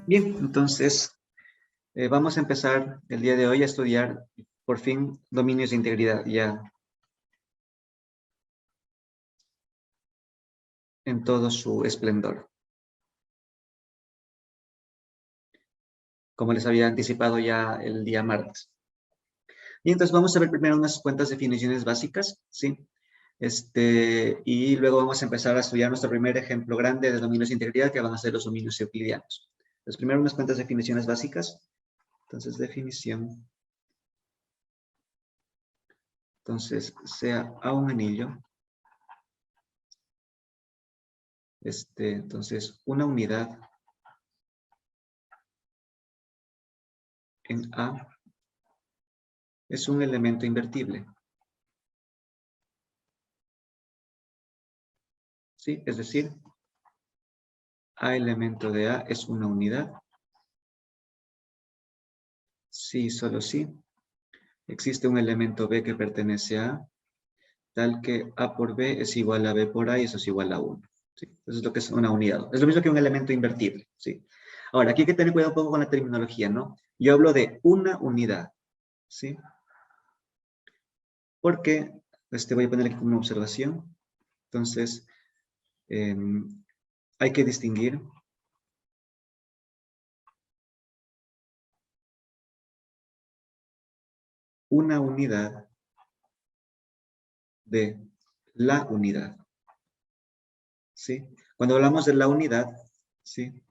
Bien, entonces vamos a empezar el día de hoy a estudiar por fin dominios de integridad ya en todo su esplendor. Como les había anticipado ya el día martes. Y entonces vamos a ver primero unas cuantas definiciones básicas, ¿sí? Y luego vamos a empezar a estudiar nuestro primer ejemplo grande de dominios de integridad, que van a ser los dominios euclidianos. Entonces, primero unas cuantas definiciones básicas. Entonces, definición. Entonces, sea A un anillo. Entonces, una unidad en A es un elemento invertible. ¿Sí? Es decir, A elemento de A es una unidad. Sí, solo sí. Existe un elemento B que pertenece a A, tal que A por B es igual a B por A y eso es igual a 1. ¿Sí? Eso es lo que es una unidad. Es lo mismo que un elemento invertible. ¿Sí? Ahora, aquí hay que tener cuidado un poco con la terminología, ¿no? Yo hablo de una unidad. ¿Sí? Porque, voy a poner aquí como una observación. Entonces, hay que distinguir una unidad de la unidad. ¿Sí? Cuando hablamos de la unidad, ¿sí?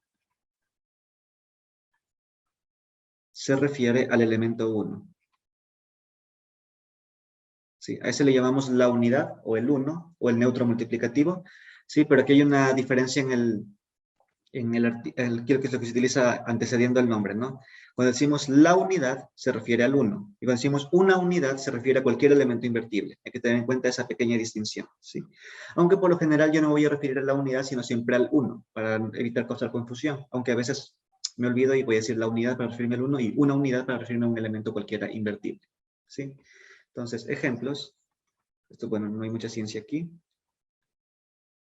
Se refiere al elemento 1. ¿Sí? A ese le llamamos la unidad, o el 1, o el neutro multiplicativo. Sí, pero aquí hay una diferencia que es lo que se utiliza antecediendo el nombre, ¿no? Cuando decimos la unidad, se refiere al 1. Y cuando decimos una unidad, se refiere a cualquier elemento invertible. Hay que tener en cuenta esa pequeña distinción, ¿sí? Aunque por lo general yo no voy a referir a la unidad, sino siempre al 1, para evitar causar confusión. Aunque a veces me olvido y voy a decir la unidad para referirme al 1 y una unidad para referirme a un elemento cualquiera invertible, ¿sí? Entonces, ejemplos. Esto, bueno, no hay mucha ciencia aquí.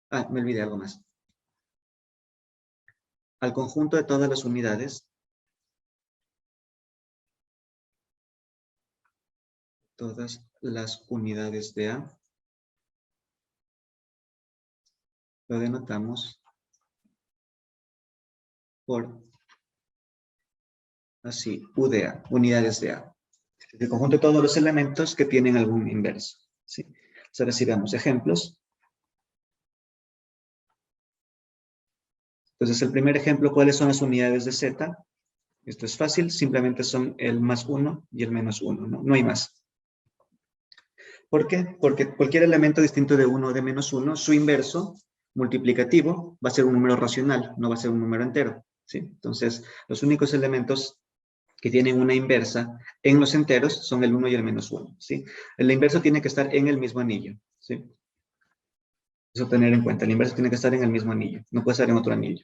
Ah, me olvidé algo más. Al conjunto de todas las unidades, de A, lo denotamos por, así, U de A, unidades de A. El conjunto de todos los elementos que tienen algún inverso, ¿sí? Ahora sí veamos ejemplos. Entonces, el primer ejemplo, ¿cuáles son las unidades de Z? Esto es fácil, simplemente son el más 1 y el menos 1, ¿no? No hay más. ¿Por qué? Porque cualquier elemento distinto de 1 o de menos 1, su inverso multiplicativo va a ser un número racional, no va a ser un número entero, ¿sí? Entonces, los únicos elementos que tienen una inversa en los enteros son el 1 y el menos 1, ¿sí? El inverso tiene que estar en el mismo anillo, ¿sí? Eso tener en cuenta, el inverso tiene que estar en el mismo anillo, no puede estar en otro anillo.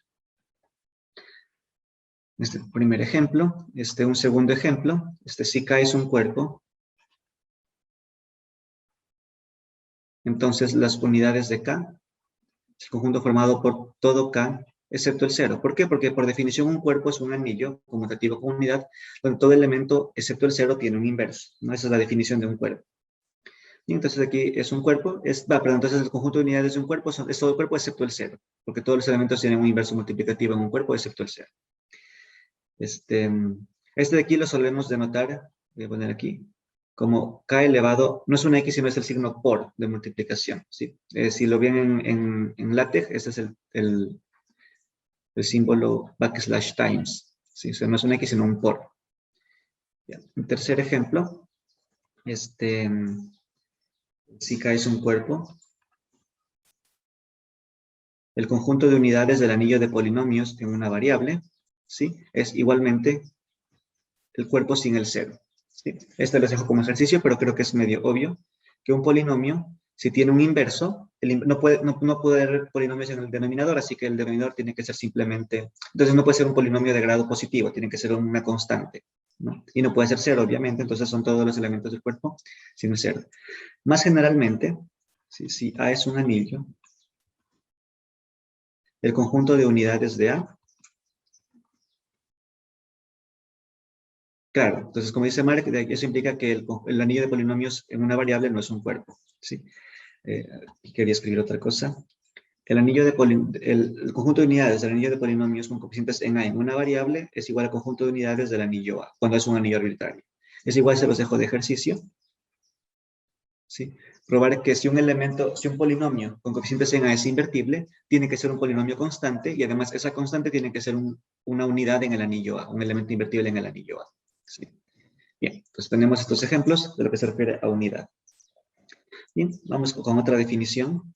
Este primer ejemplo, un segundo ejemplo, si K es un cuerpo, entonces las unidades de K, el conjunto formado por todo K, excepto el cero. ¿Por qué? Porque por definición un cuerpo es un anillo conmutativo con unidad, donde todo elemento, excepto el cero, tiene un inverso, ¿no? Esa es la definición de un cuerpo. Y entonces aquí es un cuerpo, entonces el conjunto de unidades de un cuerpo es todo el cuerpo excepto el cero, porque todos los elementos tienen un inverso multiplicativo en un cuerpo excepto el cero. Este de aquí lo solemos denotar, voy a poner aquí, como K elevado, no es una X, sino es el signo por de multiplicación, ¿sí? Si lo ven en LaTeX, ese es el símbolo backslash times, ¿sí? O sea, no es una X, sino un por. Ya. Un tercer ejemplo, si K es un cuerpo, el conjunto de unidades del anillo de polinomios en una variable, ¿sí? Es igualmente el cuerpo sin el cero, ¿sí? Esto les dejo como ejercicio, pero creo que es medio obvio que un polinomio, si tiene un inverso, no puede haber polinomios en el denominador, así que el denominador tiene que ser simplemente, entonces no puede ser un polinomio de grado positivo, tiene que ser una constante, ¿no? Y no puede ser cero, obviamente, entonces son todos los elementos del cuerpo sin el cero. Más generalmente, si A es un anillo, el conjunto de unidades de A Claro, entonces como dice Mark, eso implica que el anillo de polinomios en una variable no es un cuerpo. ¿Sí? Quería escribir otra cosa. El conjunto de unidades del anillo de polinomios con coeficientes en A en una variable es igual al conjunto de unidades del anillo A, cuando es un anillo arbitrario. Es igual, se los dejo de ejercicio. ¿Sí? Probar que si un polinomio con coeficientes en A es invertible, tiene que ser un polinomio constante y además esa constante tiene que ser una unidad en el anillo A, un elemento invertible en el anillo A. ¿Sí? Bien, entonces tenemos estos ejemplos de lo que se refiere a unidad. Bien, vamos con otra definición.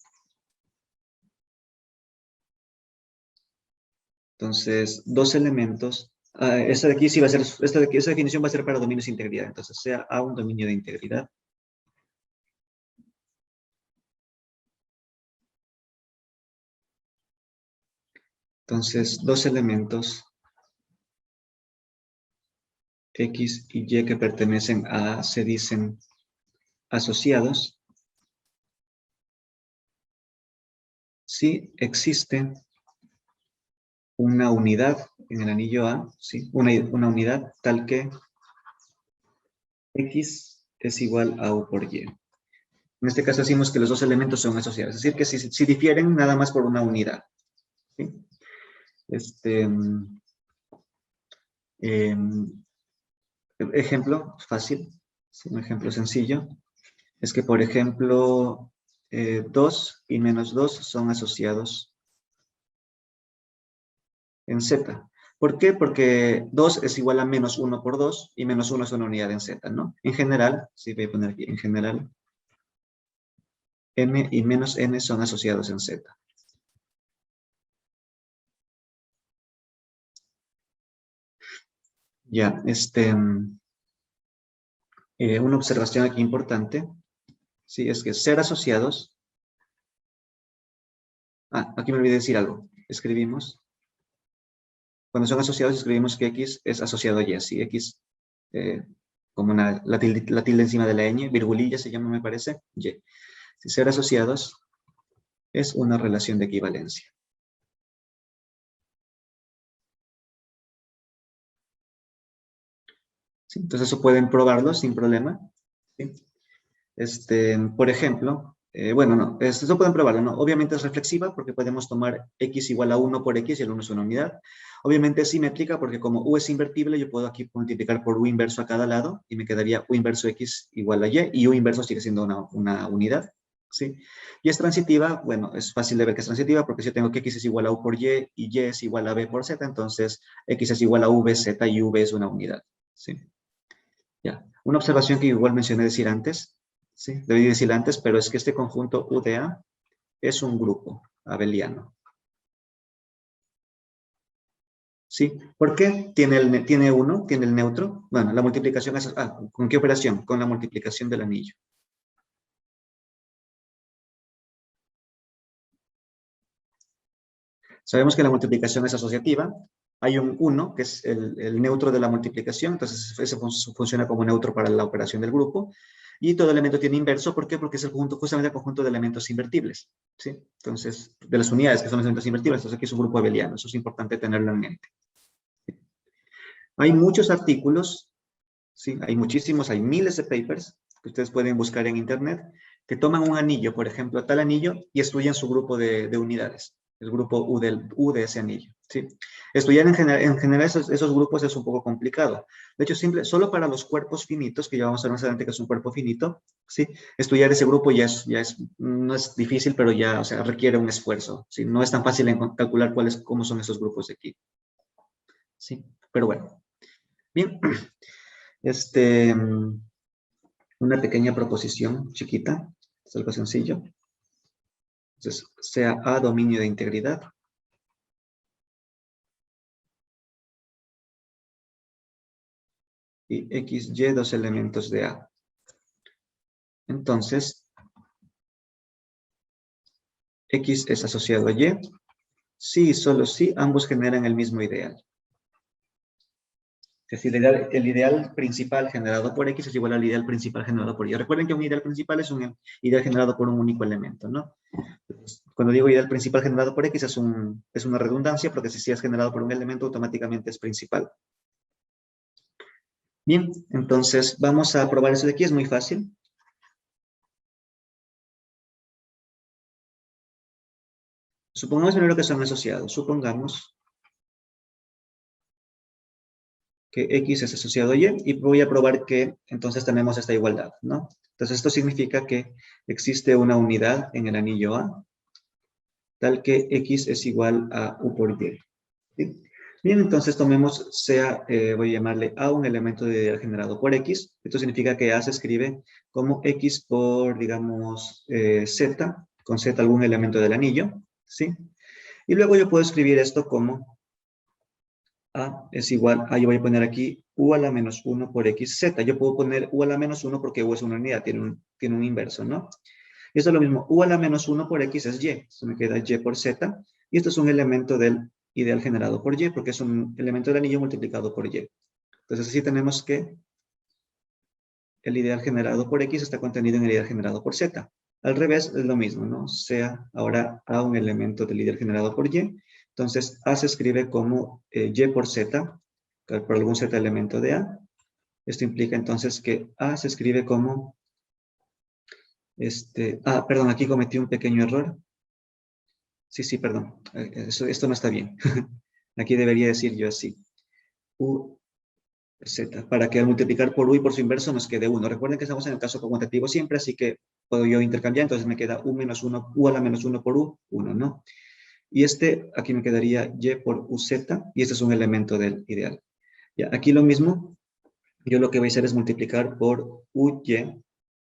Entonces, dos elementos. Esta de aquí sí va a ser, esta definición va a ser para dominios de integridad. Entonces, sea A un dominio de integridad. Entonces, dos elementos X y Y que pertenecen a A se dicen asociados si existe una unidad en el anillo A, ¿sí? Una unidad tal que X es igual a U por Y. En este caso decimos que los dos elementos son asociados, es decir, que si difieren nada más por una unidad. ¿Sí? Ejemplo fácil, un ejemplo sencillo, es que, por ejemplo, 2 y menos 2 son asociados en Z. ¿Por qué? Porque 2 es igual a menos 1 por 2 y menos 1 es una unidad en Z, ¿no? En general, sí voy a poner aquí, en general, M y menos N son asociados en Z. Ya, una observación aquí importante, sí, es que ser asociados, aquí me olvidé decir algo, escribimos, cuando son asociados escribimos que X es asociado a Y, ¿sí? X, como la tilde encima de la ñ, virgulilla se llama, me parece, Y. Si ser asociados es una relación de equivalencia. ¿Sí? Entonces eso pueden probarlo sin problema. ¿Sí? Por ejemplo, bueno, no, eso pueden probarlo, ¿no? Obviamente es reflexiva porque podemos tomar X igual a 1 por X y el 1 es una unidad. Obviamente es simétrica porque como U es invertible, yo puedo aquí multiplicar por U inverso a cada lado y me quedaría U inverso X igual a Y U inverso sigue siendo una unidad. ¿Sí? Y es transitiva, bueno, es fácil de ver que es transitiva porque si yo tengo que X es igual a U por Y y Y es igual a B por Z, entonces X es igual a V, Z y V es una unidad. ¿Sí? Ya. Una observación que igual mencioné decir antes, ¿sí? Debí decir antes, pero es que este conjunto UDA es un grupo abeliano. ¿Sí? ¿Por qué? Tiene uno, tiene el neutro. Bueno, la multiplicación es... ¿con qué operación? Con la multiplicación del anillo. Sabemos que la multiplicación es asociativa. Hay un 1, que es el neutro de la multiplicación, entonces ese funciona como neutro para la operación del grupo. Y todo elemento tiene inverso, ¿por qué? Porque es justamente el conjunto de elementos invertibles. ¿Sí? Entonces, de las unidades que son los elementos invertibles, entonces aquí es un grupo abeliano, eso es importante tenerlo en mente. Hay muchos artículos, ¿sí? Hay muchísimos, hay miles de papers que ustedes pueden buscar en internet, que toman un anillo, por ejemplo, tal anillo, y estudian su grupo de unidades, el grupo U de ese anillo. ¿Sí? Estudiar en general esos grupos es un poco complicado. De hecho, solo para los cuerpos finitos, que ya vamos a ver más adelante que es un cuerpo finito, ¿sí? Estudiar ese grupo no es difícil, pero ya, o sea, requiere un esfuerzo. ¿Sí? No es tan fácil calcular cómo son esos grupos de aquí. ¿Sí? Pero bueno. Bien. Una pequeña proposición chiquita, es algo sencillo. Entonces, sea A dominio de integridad. Y X, Y, dos elementos de A. Entonces, X es asociado a Y. Sí, solo sí, ambos generan el mismo ideal. Es decir, el ideal principal generado por X es igual al ideal principal generado por Y. Recuerden que un ideal principal es un ideal generado por un único elemento, ¿no? Cuando digo ideal principal generado por X es una redundancia, porque si es generado por un elemento, automáticamente es principal. Bien, entonces vamos a probar eso de aquí, es muy fácil. Supongamos primero que son asociados. Supongamos que X es asociado a Y y voy a probar que entonces tenemos esta igualdad, ¿no? Entonces esto significa que existe una unidad en el anillo A, tal que X es igual a U por Y. ¿Sí? Bien, entonces tomemos sea, voy a llamarle A un elemento de ideal generado por X. Esto significa que A se escribe como X por, digamos, Z, con Z algún elemento del anillo, ¿sí? Y luego yo puedo escribir esto como A es igual a, yo voy a poner aquí U a la menos 1 por XZ. Yo puedo poner U a la menos 1 porque U es una unidad, tiene un inverso, ¿no? Y esto es lo mismo, U a la menos 1 por X es Y. Esto me queda Y por Z. Y esto es un elemento del ideal generado por Y, porque es un elemento del anillo multiplicado por Y. Entonces así tenemos que el ideal generado por X está contenido en el ideal generado por Z. Al revés es lo mismo, ¿no? Sea ahora A un elemento del ideal generado por Y. Entonces A se escribe como Y por Z, por algún Z elemento de A. Esto implica entonces que A se escribe como, perdón, aquí cometí un pequeño error. Sí, perdón. Esto no está bien. Aquí debería decir yo así. U Z, para que al multiplicar por U y por su inverso nos quede 1. Recuerden que estamos en el caso conmutativo siempre, así que puedo yo intercambiar, entonces me queda U menos 1, U a la menos 1 por U, 1, ¿no? Y aquí me quedaría Y por UZ, y este es un elemento del ideal. Ya, aquí lo mismo, yo lo que voy a hacer es multiplicar por UY,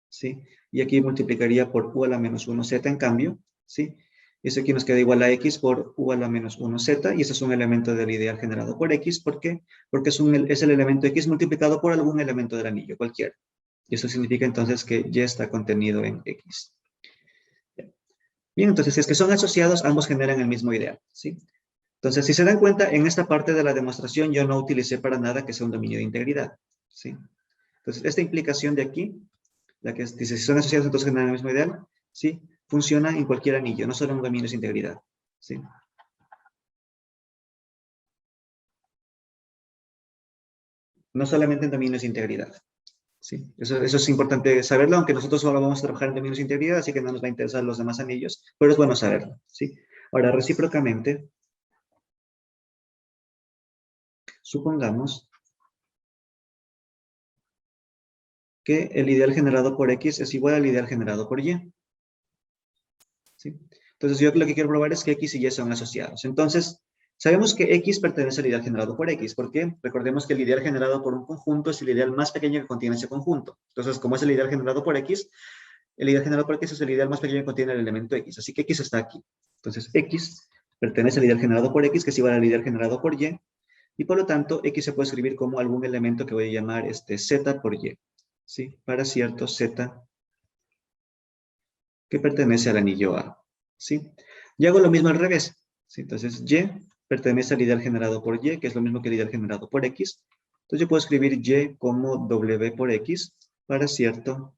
¿sí? Y aquí multiplicaría por U a la menos 1Z en cambio, ¿sí? Y eso aquí nos queda igual a X por U a la menos 1Z, y ese es un elemento del ideal generado por X. ¿Por qué? Porque es el elemento X multiplicado por algún elemento del anillo, cualquiera. Y eso significa entonces que Y está contenido en X. Bien, entonces si es que son asociados, ambos generan el mismo ideal, ¿sí? Entonces, si se dan cuenta, en esta parte de la demostración yo no utilicé para nada que sea un dominio de integridad, ¿sí? Entonces, esta implicación de aquí, la que dice, si son asociados, entonces generan el mismo ideal, ¿sí? Funciona en cualquier anillo, no solo en dominios de integridad, ¿sí? No solamente en dominios de integridad, ¿sí? Eso es importante saberlo, aunque nosotros solo vamos a trabajar en dominios de integridad, así que no nos va a interesar los demás anillos, pero es bueno saberlo, ¿sí? Ahora, recíprocamente, supongamos que el ideal generado por X es igual al ideal generado por Y, ¿sí? Entonces yo lo que quiero probar es que X y Y son asociados. Entonces, sabemos que X pertenece al ideal generado por X. ¿Por qué? Recordemos que el ideal generado por un conjunto es el ideal más pequeño que contiene ese conjunto. Entonces, como es el ideal generado por X, el ideal generado por X es el ideal más pequeño que contiene el elemento X. Así que X está aquí. Entonces, X pertenece al ideal generado por X, que es igual al ideal generado por Y. Y por lo tanto, X se puede escribir como algún elemento que voy a llamar Z por Y. ¿Sí? Para cierto Z que pertenece al anillo A, ¿sí? Y hago lo mismo al revés, ¿sí? Entonces, Y pertenece al ideal generado por Y, que es lo mismo que el ideal generado por X. Entonces, yo puedo escribir Y como W por X para cierto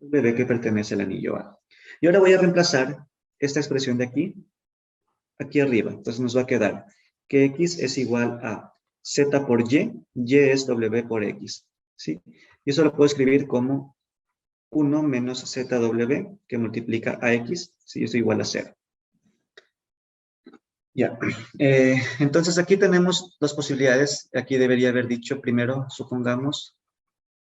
W que pertenece al anillo A. Y ahora voy a reemplazar esta expresión de aquí arriba. Entonces, nos va a quedar que X es igual a Z por Y es W por X, ¿sí? Y eso lo puedo escribir como 1 menos ZW que multiplica a X, si eso es igual a 0. Ya. Entonces aquí tenemos dos posibilidades. Aquí debería haber dicho primero, supongamos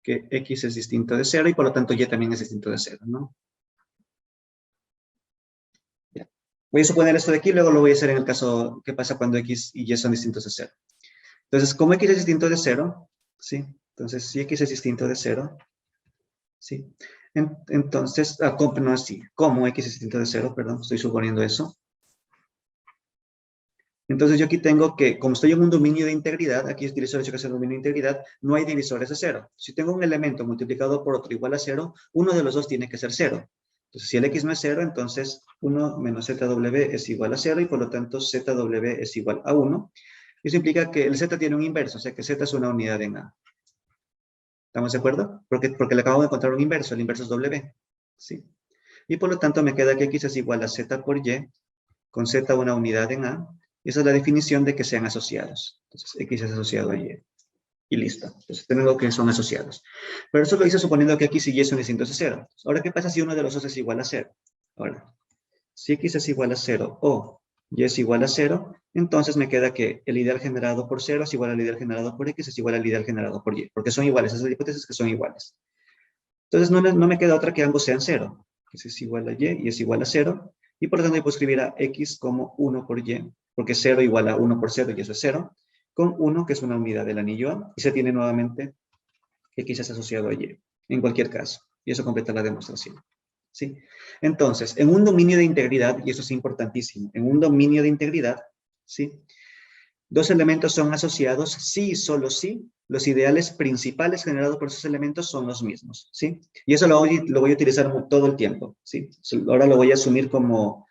que X es distinto de 0 y por lo tanto Y también es distinto de 0, ¿no? Ya. Voy a suponer esto de aquí, luego lo voy a hacer en el caso que pasa cuando X y Y son distintos de 0. Entonces, como X es distinto de 0, ¿sí? Entonces, si X es distinto de 0, ¿sí? Entonces, no así, como X es distinto de 0, perdón, estoy suponiendo eso. Entonces yo aquí tengo que, como estoy en un dominio de integridad, aquí utilizo el hecho que es el dominio de integridad, no hay divisores de 0. Si tengo un elemento multiplicado por otro igual a 0, uno de los dos tiene que ser 0. Entonces si el X no es 0, entonces 1 menos ZW es igual a 0 y por lo tanto ZW es igual a 1. Eso implica que el Z tiene un inverso, o sea que Z es una unidad en A. ¿Estamos de acuerdo? Porque le acabo de encontrar un inverso, el inverso es W. ¿Sí? Y por lo tanto me queda que X es igual a Z por Y, con Z una unidad en A. Y esa es la definición de que sean asociados. Entonces, X es asociado a Y. y listo. Entonces tengo que son asociados. Pero eso lo hice suponiendo que X y Y son distintos de 0. Ahora, ¿qué pasa si uno de los dos es igual a 0? Ahora, si X es igual a 0 o Y es igual a 0, entonces me queda que el ideal generado por 0 es igual al ideal generado por X es igual al ideal generado por Y, porque son iguales, esas hipótesis que son iguales. Entonces no me queda otra que ambos sean 0. X es igual a Y es igual a 0, y por lo tanto yo puedo escribir a X como 1 por Y, porque 0 igual a 1 por 0 y eso es 0, con 1 que es una unidad del anillo A, y se tiene nuevamente que X es asociado a Y, en cualquier caso, y eso completa la demostración. ¿Sí? Entonces, en un dominio de integridad, y eso es importantísimo, en un dominio de integridad, ¿sí? Dos elementos son asociados si y solo si los ideales principales generados por esos elementos son los mismos, ¿sí? Y eso lo voy a utilizar todo el tiempo, ¿sí? Ahora lo voy a asumir como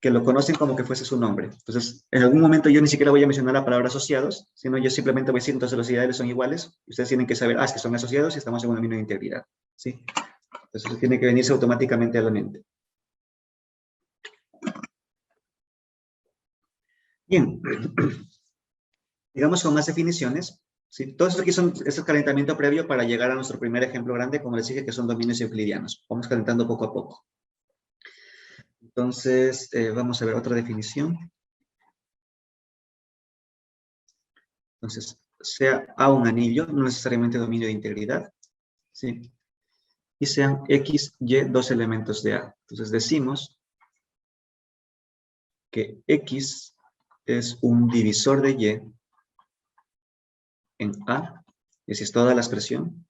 que lo conocen como que fuese su nombre. Entonces, en algún momento yo ni siquiera voy a mencionar la palabra asociados, sino yo simplemente voy a decir, entonces los ideales son iguales, ustedes tienen que saber, es que son asociados y estamos en un dominio de integridad, ¿sí? Entonces, eso tiene que venirse automáticamente a la mente. Bien, digamos con más definiciones, ¿sí? Todo esto aquí es el calentamiento previo para llegar a nuestro primer ejemplo grande, como les dije, que son dominios euclidianos. Vamos calentando poco a poco. Entonces, vamos a ver otra definición. Entonces, sea A un anillo, no necesariamente dominio de integridad, ¿sí? Y sean X, Y, dos elementos de A. Entonces decimos que X es un divisor de Y en A, y así es toda la expresión.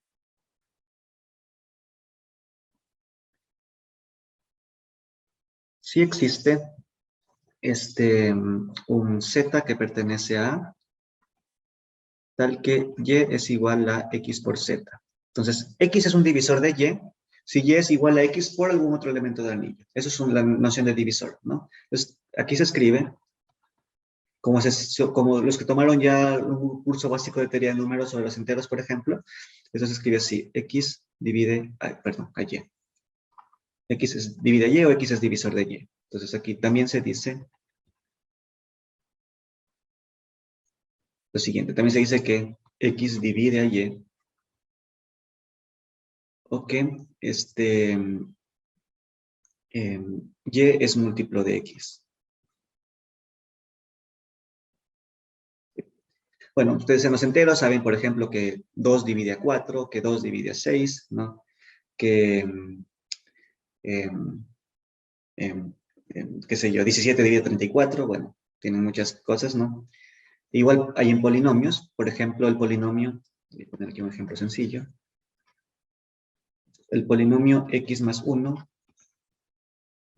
Si existe un Z que pertenece a A, tal que Y es igual a X por Z. Entonces, X es un divisor de Y, si Y es igual a X por algún otro elemento del anillo. Eso es la noción de divisor, ¿no? Entonces, aquí se escribe, como los que tomaron ya un curso básico de teoría de números sobre los enteros, por ejemplo, eso se escribe así, X divide, a Y. X divide a Y o X es divisor de Y. Entonces, aquí también se dice lo siguiente, también se dice que X divide a Y, o que Y es múltiplo de X. Bueno, ustedes en los enteros saben, por ejemplo, que 2 divide a 4, que 2 divide a 6, ¿no? Que, qué sé yo, 17 divide a 34, bueno, tienen muchas cosas, ¿no? Igual hay en polinomios, por ejemplo, el polinomio, voy a poner aquí un ejemplo sencillo, el polinomio x más 1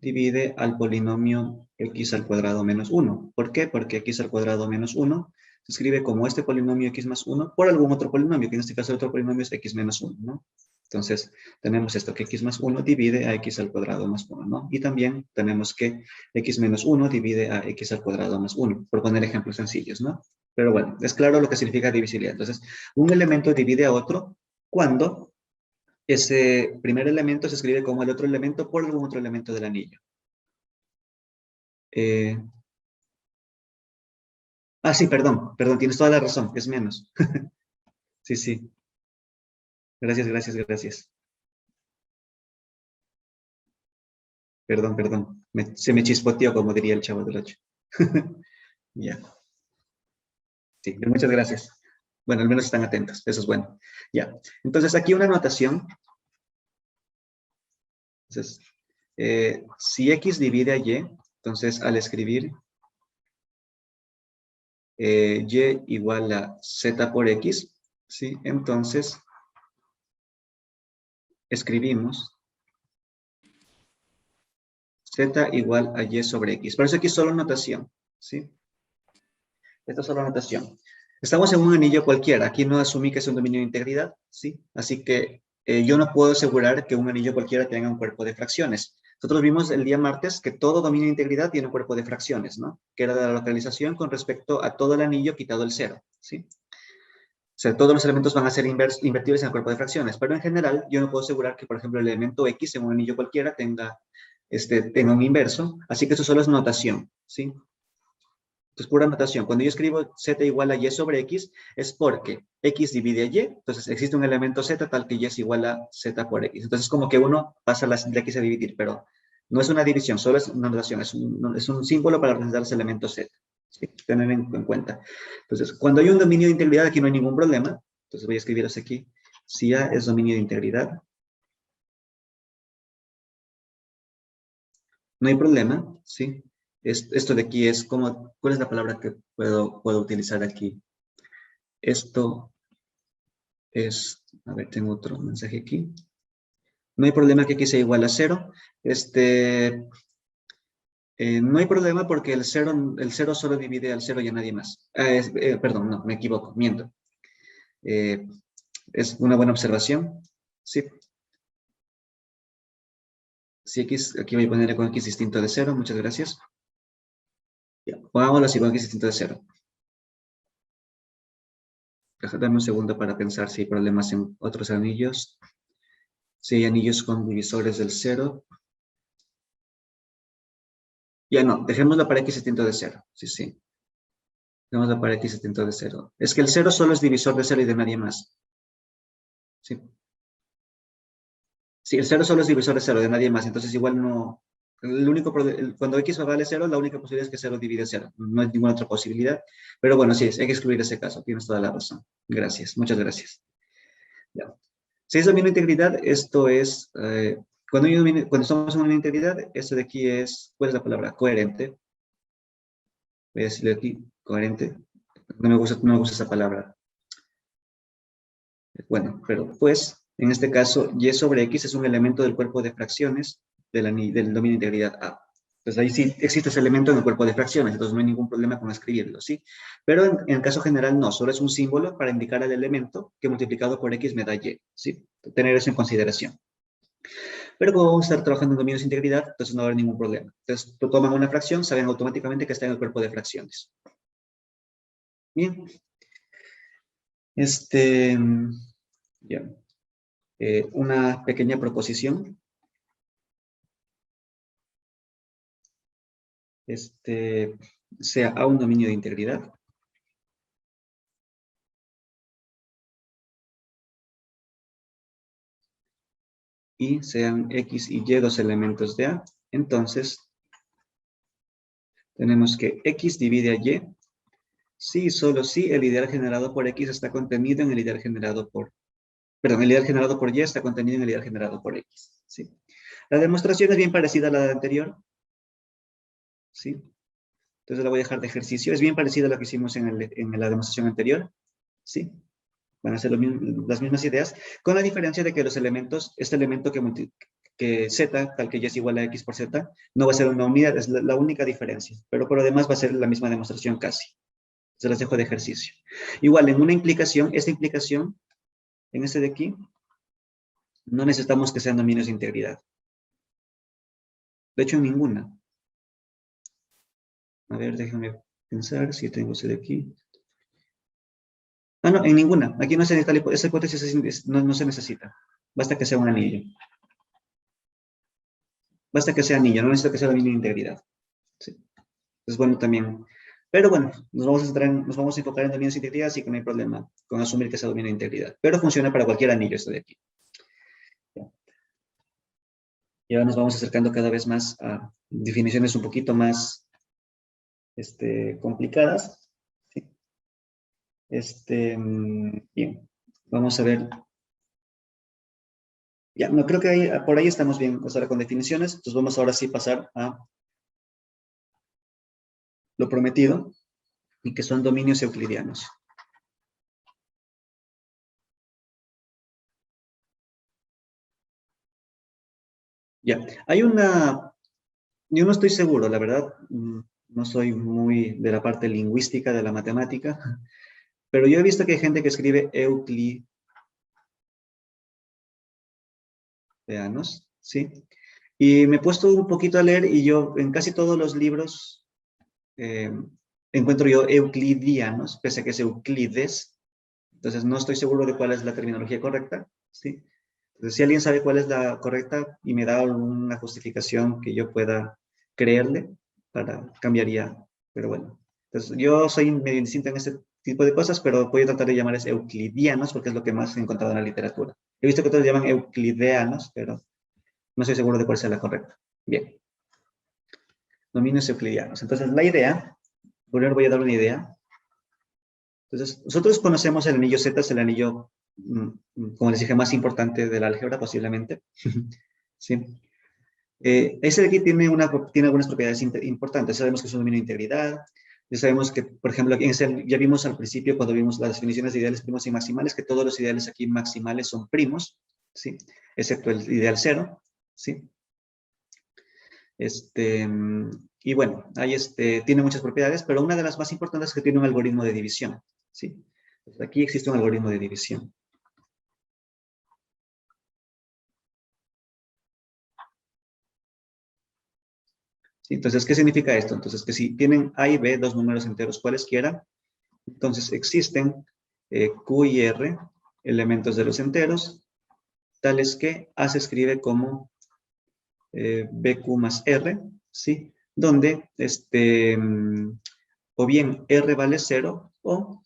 divide al polinomio x al cuadrado menos 1. ¿Por qué? Porque x al cuadrado menos 1 se escribe como este polinomio x más 1 por algún otro polinomio, que en este caso el otro polinomio es x menos 1, ¿no? Entonces, tenemos esto que x más 1 divide a x al cuadrado más 1, ¿no? Y también tenemos que x menos 1 divide a x al cuadrado más 1, por poner ejemplos sencillos, ¿no? Pero bueno, es claro lo que significa divisibilidad. Entonces, un elemento divide a otro cuando ese primer elemento se escribe como el otro elemento por algún otro elemento del anillo. Eh, sí, perdón, tienes toda la razón, es menos. Sí, sí. Gracias, gracias, gracias. Perdón. Se me chispoteó, como diría el Chavo del 8. Ya. Sí, muchas gracias. Bueno, al menos están atentos, eso es bueno. Ya. Entonces, aquí una anotación. Entonces, si X divide a Y, entonces al escribir Y igual a Z por X, ¿sí? Entonces, escribimos Z igual a Y sobre X. Por eso aquí es solo notación, ¿sí? Esta es solo notación. Estamos en un anillo cualquiera. Aquí no asumí que es un dominio de integridad, ¿sí? Así que yo no puedo asegurar que un anillo cualquiera tenga un cuerpo de fracciones. Nosotros vimos el día martes que todo dominio de integridad tiene un cuerpo de fracciones, ¿no? Que era la localización con respecto a todo el anillo quitado el cero, ¿sí? O sea, todos los elementos van a ser invertibles en el cuerpo de fracciones, pero en general yo no puedo asegurar que, por ejemplo, el elemento X en un anillo cualquiera tenga un inverso, así que eso solo es notación, ¿sí? Entonces, pura notación. Cuando yo escribo z igual a y sobre x, es porque x divide a y, entonces existe un elemento z tal que y es igual a z por x. Entonces, como que uno pasa de x a dividir, pero no es una división, solo es una notación, es un símbolo para representar los elementos z. ¿Sí? Tener en cuenta. Entonces, cuando hay un dominio de integridad, aquí no hay ningún problema. Entonces, voy a escribirlos aquí. Si A es dominio de integridad, no hay problema, ¿sí? Esto de aquí es como, ¿cuál es la palabra que puedo utilizar aquí? Esto es, a ver, tengo otro mensaje aquí. No hay problema que aquí sea igual a 0. No hay problema porque el cero solo divide al 0 y a nadie más. Perdón, no, me equivoco, miento. Eh, es una buena observación. Sí. Si x, aquí voy a ponerle con x distinto de 0, muchas gracias. Ya, pongámoslo así con x distinto de 0. Dame un segundo para pensar si hay problemas en otros anillos. Si hay anillos con divisores del 0. Ya no, dejémoslo para x distinto de 0. Sí, sí. Dejémoslo para x distinto de 0. Es que el 0 solo es divisor de 0 y de nadie más. Sí. Sí, el 0 solo es divisor de 0, de nadie más. Entonces igual no... Cuando x vale 0, la única posibilidad es que 0 divide 0. No hay ninguna otra posibilidad. Pero bueno, sí, hay que excluir ese caso. Tienes toda la razón. Gracias, muchas gracias. Ya. Si es dominio de integridad, esto es... cuando estamos en una integridad, esto de aquí es... ¿Cuál es la palabra? Coherente. Voy a decirle aquí, coherente. No me gusta esa palabra. Bueno, pero pues, en este caso, y sobre x es un elemento del cuerpo de fracciones del dominio de integridad A. Entonces ahí sí existe ese elemento en el cuerpo de fracciones, entonces no hay ningún problema con escribirlo, ¿sí? Pero en el caso general no, solo es un símbolo para indicar al elemento que multiplicado por x me da y, ¿sí? Tener eso en consideración. Pero como vamos a estar trabajando en dominios de integridad, entonces no va a haber ningún problema. Entonces, toman una fracción, saben automáticamente que está en el cuerpo de fracciones. Bien. Ya. Una pequeña proposición. Sea A un dominio de integridad. Y sean X y Y dos elementos de A. Entonces, tenemos que X divide a Y. Sí, solo si el ideal generado por X está contenido en el ideal generado por... Perdón, el ideal generado por Y está contenido en el ideal generado por X. ¿Sí? La demostración es bien parecida a la anterior. ¿Sí? Entonces la voy a dejar de ejercicio. Es bien parecida a lo que hicimos en la demostración anterior. ¿Sí? Van a ser las mismas ideas, con la diferencia de que los elementos, este elemento que z, tal que y es igual a x por z, no va a ser una unidad, es la única diferencia. Pero por lo demás va a ser la misma demostración casi. Se las dejo de ejercicio. Igual, en una implicación, esta implicación, en este de aquí, no necesitamos que sean dominios de integridad. De hecho, en ninguna. A ver, déjenme pensar si tengo ese de aquí. Ah, no, en ninguna. Aquí no se necesita, esa hipótesis no se necesita. Basta que sea un anillo. Basta que sea anillo, no necesita que sea dominio de integridad. Sí. Es bueno también. Pero bueno, nos vamos a enfocar en dominios de integridad, así que no hay problema con asumir que sea dominio de integridad. Pero funciona para cualquier anillo esto de aquí. Y ahora nos vamos acercando cada vez más a definiciones un poquito más complicadas. ¿Sí? Bien, vamos a ver. Ya, no creo que por ahí estamos bien, o sea, con definiciones. Entonces vamos ahora sí pasar a lo prometido, y que son dominios euclidianos. Ya, yo no estoy seguro, la verdad, no soy muy de la parte lingüística de la matemática, pero yo he visto que hay gente que escribe euclidianos, ¿sí? Y me he puesto un poquito a leer y yo en casi todos los libros eh, encuentro yo euclidianos, pese a que es Euclides, entonces no estoy seguro de cuál es la terminología correcta, ¿sí? Entonces, si alguien sabe cuál es la correcta y me da alguna justificación que yo pueda creerle, cambiaría, pero bueno. Entonces, yo soy medio distinto en este tipo de cosas, pero voy a tratar de llamarles euclidianos porque es lo que más he encontrado en la literatura. He visto que otros llaman euclideanos, pero no estoy seguro de cuál sea la correcta. Bien. Dominios euclidianos. Entonces, la idea, primero voy a dar una idea. Entonces, nosotros conocemos el anillo Z, es el anillo, como les dije, más importante de la álgebra, posiblemente. ¿Sí? Ese de aquí tiene algunas propiedades importantes. Sabemos que es un dominio de integridad. Ya sabemos que, por ejemplo, ya vimos al principio, cuando vimos las definiciones de ideales primos y maximales, que todos los ideales aquí maximales son primos, ¿sí? Excepto el ideal cero, ¿sí? Y bueno, ahí tiene muchas propiedades, pero una de las más importantes es que tiene un algoritmo de división, ¿sí? Entonces, aquí existe un algoritmo de división. ¿Sí? Entonces, ¿qué significa esto? Entonces, que si tienen A y B, dos números enteros cualesquiera, entonces existen Q y R, elementos de los enteros, tales que A se escribe como BQ más R, ¿sí? Donde o bien R vale 0 o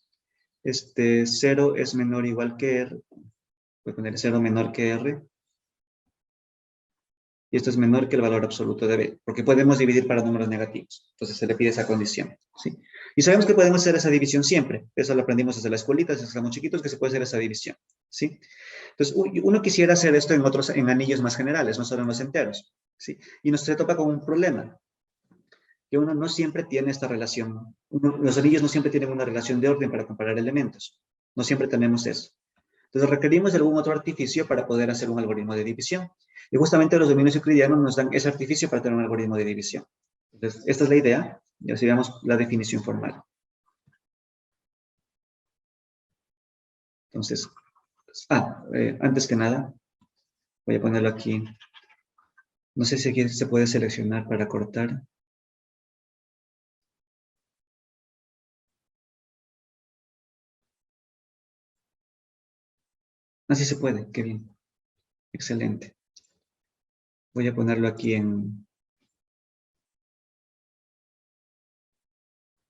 0 es menor o igual que R. Voy a poner 0 menor que R. Y esto es menor que el valor absoluto de B, porque podemos dividir para números negativos. Entonces se le pide esa condición, ¿sí? Y sabemos que podemos hacer esa división siempre. Eso lo aprendimos desde la escuelita, desde que estamos chiquitos, que se puede hacer esa división, ¿sí? Entonces, uno quisiera hacer esto en anillos más generales, no solo en los enteros, ¿sí? Y nos se topa con un problema, que uno no siempre tiene esta relación. Los anillos no siempre tienen una relación de orden para comparar elementos. No siempre tenemos eso. Entonces requerimos de algún otro artificio para poder hacer un algoritmo de división. Y justamente los dominios euclidianos nos dan ese artificio para tener un algoritmo de división. Entonces, esta es la idea. Y así veamos la definición formal. Entonces, antes que nada, voy a ponerlo aquí. No sé si aquí se puede seleccionar para cortar. Así se puede, qué bien. Excelente. Voy a ponerlo aquí en...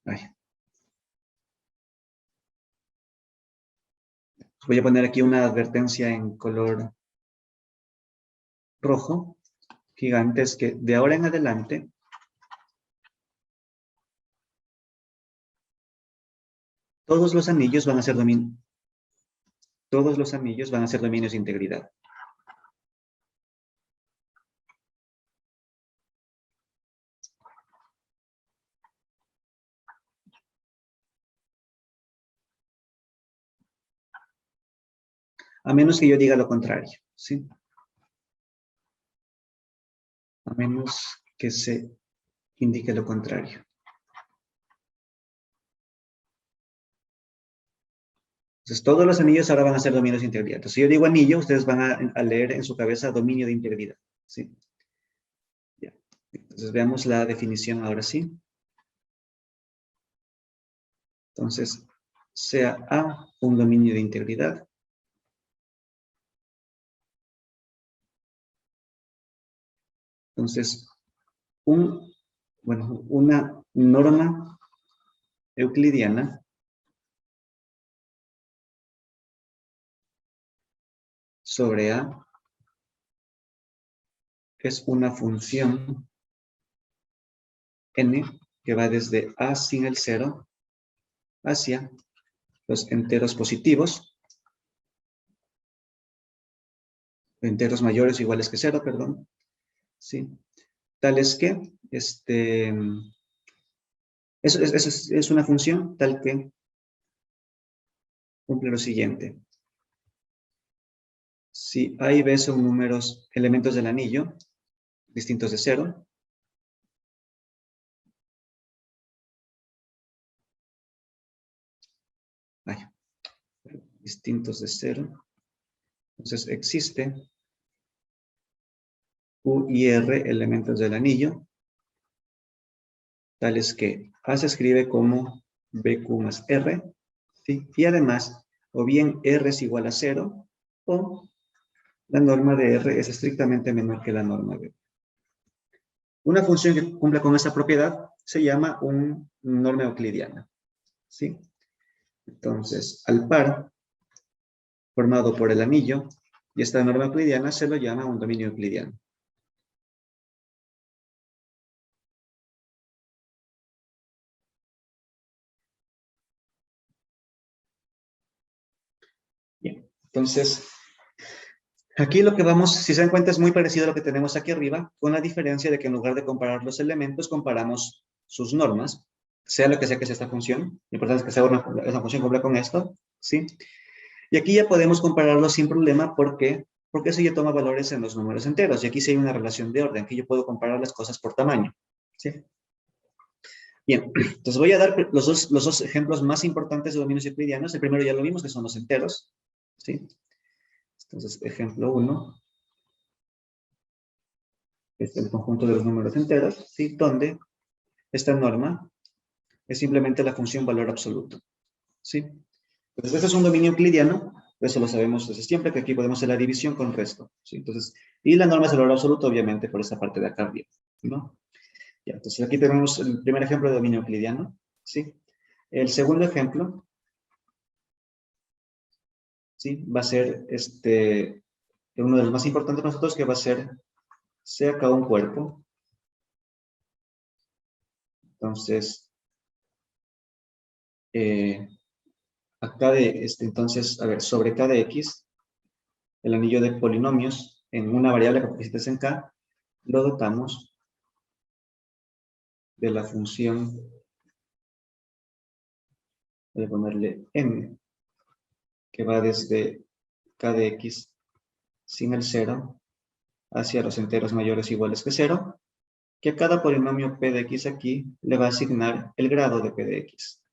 Ay. Voy a poner aquí una advertencia en color rojo, gigante, es que de ahora en adelante, todos los anillos van a ser dominios de integridad. A menos que yo diga lo contrario, ¿sí? A menos que se indique lo contrario. Entonces, todos los anillos ahora van a ser dominios de integridad. Entonces, si yo digo anillo, ustedes van a leer en su cabeza dominio de integridad, ¿sí? Ya. Entonces, veamos la definición ahora sí. Entonces, sea A un dominio de integridad. Entonces, una norma euclidiana sobre A es una función n que va desde A sin el 0 hacia los enteros positivos, enteros mayores o iguales que 0, perdón, ¿sí? Tales que, es una función tal que cumple lo siguiente. Si A y B son números, elementos del anillo, distintos de 0, distintos de 0, entonces existe Q y R elementos del anillo, tales que A se escribe como BQ más R, ¿sí? Y además, o bien R es igual a 0, o la norma de R es estrictamente menor que la norma de B. Una función que cumple con esta propiedad se llama un norma euclidiana, ¿sí? Entonces, al par formado por el anillo y esta norma euclidiana se lo llama un dominio euclidiano. Bien, entonces, aquí lo que vamos, si se dan cuenta, es muy parecido a lo que tenemos aquí arriba, con la diferencia de que en lugar de comparar los elementos, comparamos sus normas, sea lo que sea esta función. Lo importante es que sea esa función cumple con esto, ¿sí? Y aquí ya podemos compararlo sin problema, porque eso ya toma valores en los números enteros, y aquí sí hay una relación de orden, que yo puedo comparar las cosas por tamaño, ¿sí? Bien, entonces voy a dar los dos ejemplos más importantes de dominios euclidianos. El primero ya lo vimos, que son los enteros, ¿sí? Entonces, ejemplo 1 es el conjunto de los números enteros, ¿sí? Donde esta norma es simplemente la función valor absoluto, ¿sí? Entonces, este es un dominio euclidiano, eso lo sabemos desde siempre, que aquí podemos hacer la división con resto, ¿sí? Entonces, y la norma es el valor absoluto, obviamente, por esta parte de acá arriba, ¿no? Ya, entonces aquí tenemos el primer ejemplo de dominio euclidiano, ¿sí? El segundo ejemplo, ¿sí? Va a ser uno de los más importantes para nosotros, que va a ser, sea acá un cuerpo. Entonces, acá entonces, a ver, sobre k de x, el anillo de polinomios en una variable que pusiste en k, lo dotamos de la función, voy a ponerle m, que va desde k de x sin el 0 hacia los enteros mayores o iguales que 0, que a cada polinomio p de x aquí le va a asignar el grado de p de x.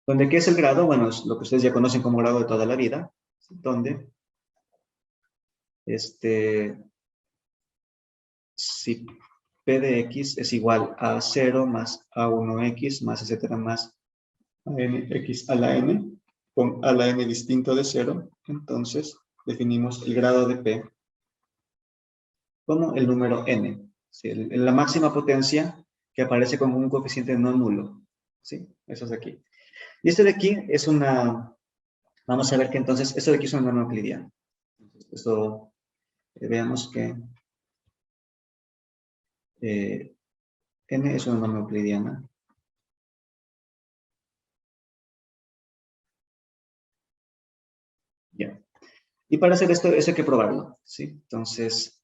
¿Donde qué es el grado? Bueno, es lo que ustedes ya conocen como grado de toda la vida, donde si p de x es igual a 0 más a1x más etcétera más a nx a la n, con a la n distinto de 0, entonces definimos el grado de p como el número n, ¿sí? La máxima potencia que aparece con un coeficiente no nulo, ¿sí? Eso es de aquí. Y este de aquí es vamos a ver que entonces, esto de aquí es una norma euclidiana. Esto, veamos que n es una norma euclidiana. Ya. Y para hacer esto, eso hay que probarlo, ¿sí? Entonces,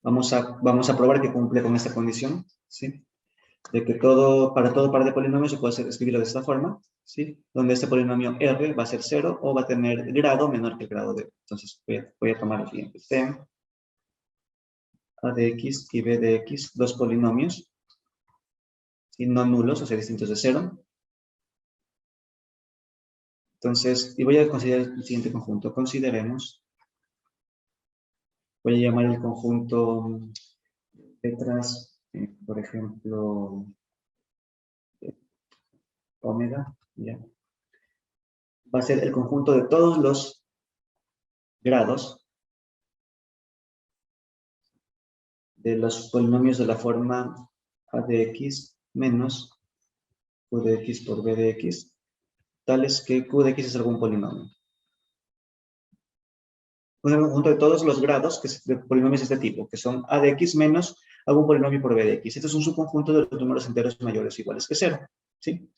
vamos a probar que cumple con esta condición, ¿sí? De que para todo par de polinomios se puede escribirlo de esta forma, ¿sí? Donde este polinomio R va a ser 0 o va a tener grado menor que el grado de. Entonces, voy a tomar el siguiente. Sean A de x y B de x, dos polinomios, y no nulos, o sea, distintos de 0. Entonces, y voy a considerar el siguiente conjunto. Consideremos, voy a llamar el conjunto letras, por ejemplo, omega, ¿ya? Va a ser el conjunto de todos los grados de los polinomios de la forma a de x menos q de x por b de x, tales que q de x es algún polinomio. Un conjunto de todos los grados de polinomios de este tipo, que son a de x menos algún polinomio por b de x. Este es un subconjunto de los números enteros mayores o iguales que 0, ¿sí?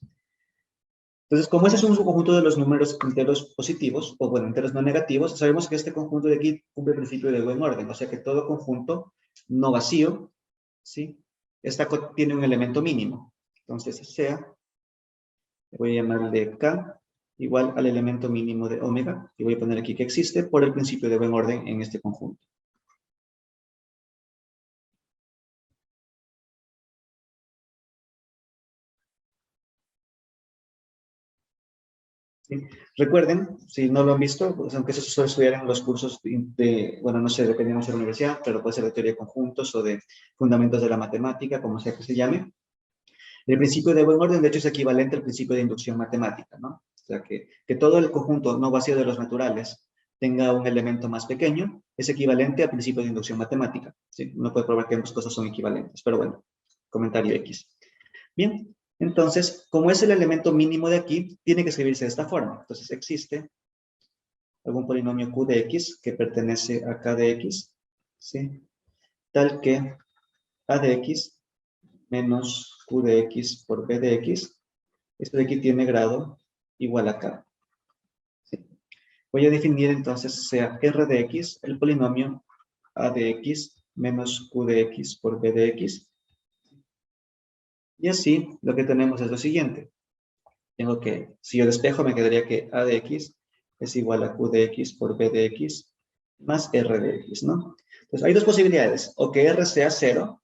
Entonces, como este es un subconjunto de los números enteros positivos, o bueno, enteros no negativos, sabemos que este conjunto de aquí cumple el principio de buen orden, o sea que todo conjunto no vacío, ¿sí? Tiene un elemento mínimo. Entonces, sea, voy a llamarle k, igual al elemento mínimo de omega, y voy a poner aquí que existe por el principio de buen orden en este conjunto. ¿Sí? Recuerden, si no lo han visto, pues aunque eso se suele estudiar en los cursos bueno, no sé, dependiendo de la universidad, pero puede ser de teoría de conjuntos o de fundamentos de la matemática, como sea que se llame. El principio de buen orden, de hecho, es equivalente al principio de inducción matemática, ¿no? O sea, que todo el conjunto no vacío de los naturales tenga un elemento más pequeño, es equivalente al principio de inducción matemática. ¿Sí? Uno puede probar que ambas cosas son equivalentes, pero bueno, comentario X. Bien, entonces, como es el elemento mínimo de aquí, tiene que escribirse de esta forma. Entonces, existe algún polinomio q de x que pertenece a k de x, ¿sí? Tal que a de x menos q de x por b de x, esto de aquí tiene grado igual a k. ¿Sí? Voy a definir entonces sea r de x el polinomio a de x menos q de x por b de x. Y así lo que tenemos es lo siguiente. Tengo que, si yo despejo, me quedaría que a de x es igual a q de x por b de x más r de x, ¿no? Entonces, hay dos posibilidades. O que r sea 0,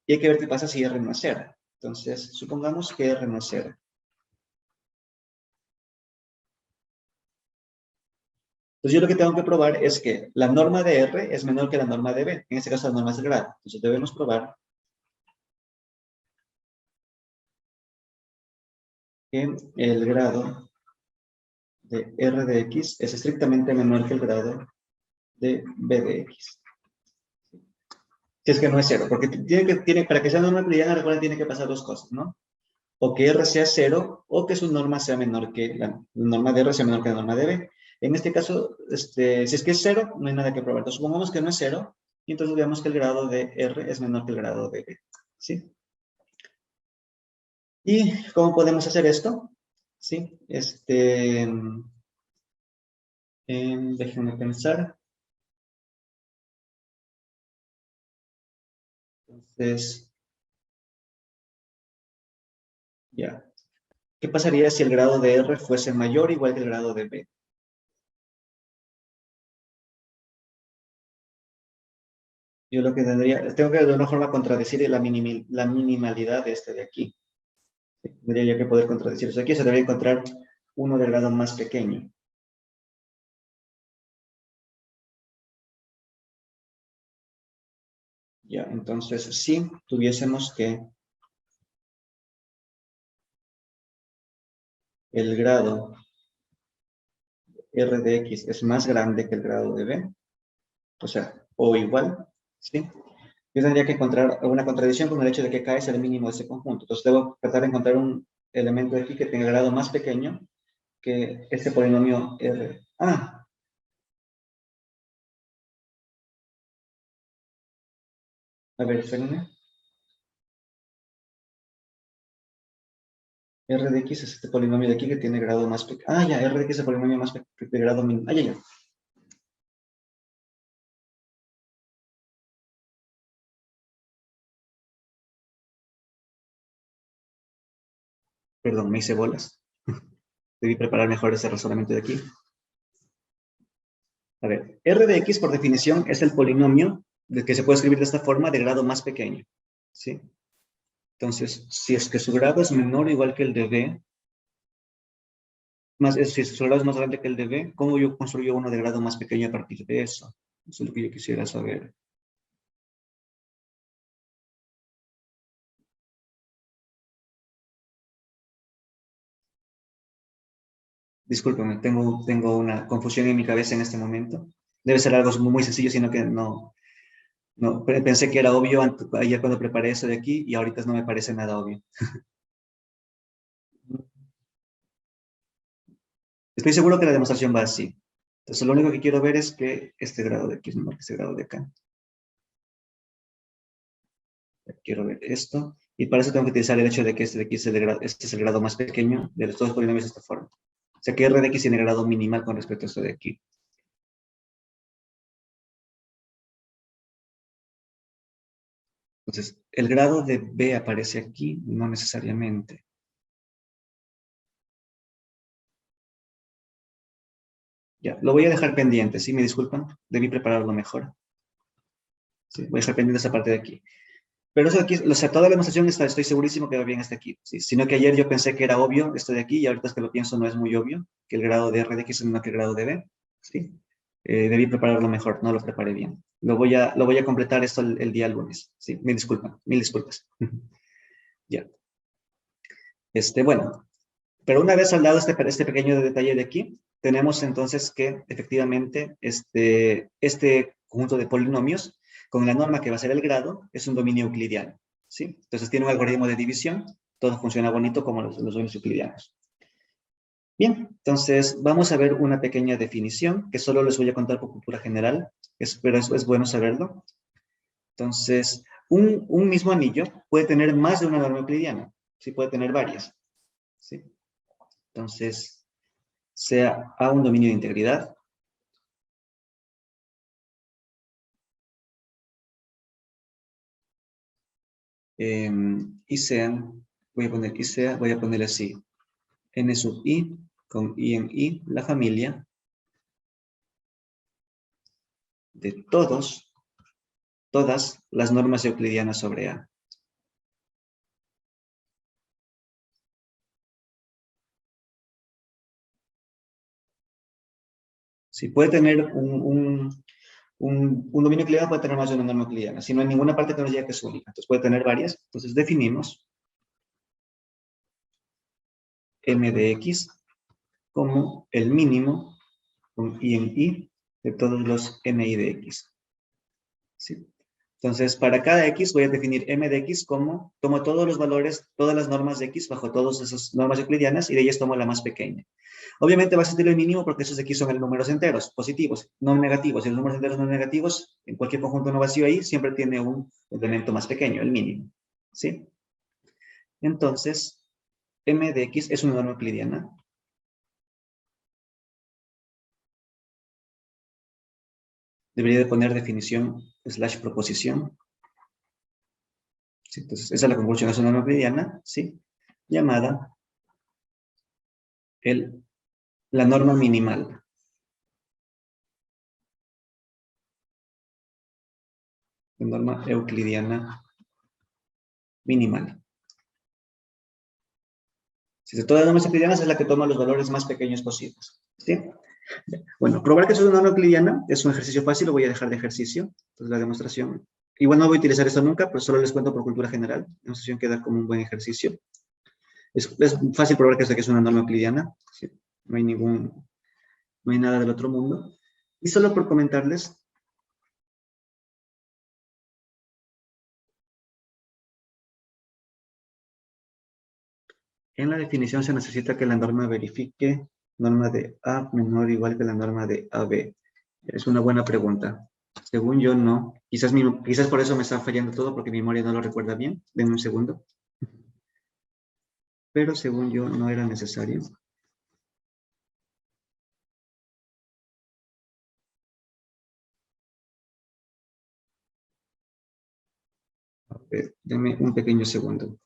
y hay que ver qué pasa si r no es 0. Entonces, supongamos que r no es 0. Entonces, yo lo que tengo que probar es que la norma de r es menor que la norma de b. En este caso, la norma es el grado. Entonces, debemos probar que el grado de r de x es estrictamente menor que el grado de b de x. Si es que no es 0, porque para que sea norma euclidiana, recuerden, tiene que pasar dos cosas, ¿no? O que R sea 0, o que su norma sea menor que la norma de R sea menor que la norma de B. En este caso, si es que es 0, no hay nada que probar. Entonces, supongamos que no es 0, y entonces veamos que el grado de R es menor que el grado de B. ¿Sí? ¿Y cómo podemos hacer esto? ¿Sí? Déjenme pensar. Entonces, ya. ¿Qué pasaría si el grado de R fuese mayor o igual que el grado de B? Yo lo que tengo que de alguna forma contradecir la minimalidad de este de aquí. Tendría yo que poder contradecir eso. Aquí se debería encontrar uno de grado más pequeño. Ya, entonces, si tuviésemos que el grado R de X es más grande que el grado de B, o sea, o igual, ¿sí? Yo tendría que encontrar una contradicción con el hecho de que K es el mínimo de ese conjunto. Entonces, debo tratar de encontrar un elemento de aquí que tenga grado más pequeño que este polinomio R. A ver, espérenme. R de X es este polinomio de aquí que tiene grado más pequeño. Ya, R de X es el polinomio más pequeño de grado mínimo. Ya. Perdón, me hice bolas. Debí preparar mejor ese razonamiento de aquí. A ver, R de X por definición es el polinomio que se puede escribir de esta forma de grado más pequeño. ¿Sí? Entonces, si es que su grado es menor o igual que el de B, si su grado es más grande que el de B, ¿cómo yo construyo uno de grado más pequeño a partir de eso? Eso es lo que yo quisiera saber. Discúlpeme, tengo una confusión en mi cabeza en este momento. Debe ser algo muy sencillo, sino que no, pensé que era obvio ayer cuando preparé eso de aquí y ahorita no me parece nada obvio. Estoy seguro que la demostración va así. Entonces, lo único que quiero ver es que este grado de aquí es menor que este grado de acá. Quiero ver esto. Y para eso tengo que utilizar el hecho de que este de aquí este es el grado más pequeño de los dos polinomios de esta forma. O sea que R de X tiene grado minimal con respecto a esto de aquí. Entonces, el grado de B aparece aquí, no necesariamente. Ya, lo voy a dejar pendiente, ¿sí? Me disculpan, debí prepararlo mejor. Sí, voy a dejar pendiente esa parte de aquí. Pero eso de aquí, o sea, toda la demostración estoy segurísimo que va bien hasta aquí. ¿Sí? Sino que ayer yo pensé que era obvio esto de aquí y ahorita es que lo pienso no es muy obvio, que el grado de R de X es menor que el grado de B. ¿Sí? Debí prepararlo mejor, no lo preparé bien. Lo voy a completar esto el día lunes. Sí, mil disculpas. Ya. Bueno, pero una vez hablado este pequeño detalle de aquí, tenemos entonces que efectivamente este conjunto de polinomios con la norma que va a ser el grado es un dominio euclidiano, ¿sí? Entonces tiene un algoritmo de división, todo funciona bonito como los dominios euclidianos. Bien, entonces vamos a ver una pequeña definición que solo les voy a contar por cultura general, pero es bueno saberlo. Entonces, un mismo anillo puede tener más de una norma euclidiana, sí, puede tener varias, ¿sí? Entonces, sea A un dominio de integridad, y sean, voy a ponerle así, n sub i con i en i, la familia de todas las normas euclidianas sobre A. Si puede tener un dominio euclidiano, puede tener más de una norma euclidiana. Si no hay ninguna parte que nos diga que es única, entonces puede tener varias. Entonces definimos m de x como el mínimo con i en i de todos los mi de x. ¿Sí? Entonces, para cada x voy a definir m de x como, tomo todos los valores, todas las normas de x bajo todas esas normas euclidianas y de ellas tomo la más pequeña. Obviamente va a ser el mínimo porque esos de aquí son números enteros, positivos, no negativos. Y los números enteros no negativos, en cualquier conjunto no vacío ahí, siempre tiene un elemento más pequeño, el mínimo. ¿Sí? Entonces, m de x es una norma euclidiana. Debería de poner definición / proposición. ¿Sí? Entonces, esa es la conclusión, es una norma euclidiana, ¿sí? Llamada la norma minimal. La norma euclidiana minimal. Si de todas las normas euclidianas es la que toma los valores más pequeños posibles. ¿Sí? Bueno, probar que eso es una norma euclidiana es un ejercicio fácil, lo voy a dejar de ejercicio. Entonces la demostración. Igual no voy a utilizar esto nunca, pero solo les cuento por cultura general. La demostración queda como un buen ejercicio. Es fácil probar que es una norma euclidiana. ¿Sí? No hay nada del otro mundo. Y solo por comentarles, en la definición se necesita que la norma verifique norma de A menor o igual que la norma de AB. Es una buena pregunta. Según yo, no. Quizás por eso me está fallando todo, porque mi memoria no lo recuerda bien. Denme un segundo. Pero según yo, no era necesario. A ver, denme un pequeño segundo.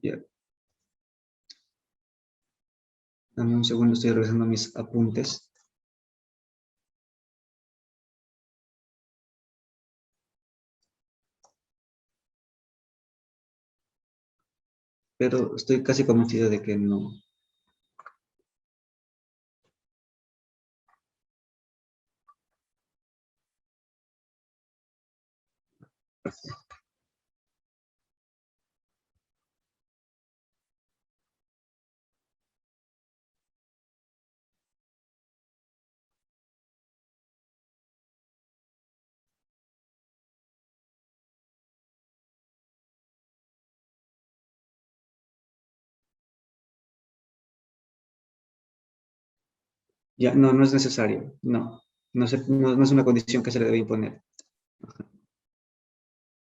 Ya. Dame un segundo, estoy revisando mis apuntes. Pero estoy casi convencido de que no. Ya, no, no es necesario. No. No es una condición que se le debe imponer.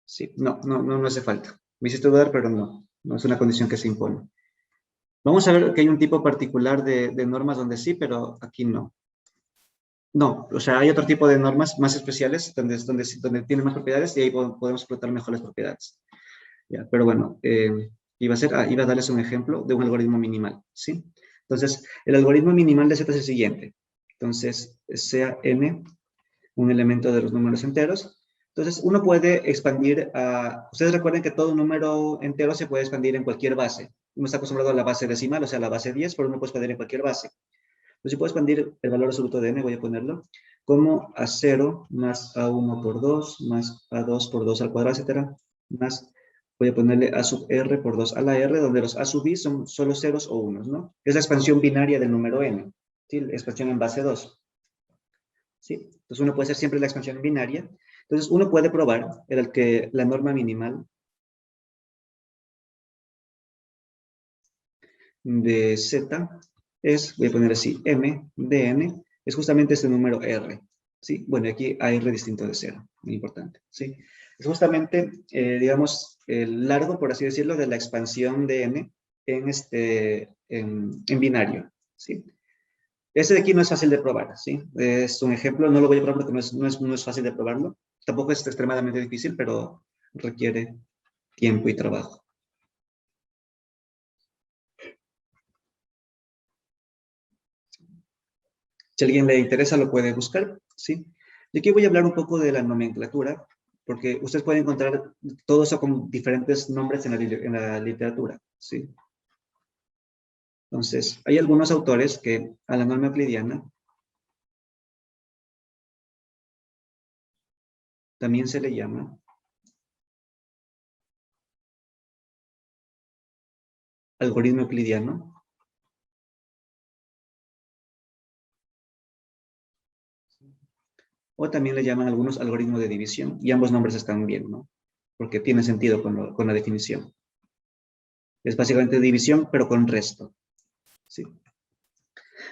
Sí, no hace falta. Me hiciste dudar, pero no. No es una condición que se impone. Vamos a ver que hay un tipo particular de normas donde sí, pero aquí no. No, o sea, hay otro tipo de normas más especiales donde tienen más propiedades y ahí podemos explotar mejor las propiedades. Ya, pero bueno, iba a darles un ejemplo de un algoritmo minimal, ¿sí? Entonces, el algoritmo minimal de Z es el siguiente. Entonces, sea n un elemento de los números enteros. Entonces, uno puede expandir a... Ustedes recuerden que todo número entero se puede expandir en cualquier base. Uno está acostumbrado a la base decimal, o sea, la base 10, pero uno puede expandir en cualquier base. Entonces, si puedo expandir el valor absoluto de n, voy a ponerlo, como A0 más A1 por 2, más A2 por 2 al cuadrado, etcétera, más, voy a ponerle A sub R por 2 a la R, donde los A sub I son solo ceros o unos, ¿no? Es la expansión binaria del número n, ¿sí? La expansión en base 2. ¿Sí? Entonces uno puede hacer siempre la expansión binaria. Entonces uno puede probar que la norma minimal de Z es, voy a poner así, M de n, es justamente este número R. ¿Sí? Bueno, aquí hay R distinto de 0, muy importante. ¿Sí? Es justamente, digamos, el largo, por así decirlo, de la expansión de n en binario. ¿Sí? Ese de aquí no es fácil de probar, ¿sí? Es un ejemplo, no lo voy a probar porque no es fácil de probarlo. Tampoco es extremadamente difícil, pero requiere tiempo y trabajo. Si a alguien le interesa, lo puede buscar, ¿sí? Y aquí voy a hablar un poco de la nomenclatura, porque ustedes pueden encontrar todo eso con diferentes nombres en la literatura, ¿sí? Entonces, hay algunos autores que a la norma euclidiana también se le llama algoritmo euclidiano, o también le llaman algunos algoritmos de división, y ambos nombres están bien, ¿no? Porque tiene sentido con la definición. Es básicamente división, pero con resto, ¿sí?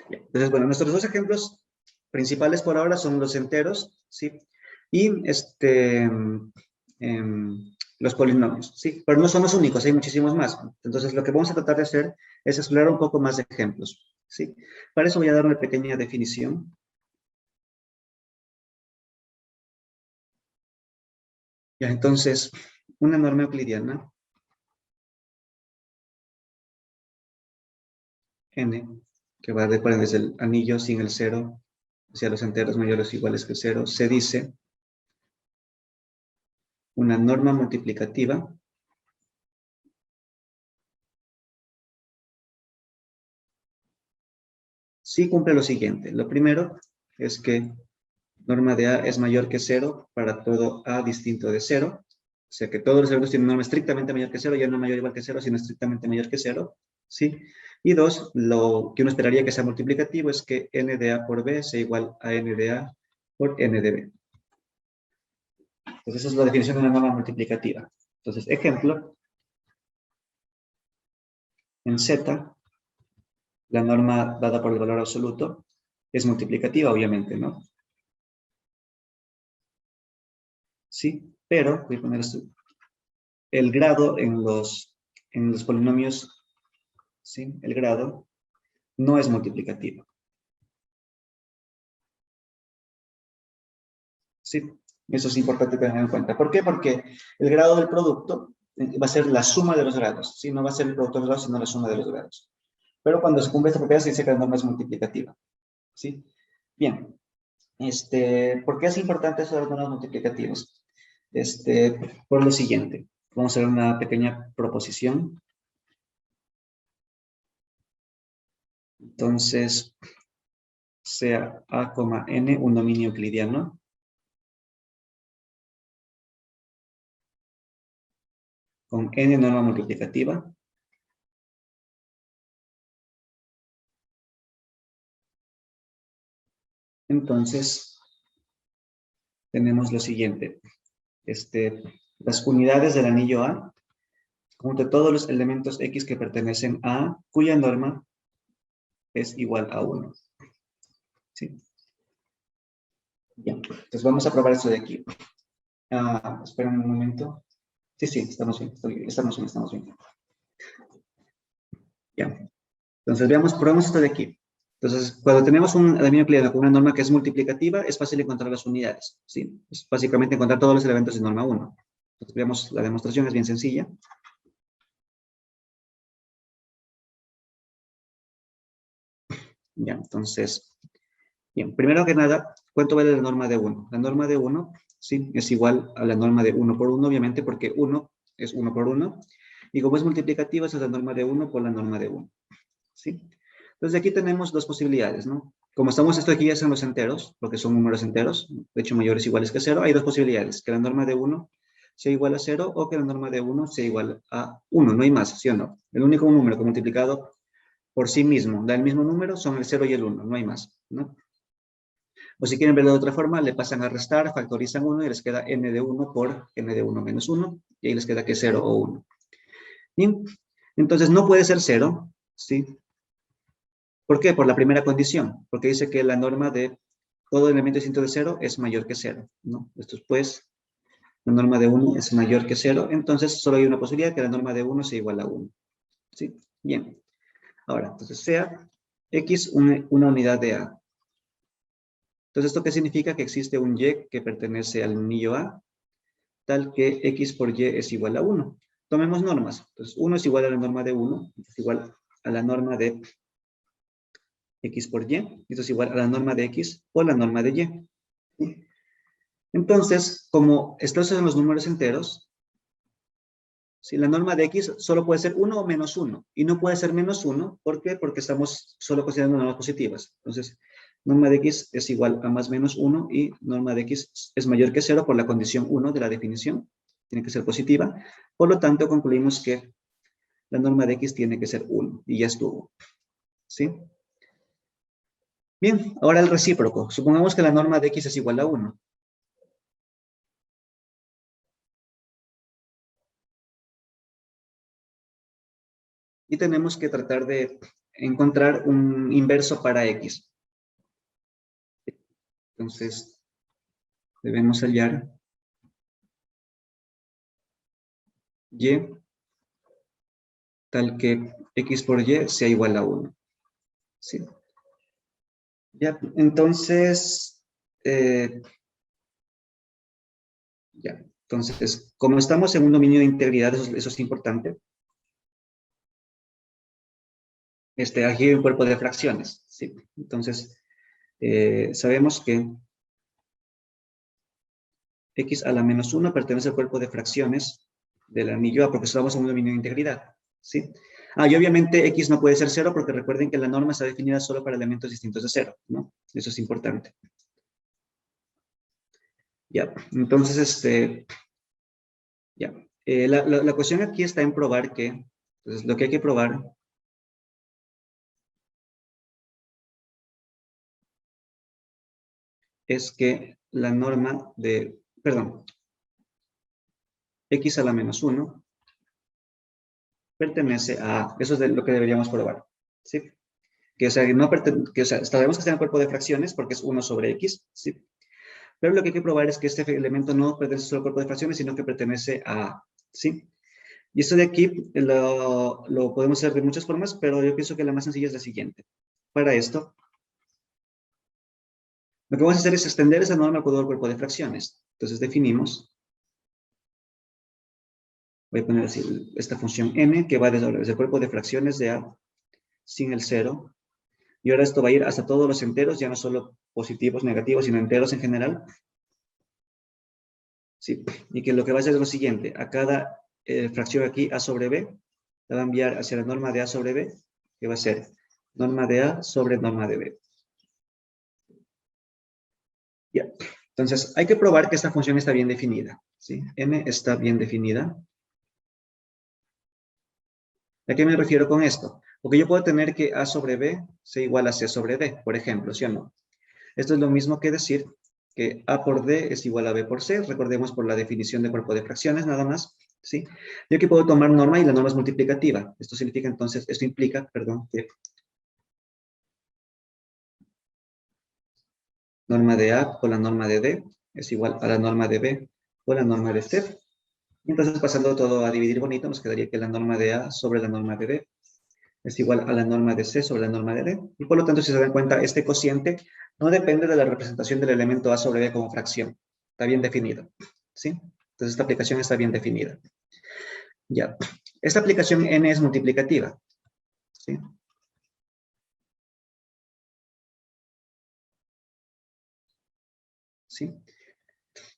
Entonces, bueno, nuestros dos ejemplos principales por ahora son los enteros, ¿sí? Y los polinomios, ¿sí? Pero no son los únicos, hay muchísimos más. Entonces, lo que vamos a tratar de hacer es explorar un poco más de ejemplos, ¿sí? Para eso voy a dar una pequeña definición. Ya, entonces, una norma euclidiana, n, que va desde el anillo sin el cero hacia los enteros mayores o iguales que el cero, se dice una norma multiplicativa si cumple lo siguiente. Lo primero es que norma de A es mayor que 0 para todo A distinto de 0. O sea que todos los elementos tienen norma estrictamente mayor que 0, ya no mayor o igual que 0, sino estrictamente mayor que 0. ¿Sí? Y dos, lo que uno esperaría que sea multiplicativo es que n de A por B sea igual a n de A por n de B. Entonces esa es la definición de una norma multiplicativa. Entonces, ejemplo, en Z, la norma dada por el valor absoluto es multiplicativa, obviamente, ¿no? Sí, pero voy a poner esto. El grado en los polinomios, ¿sí? El grado no es multiplicativo. ¿Sí? Eso es importante tener en cuenta. ¿Por qué? Porque el grado del producto va a ser la suma de los grados. ¿Sí? No va a ser el producto de los grados, sino la suma de los grados. Pero cuando se cumple esta propiedad se dice que la norma es multiplicativa. ¿Sí? Bien. ¿Por qué es importante eso de las normas multiplicativas? Por lo siguiente. Vamos a hacer una pequeña proposición. Entonces, sea A, N un dominio euclidiano, con n norma multiplicativa, entonces tenemos lo siguiente. Las unidades del anillo A, junto a todos los elementos X que pertenecen a A, cuya norma es igual a 1. ¿Sí? Bien, entonces vamos a probar esto de aquí. Esperen un momento. Sí, sí, estamos bien, estamos bien. Ya. Entonces probemos esto de aquí. Entonces, cuando tenemos un dominio euclidiano con una norma que es multiplicativa, es fácil encontrar las unidades, ¿sí? Es básicamente encontrar todos los elementos de norma 1. Entonces, veamos, la demostración es bien sencilla. Ya, entonces, bien, primero que nada, ¿cuánto vale la norma de 1? La norma de 1, sí, es igual a la norma de 1 por 1, obviamente, porque 1 es 1 por 1. Y como es multiplicativa, esa es la norma de 1 por la norma de 1, ¿sí? Entonces, aquí tenemos dos posibilidades, ¿no? como estamos esto aquí ya son los enteros, porque son números enteros, de hecho mayores o iguales que 0, hay dos posibilidades, que la norma de 1 sea igual a 0 o que la norma de 1 sea igual a 1, no hay más, ¿sí o no? El único número que multiplicado por sí mismo da el mismo número son el 0 y el 1, no hay más, ¿no? O si quieren verlo de otra forma, le pasan a restar, factorizan 1 y les queda n de 1 por n de 1 menos 1, y ahí les queda que 0 o 1. Bien, entonces no puede ser 0, ¿sí? ¿Por qué? Por la primera condición, porque dice que la norma de todo elemento distinto de 0 es mayor que 0, ¿no? Esto es pues, la norma de 1 es mayor que 0, entonces solo hay una posibilidad que la norma de 1 sea igual a 1, ¿sí? Bien, ahora, entonces sea x una unidad de A. Entonces, ¿esto qué significa? Que existe un y que pertenece al anillo A, tal que x por y es igual a 1. Tomemos normas. Entonces, 1 es igual a la norma de 1, es igual a la norma de x por y. Esto es igual a la norma de x por la norma de y. ¿Sí? Entonces, como estos son los números enteros, ¿sí? La norma de x solo puede ser 1 o menos 1. Y no puede ser menos 1. ¿Por qué? Porque estamos solo considerando normas positivas. Entonces, norma de x es igual a más menos 1 y norma de x es mayor que 0 por la condición 1 de la definición. Tiene que ser positiva. Por lo tanto, concluimos que la norma de x tiene que ser 1. Y ya estuvo. ¿Sí? Bien, ahora el recíproco. Supongamos que la norma de x es igual a 1. Y tenemos que tratar de encontrar un inverso para x. Entonces, debemos hallar y tal que x por y sea igual a 1. ¿Sí? Ya, entonces, ya. Entonces, como estamos en un dominio de integridad, eso es importante. Aquí hay un cuerpo de fracciones, ¿sí? Entonces, sabemos que x a la menos 1 pertenece al cuerpo de fracciones del anillo A, porque estamos en un dominio de integridad, ¿sí? Y obviamente x no puede ser 0 porque recuerden que la norma está definida solo para elementos distintos de 0, ¿no? Eso es importante. Ya, entonces, ya. La cuestión aquí está en probar que, entonces lo que hay que probar es que la norma de, perdón, x a la menos 1 pertenece a, eso es lo que deberíamos probar, ¿sí? Que, o sea, sabemos que está en el cuerpo de fracciones porque es 1 sobre x, ¿sí? Pero lo que hay que probar es que este elemento no pertenece solo al cuerpo de fracciones, sino que pertenece a, ¿sí? Y esto de aquí lo podemos hacer de muchas formas, pero yo pienso que la más sencilla es la siguiente. Para esto, lo que vamos a hacer es extender esa norma al cuerpo de fracciones. Entonces definimos, voy a poner así esta función n, que va desde el cuerpo de fracciones de A sin el 0. Y ahora esto va a ir hasta todos los enteros, ya no solo positivos, negativos, sino enteros en general. ¿Sí? Y que lo que va a hacer es lo siguiente. A cada fracción aquí, A sobre B, la va a enviar hacia la norma de A sobre B, que va a ser norma de A sobre norma de B. Ya. Entonces, hay que probar que esta función está bien definida. ¿Sí? N está bien definida. ¿A qué me refiero con esto? Porque yo puedo tener que A sobre B sea igual a C sobre D, por ejemplo, ¿sí o no? Esto es lo mismo que decir que A por D es igual a B por C, recordemos por la definición de cuerpo de fracciones, nada más, ¿sí? Yo aquí puedo tomar norma y la norma es multiplicativa. Esto significa entonces, esto implica, perdón, que norma de A por la norma de D es igual a la norma de B por la norma de C. Entonces, pasando todo a dividir bonito, nos quedaría que la norma de A sobre la norma de B es igual a la norma de C sobre la norma de D. Y por lo tanto, si se dan cuenta, este cociente no depende de la representación del elemento A sobre B como fracción. Está bien definido, ¿sí? Entonces, esta aplicación está bien definida. Ya. Esta aplicación n es multiplicativa, ¿sí? ¿Sí?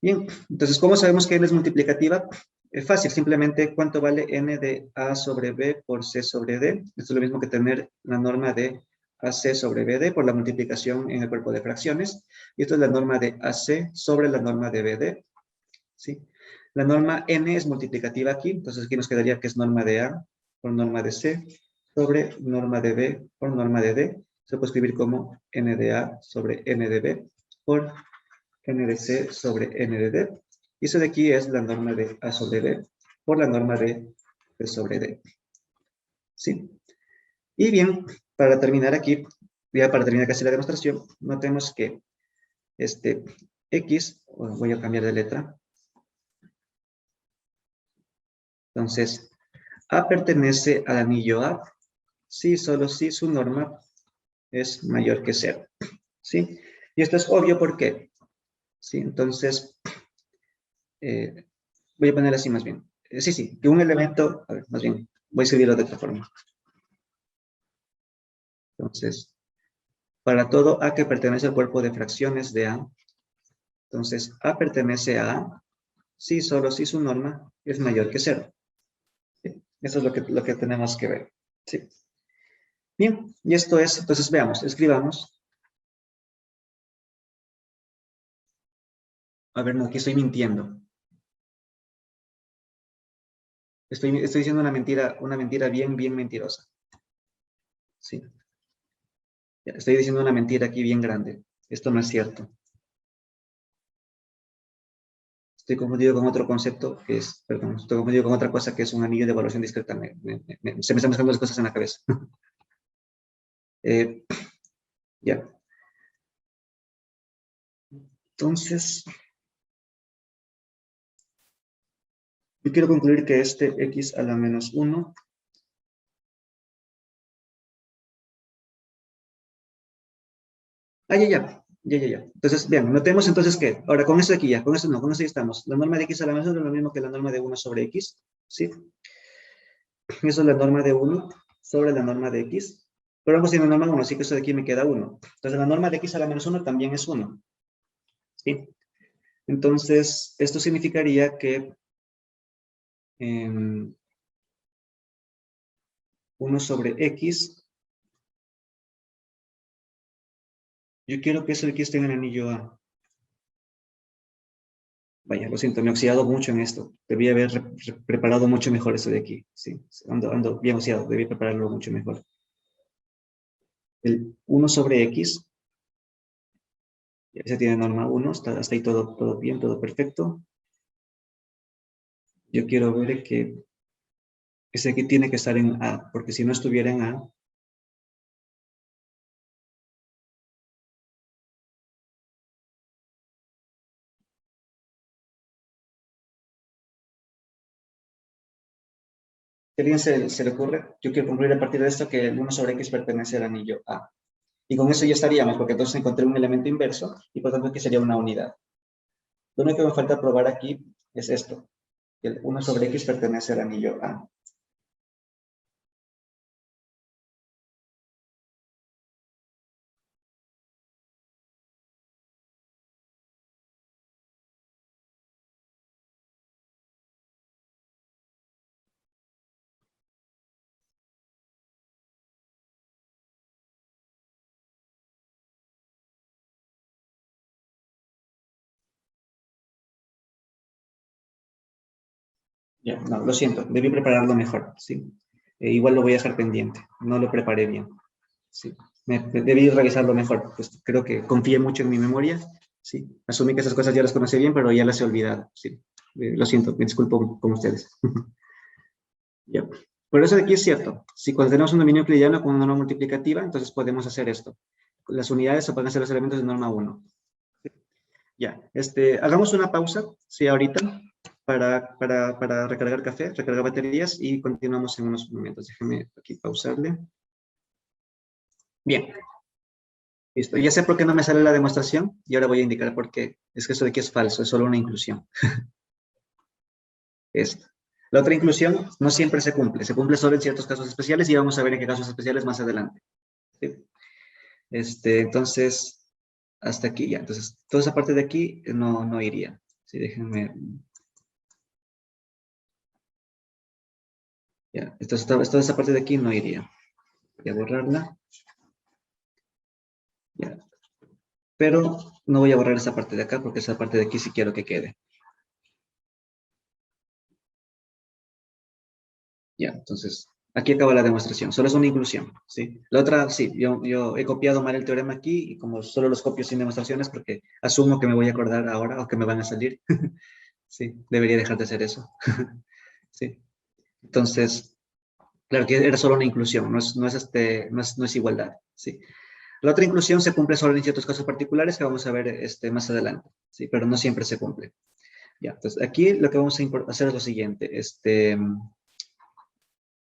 Bien, entonces, ¿cómo sabemos que n es multiplicativa? Es fácil, simplemente ¿cuánto vale n de A sobre B por C sobre D? Esto es lo mismo que tener la norma de AC sobre BD por la multiplicación en el cuerpo de fracciones. Y esto es la norma de AC sobre la norma de BD. ¿Sí? La norma N es multiplicativa aquí, entonces aquí nos quedaría que es norma de A por norma de C sobre norma de B por norma de D. Se puede escribir como N de A sobre N de B por N de C sobre N de D. Y eso de aquí es la norma de A sobre B por la norma de B sobre D. ¿Sí? Y bien, para terminar aquí, ya para terminar casi la demostración, notemos que este X, voy a cambiar de letra. Entonces, A pertenece al anillo A, si solo si su norma es mayor que 0. ¿Sí? Y esto es obvio, ¿por qué? ¿Sí? Entonces, voy a poner así más bien. Sí, que un elemento, a ver, más bien, voy a escribirlo de otra forma. Entonces, para todo A que pertenece al cuerpo de fracciones de A, entonces A pertenece a A, si solo si su norma es mayor que 0. ¿Sí? Eso es lo que tenemos que ver. ¿Sí? Bien, y esto es, entonces veamos, escribamos. A ver, no, aquí estoy mintiendo. Estoy diciendo una mentira bien mentirosa. Sí. Ya, estoy diciendo una mentira aquí bien grande. Esto no es cierto. Estoy confundido con otro concepto que es, perdón, estoy confundido con otra cosa que es un anillo de evaluación discreta. Se me están mezclando las cosas en la cabeza. Ya. Entonces, yo quiero concluir que este x a la menos 1 ya. Entonces, bien, notemos entonces que, ahora con esto de aquí ya, con esto no, con esto ya estamos. La norma de x a la menos 1 es lo mismo que la norma de 1 sobre x, ¿sí? Eso es la norma de 1 sobre la norma de x. Pero ambos tienen norma 1, así que eso de aquí me queda 1. Entonces, la norma de x a la menos 1 también es 1, ¿sí? Entonces, esto significaría que 1 sobre x, yo quiero que ese de aquí esté en el anillo A. Vaya, lo siento, me he oxidado mucho en esto. Debí haber preparado mucho mejor eso de aquí. Sí, ando bien oxidado, debí prepararlo mucho mejor. El 1 sobre x, ya se tiene norma 1, hasta ahí todo bien, todo perfecto. Yo quiero ver que ese aquí tiene que estar en A, porque si no estuviera en A, ¿qué bien se le ocurre? Yo quiero concluir a partir de esto que el 1 sobre x pertenece al anillo A. Y con eso ya estaríamos, porque entonces encontré un elemento inverso y por tanto aquí sería una unidad. Lo único que me falta probar aquí es esto, que el 1 sobre x pertenece al anillo A. Ya, no, lo siento, debí prepararlo mejor, ¿sí? Igual lo voy a dejar pendiente, no lo preparé bien, ¿sí? Debí revisarlo mejor, pues creo que confié mucho en mi memoria, ¿sí? Asumí que esas cosas ya las conocía bien, pero ya las he olvidado, ¿sí? Lo siento, me disculpo con ustedes. Ya. Pero eso de aquí es cierto, si cuando tenemos un dominio euclidiano con una norma multiplicativa, entonces podemos hacer esto. Las unidades se pueden hacer los elementos de norma 1. Ya, hagamos una pausa, sí, ahorita, para recargar café, recargar baterías y continuamos en unos momentos. Déjeme aquí pausarle. Bien, listo. Ya sé por qué no me sale la demostración y ahora voy a indicar por qué. Es que eso de aquí es falso, es solo una inclusión. Esto. La otra inclusión no siempre se cumple solo en ciertos casos especiales y vamos a ver en qué casos especiales más adelante. ¿Sí? Entonces, hasta aquí ya. Entonces, toda esa parte de aquí no iría. Sí, déjenme. Ya, entonces toda esa parte de aquí no iría. Voy a borrarla. Ya. Pero no voy a borrar esa parte de acá porque esa parte de aquí sí quiero que quede. Ya, entonces, aquí acaba la demostración. Solo es una inclusión, ¿sí? La otra, sí, yo he copiado mal el teorema aquí y como solo los copio sin demostraciones porque asumo que me voy a acordar ahora o que me van a salir. Sí, debería dejar de hacer eso. Sí. Entonces, claro que era solo una inclusión, no es igualdad, ¿sí? La otra inclusión se cumple solo en ciertos casos particulares que vamos a ver más adelante, ¿sí? Pero no siempre se cumple. Ya, entonces aquí lo que vamos a hacer es lo siguiente.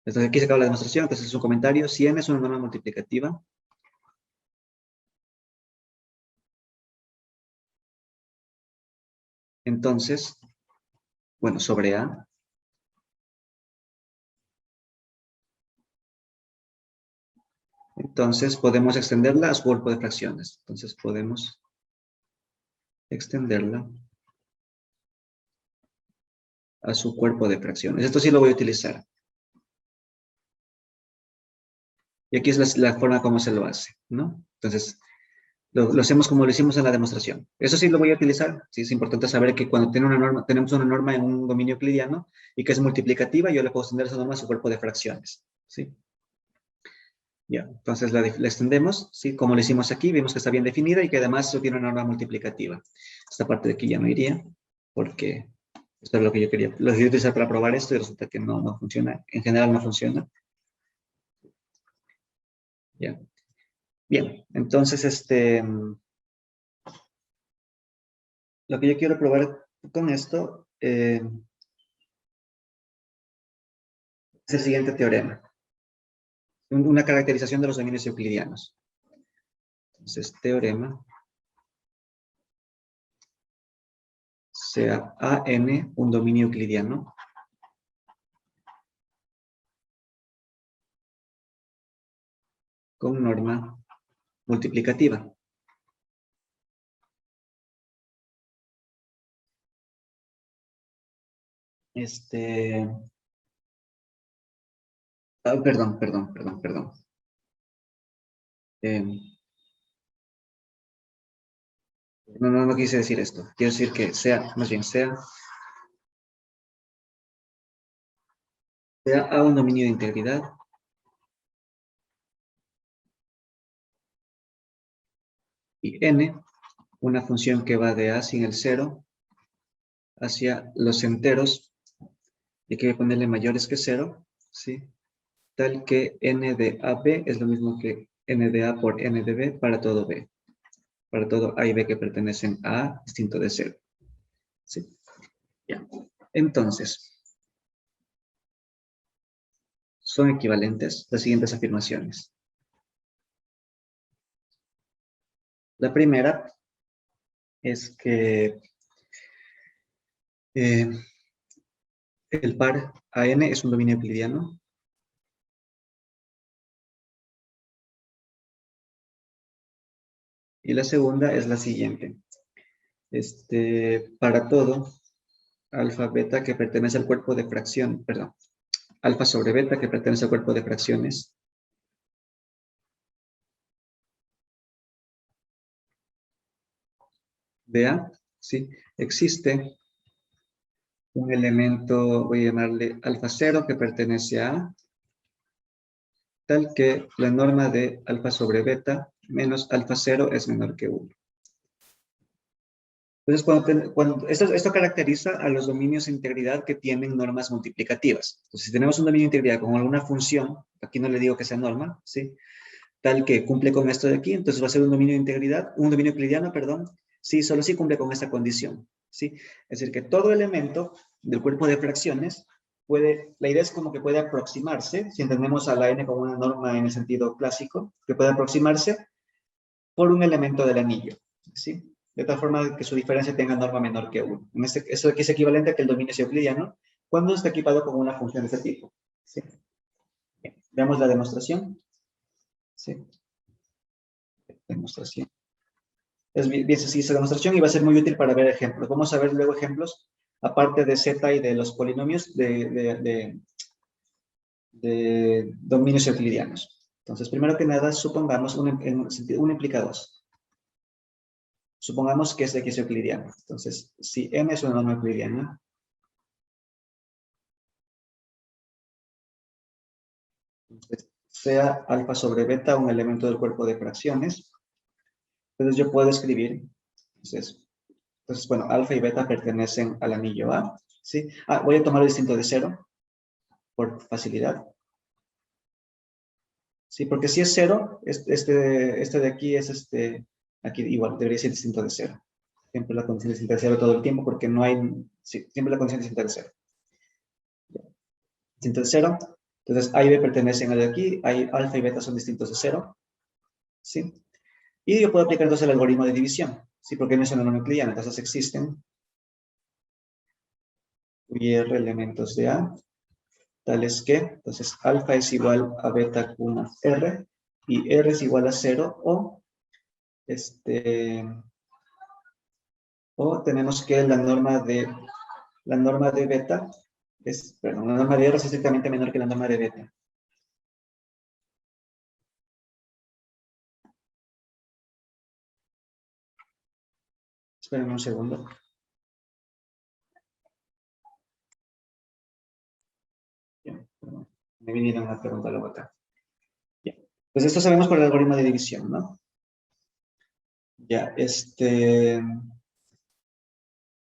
Entonces aquí se acaba la demostración, entonces es un comentario. Si n es una norma multiplicativa, entonces, bueno, sobre A, entonces podemos extenderla a su cuerpo de fracciones. Entonces podemos extenderla a su cuerpo de fracciones. Esto sí lo voy a utilizar. Y aquí es la forma como se lo hace, ¿no? Entonces, lo hacemos como lo hicimos en la demostración. Eso sí lo voy a utilizar. Sí, es importante saber que cuando tenemos una norma en un dominio euclidiano y que es multiplicativa, yo le puedo extender esa norma a su cuerpo de fracciones. ¿Sí? Ya, entonces la extendemos, ¿sí? Como lo hicimos aquí, vimos que está bien definida y que además eso tiene una norma multiplicativa. Esta parte de aquí ya no iría, porque esto es lo que yo quería. Lo quería utilizar para probar esto y resulta que no funciona. En general no funciona. Ya. Bien, entonces lo que yo quiero probar con esto es el siguiente teorema. Una caracterización de los dominios euclidianos. Entonces, teorema sea AN un dominio euclidiano con norma multiplicativa. Perdón. Eh, no quise decir esto. Quiero decir que más bien sea A un dominio de integridad y N una función que va de A sin el cero hacia los enteros, y aquí voy a ponerle mayores que cero, ¿sí? Tal que n de AB es lo mismo que n de A por n de B para todo B. Para todo A y B que pertenecen a A distinto de cero. ¿Sí? Ya. Entonces, son equivalentes las siguientes afirmaciones. La primera es que el par AN es un dominio euclidiano. Y la segunda es la siguiente. Para todo alfa beta que pertenece al cuerpo de fracción, perdón, alfa sobre beta que pertenece al cuerpo de fracciones de A, ¿sí? Existe un elemento, voy a llamarle alfa 0 que pertenece a A, tal que la norma de alfa sobre beta menos alfa 0 es menor que 1. Entonces, esto caracteriza a los dominios de integridad que tienen normas multiplicativas. Entonces, si tenemos un dominio de integridad con alguna función, aquí no le digo que sea norma, ¿sí? Tal que cumple con esto de aquí, entonces va a ser un dominio de integridad, un dominio euclidiano, perdón, sí, solo si cumple con esta condición, ¿sí? Es decir, que todo elemento del cuerpo de fracciones la idea es como que puede aproximarse, si entendemos a la n como una norma en el sentido clásico, que puede aproximarse por un elemento del anillo, ¿sí? De tal forma que su diferencia tenga norma menor que 1. Eso aquí es equivalente a que el dominio sea euclidiano cuando está equipado con una función de este tipo, ¿sí? Bien, veamos la demostración, ¿sí? Demostración. Es bien sencilla esa demostración y va a ser muy útil para ver ejemplos. Vamos a ver luego ejemplos, aparte de z y de los polinomios, de dominios euclidianos. Entonces, primero que nada, supongamos, uno implica dos. Supongamos que es de equilibrio euclidiano. Entonces, si M es una norma euclidiana, entonces, sea alfa sobre beta un elemento del cuerpo de fracciones, entonces yo puedo escribir, entonces bueno, alfa y beta pertenecen al anillo A, ¿sí? Voy a tomar el distinto de cero, por facilidad. Sí, porque si es cero, este de aquí es aquí igual, debería ser distinto de cero. Siempre la condición distinta de cero todo el tiempo, porque no hay, sí, siempre la condición distinta de cero. Distinto de cero, entonces A y B pertenecen al de aquí, alfa y beta son distintos de cero, ¿sí? Y yo puedo aplicar entonces el algoritmo de división, ¿sí? Porque no es una norma euclidiana, entonces existen y R elementos de A, tales que, entonces alfa es igual a beta Q más R, y R es igual a 0, o tenemos que la norma de beta perdón, la norma de R es estrictamente menor que la norma de beta. Espérenme un segundo. Bien, perdón. Me vinieron a preguntar luego acá. Bien. Pues esto sabemos por el algoritmo de división, ¿no? Ya,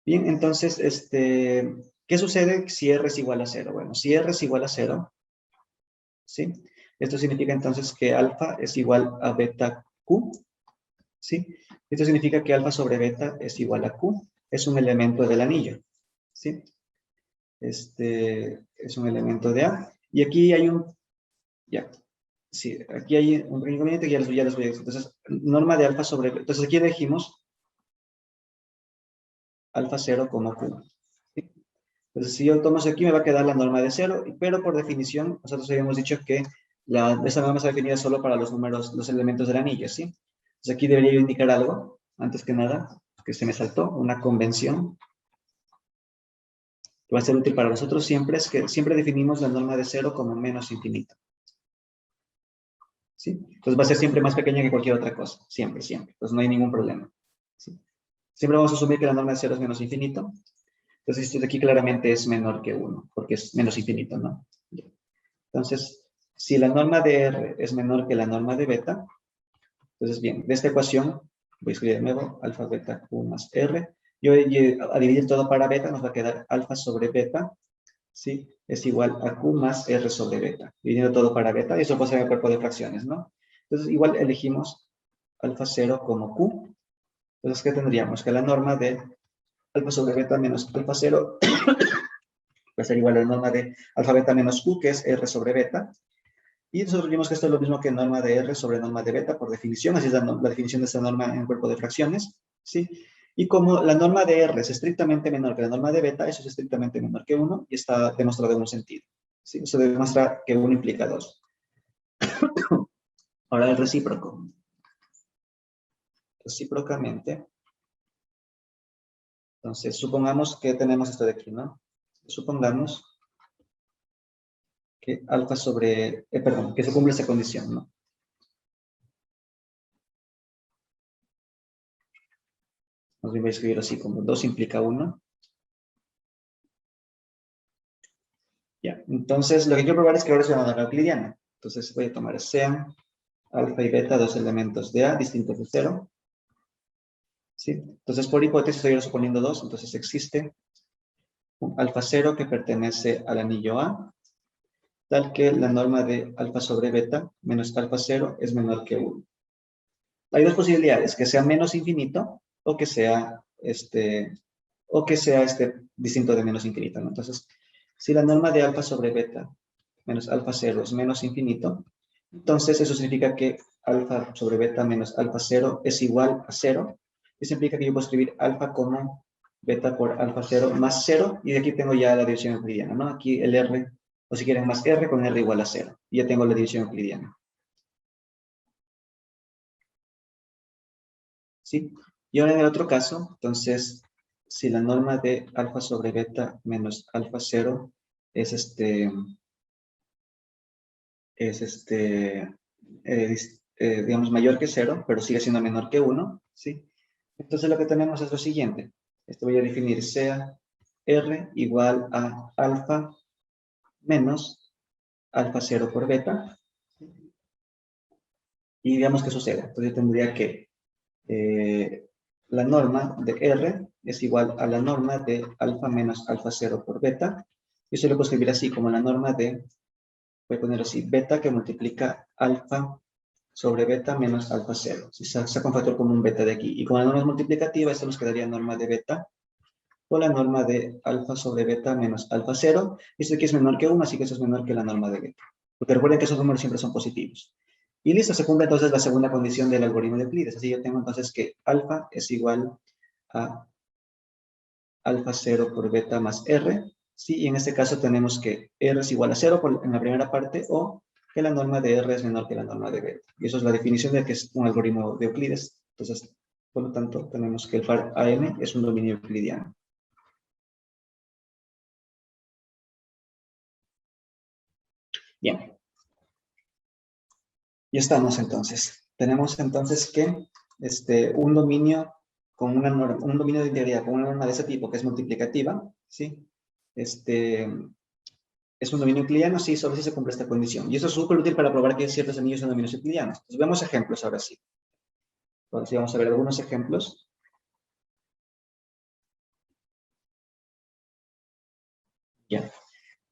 bien, entonces, ¿qué sucede si R es igual a 0? Bueno, si R es igual a 0, ¿sí? Esto significa entonces que alfa es igual a beta Q, ¿sí? Esto significa que alfa sobre beta es igual a Q. Es un elemento del anillo, ¿sí? Es un elemento de A. Y aquí hay ya, sí, aquí hay un inconveniente que ya les voy a decir. Entonces, norma de alfa sobre, entonces aquí elegimos alfa 0 como Q, ¿sí? Entonces, si yo tomo eso aquí, me va a quedar la norma de 0, pero por definición, nosotros habíamos dicho que esa norma está definida solo para los números, los elementos del anillo, ¿sí? Entonces, aquí debería yo indicar algo, antes que nada, que se me saltó, una convención, que va a ser útil para nosotros siempre, es que siempre definimos la norma de 0 como menos infinito, ¿sí? Entonces, va a ser siempre más pequeña que cualquier otra cosa, siempre, siempre. Entonces, no hay ningún problema, ¿sí? Siempre vamos a asumir que la norma de 0 es menos infinito. Entonces, esto de aquí claramente es menor que 1, porque es menos infinito, ¿no? Entonces, si la norma de R es menor que la norma de beta, entonces, bien, de esta ecuación, voy a escribir de nuevo, alfa beta Q más R. Yo a dividir todo para beta, nos va a quedar alfa sobre beta, ¿sí? Es igual a Q más R sobre beta. Dividiendo todo para beta, y eso puede ser el cuerpo de fracciones, ¿no? Entonces, igual elegimos alfa 0 como Q. Entonces, ¿qué tendríamos? Que la norma de alfa sobre beta menos alfa 0 va a ser igual a la norma de alfa beta menos Q, que es R sobre beta. Y nosotros vimos que esto es lo mismo que norma de R sobre norma de beta, por definición, así es la definición de esta norma en cuerpo de fracciones, ¿sí? Y como la norma de R es estrictamente menor que la norma de beta, eso es estrictamente menor que 1 y está demostrado en un sentido, ¿sí? Eso demuestra que 1 implica 2. Ahora el recíproco. Recíprocamente, entonces supongamos que tenemos esto de aquí, ¿no? Supongamos que alfa sobre, perdón, que se cumple esa condición, ¿no? Nos voy a escribir así como 2 implica 1. Ya, entonces lo que quiero probar es que ahora es una norma euclidiana. Entonces voy a tomar sean alfa y beta, dos elementos de A distintos de 0. ¿Sí? Entonces por hipótesis estoy suponiendo 2, entonces existe un alfa 0 que pertenece al anillo A, tal que la norma de alfa sobre beta menos alfa 0 es menor que 1. Hay dos posibilidades, que sea menos infinito o que sea distinto de menos infinito, ¿no? Entonces, si la norma de alfa sobre beta menos alfa 0 es menos infinito, entonces eso significa que alfa sobre beta menos alfa 0 es igual a 0. Eso implica que yo puedo escribir alfa como beta por alfa 0 más 0, y de aquí tengo ya la división euclidiana, ¿no? Aquí el R, o si quieren más R con R igual a 0. Y ya tengo la división euclidiana. ¿Sí? Y ahora en el otro caso, entonces, si la norma de alfa sobre beta menos alfa 0 es digamos, mayor que 0, pero sigue siendo menor que 1, ¿sí? Entonces lo que tenemos es lo siguiente. Esto voy a definir sea R igual a alfa menos alfa 0 por beta. Y digamos que sucede. Entonces yo tendría que la norma de R es igual a la norma de alfa menos alfa 0 por beta. Y eso lo puedo escribir así, como la norma de, voy a poner así, beta que multiplica alfa sobre beta menos alfa 0. Si saca un factor común beta de aquí. Y como la norma es multiplicativa, esto nos quedaría norma de beta o la norma de alfa sobre beta menos alfa 0. Esto aquí es menor que 1, así que eso es menor que la norma de beta. Porque recuerden que esos números siempre son positivos. Y listo, se cumple entonces la segunda condición del algoritmo de Euclides. Así yo tengo entonces que alfa es igual a alfa 0 por beta más R. Sí, y en este caso tenemos que R es igual a 0 en la primera parte o que la norma de R es menor que la norma de beta. Y eso es la definición de que es un algoritmo de Euclides. Entonces, por lo tanto, tenemos que el par AM es un dominio euclidiano. Bien. Ya estamos entonces. Tenemos entonces que un dominio con una norma, un dominio de integridad con una norma de ese tipo que es multiplicativa, ¿sí? Es un dominio euclidiano, sí, solo si se cumple esta condición. Y eso es súper útil para probar que ciertos anillos son dominios euclidianos. Entonces, vemos ejemplos ahora sí. Ahora sí vamos a ver algunos ejemplos. Ya.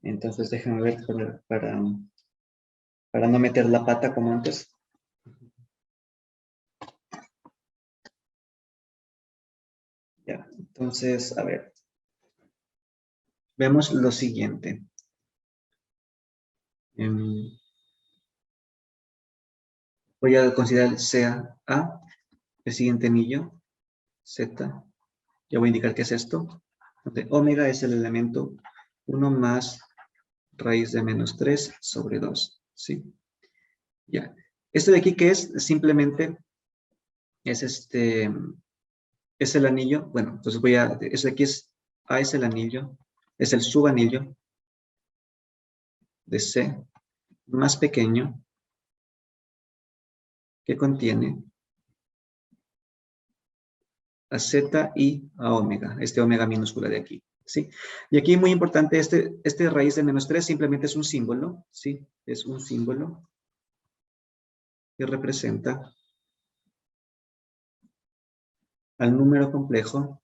Entonces, déjenme ver para no meter la pata como antes. Ya. Entonces, a ver. Vemos lo siguiente. Voy a considerar sea A, el siguiente anillo, Z. Ya voy a indicar qué es esto. Donde omega es el elemento 1 más raíz de menos 3 sobre 2. ¿Sí? Ya. Esto de aquí, ¿qué es? Simplemente es es el anillo. Bueno, entonces eso de aquí es A es el anillo, es el subanillo de C más pequeño que contiene a Z y a omega, omega minúscula de aquí, ¿sí? Y aquí muy importante, este raíz de menos 3 simplemente es un símbolo, ¿sí? Es un símbolo que representa al número complejo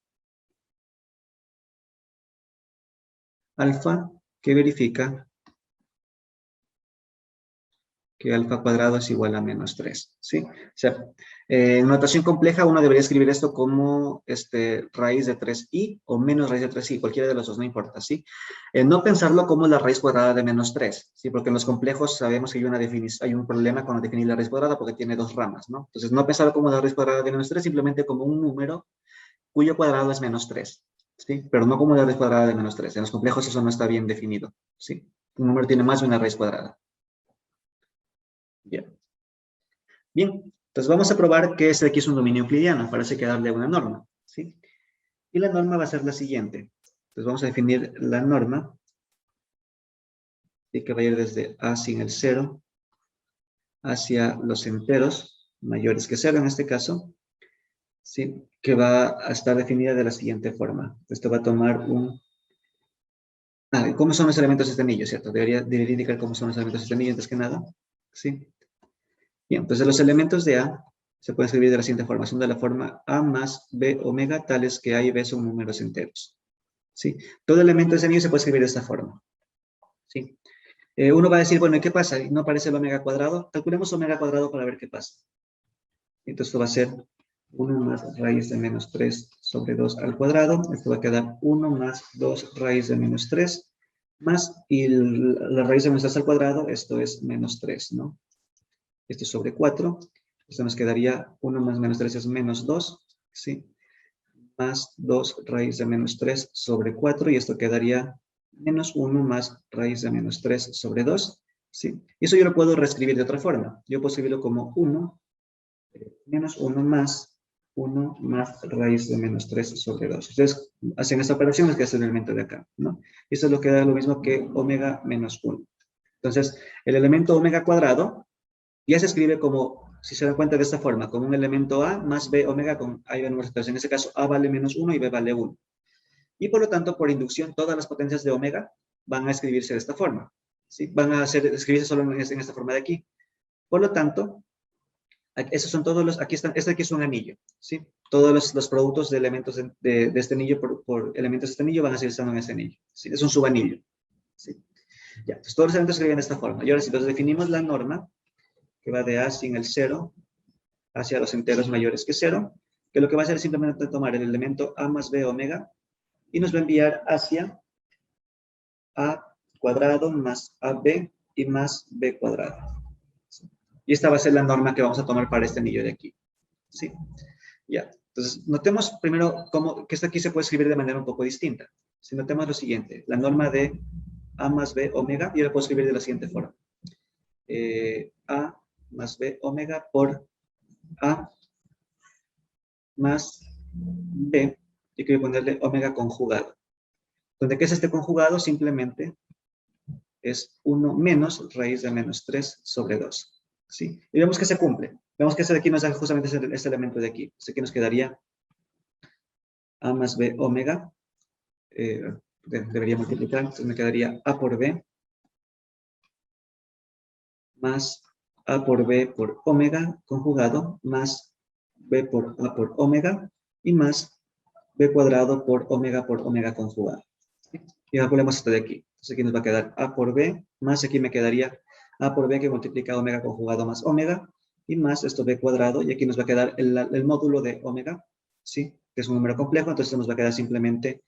alfa que verifica que alfa cuadrado es igual a menos 3, ¿sí? O sea, en notación compleja uno debería escribir esto como raíz de 3i o menos raíz de 3i, cualquiera de los dos, no importa, ¿sí? No pensarlo como la raíz cuadrada de menos 3, ¿sí? Porque en los complejos sabemos que hay un problema con definir la raíz cuadrada porque tiene dos ramas, ¿no? Entonces, no pensarlo como la raíz cuadrada de menos 3, simplemente como un número cuyo cuadrado es menos 3, ¿sí? Pero no como la raíz cuadrada de menos 3. En los complejos eso no está bien definido, ¿sí? Un número tiene más de una raíz cuadrada. Bien. Bien, entonces vamos a probar que este de aquí es un dominio euclidiano. Parece que darle una norma, ¿sí? Y la norma va a ser la siguiente. Entonces vamos a definir la norma, ¿sí? Que va a ir desde A sin el 0 hacia los enteros mayores que 0 en este caso, ¿sí? Que va a estar definida de la siguiente forma. Esto va a tomar un... ¿cómo son los elementos de este anillo, cierto? Debería indicar cómo son los elementos de este anillo antes que nada, ¿sí? Bien, entonces los elementos de A se pueden escribir de la siguiente forma. Son de la forma A más B omega, tales que A y B son números enteros. ¿Sí? Todo elemento de ese anillo se puede escribir de esta forma. ¿Sí? Uno va a decir, bueno, ¿y qué pasa? ¿No aparece el omega cuadrado? Calculemos omega cuadrado para ver qué pasa. Entonces esto va a ser 1 más raíz de menos 3 sobre 2 al cuadrado. Esto va a quedar 1 más 2 raíz de menos 3 más, y la raíz de menos 3 al cuadrado, esto es menos 3, ¿no? Esto es sobre 4. Esto nos quedaría 1 más menos 3 es menos 2, ¿sí? Más 2 raíz de menos 3 sobre 4, y esto quedaría menos 1 más raíz de menos 3 sobre 2, ¿sí? Y eso yo lo puedo reescribir de otra forma. Yo puedo escribirlo como 1 menos 1 más 1 más raíz de menos 3 sobre 2. Ustedes hacen esta operación, es que es el elemento de acá, ¿no? Y esto es lo que da lo mismo que omega menos 1. Entonces, el elemento omega cuadrado Ya se escribe como, si se dan cuenta de esta forma, como un elemento A más B omega con A y B números enteros. En ese caso, A vale menos 1 y B vale 1. Y por lo tanto, por inducción, todas las potencias de omega van a escribirse de esta forma. ¿Sí? Van a escribirse solo en esta forma de aquí. Por lo tanto, esos son todos los, aquí están, este aquí es un anillo, ¿sí? Todos los productos de elementos de este anillo por elementos de este anillo van a seguir estando en ese anillo, ¿sí? Es un subanillo, ¿sí? Ya, entonces todos los elementos se escriben de esta forma. Y ahora sí, entonces definimos la norma que va de A sin el 0 hacia los enteros mayores que 0, que lo que va a hacer es simplemente tomar el elemento A más B omega y nos va a enviar hacia A cuadrado más AB y más B cuadrado. ¿Sí? Y esta va a ser la norma que vamos a tomar para este anillo de aquí. ¿Sí? Ya. Entonces, notemos primero que esto aquí se puede escribir de manera un poco distinta. Si notemos lo siguiente, la norma de A más B omega, yo la puedo escribir de la siguiente forma. A más B omega por A más B, y quiero ponerle omega conjugado. Donde ¿qué es este conjugado? Simplemente es 1 menos raíz de menos 3 sobre 2. ¿Sí? Y vemos que se cumple. Vemos que este de aquí nos da justamente este elemento de aquí. Así que nos quedaría A más B omega. Debería multiplicar. Entonces me quedaría A por B más A por B por omega conjugado más B por A por omega y más B cuadrado por omega conjugado. ¿Sí? Y calculemos esto de aquí. Entonces aquí nos va a quedar A por B, más aquí me quedaría A por B que multiplica omega conjugado más omega, y más esto B cuadrado, y aquí nos va a quedar el módulo de omega, ¿sí? Que es un número complejo, entonces nos va a quedar simplemente,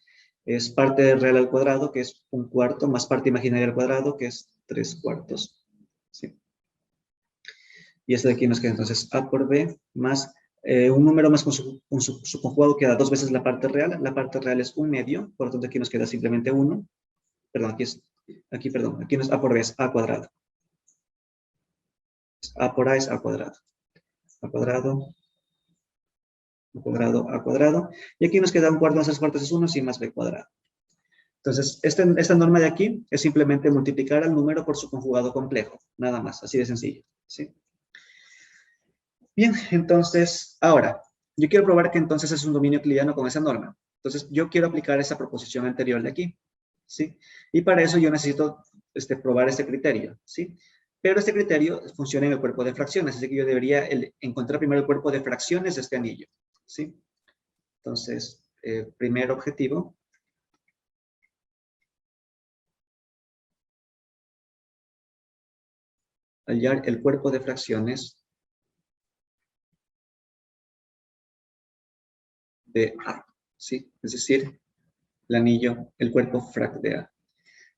es parte real al cuadrado, que es 1/4, más parte imaginaria al cuadrado, que es 3/4, ¿sí? Y esto de aquí nos queda entonces A por B más un número más con su conjugado queda 2 veces la parte real es 1/2, por lo tanto aquí nos queda simplemente 1, perdón, aquí no es A por B, es A cuadrado. A por A es A cuadrado. A cuadrado, A cuadrado, A cuadrado. Y aquí nos queda 1/4 más 3/4 es 1, y más B cuadrado. Entonces, esta norma de aquí es simplemente multiplicar al número por su conjugado complejo. Nada más, así de sencillo. ¿Sí? Bien, entonces, ahora, yo quiero probar que entonces es un dominio euclidiano con esa norma. Entonces, yo quiero aplicar esa proposición anterior de aquí. ¿Sí? Y para eso yo necesito probar este criterio. ¿Sí? Pero este criterio funciona en el cuerpo de fracciones, así que yo debería encontrar primero el cuerpo de fracciones de este anillo. ¿Sí? Entonces, primer objetivo. Hallar el cuerpo de fracciones de A. ¿Sí? Es decir, el anillo, el cuerpo frac de A.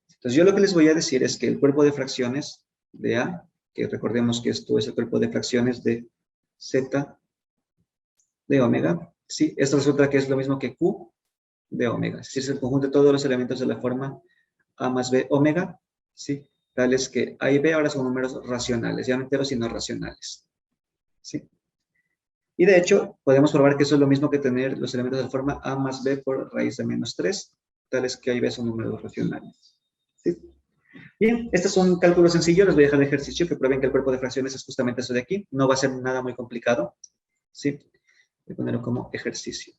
Entonces, yo lo que les voy a decir es que el cuerpo de fracciones de A, que recordemos que esto es el cuerpo de fracciones de Z de omega, ¿sí? Esto resulta que es lo mismo que Q de omega. Es decir, es el conjunto de todos los elementos de la forma A más B omega, ¿sí? Tales que A y B ahora son números racionales, ya no enteros, sino racionales, ¿sí? Y de hecho, podemos probar que eso es lo mismo que tener los elementos de la forma A más B por raíz de menos 3, tales que A y B son números racionales, ¿sí? Bien, este es un cálculo sencillo, les voy a dejar el ejercicio que prueben que el cuerpo de fracciones es justamente eso de aquí, no va a ser nada muy complicado, ¿sí? Voy a ponerlo como ejercicio.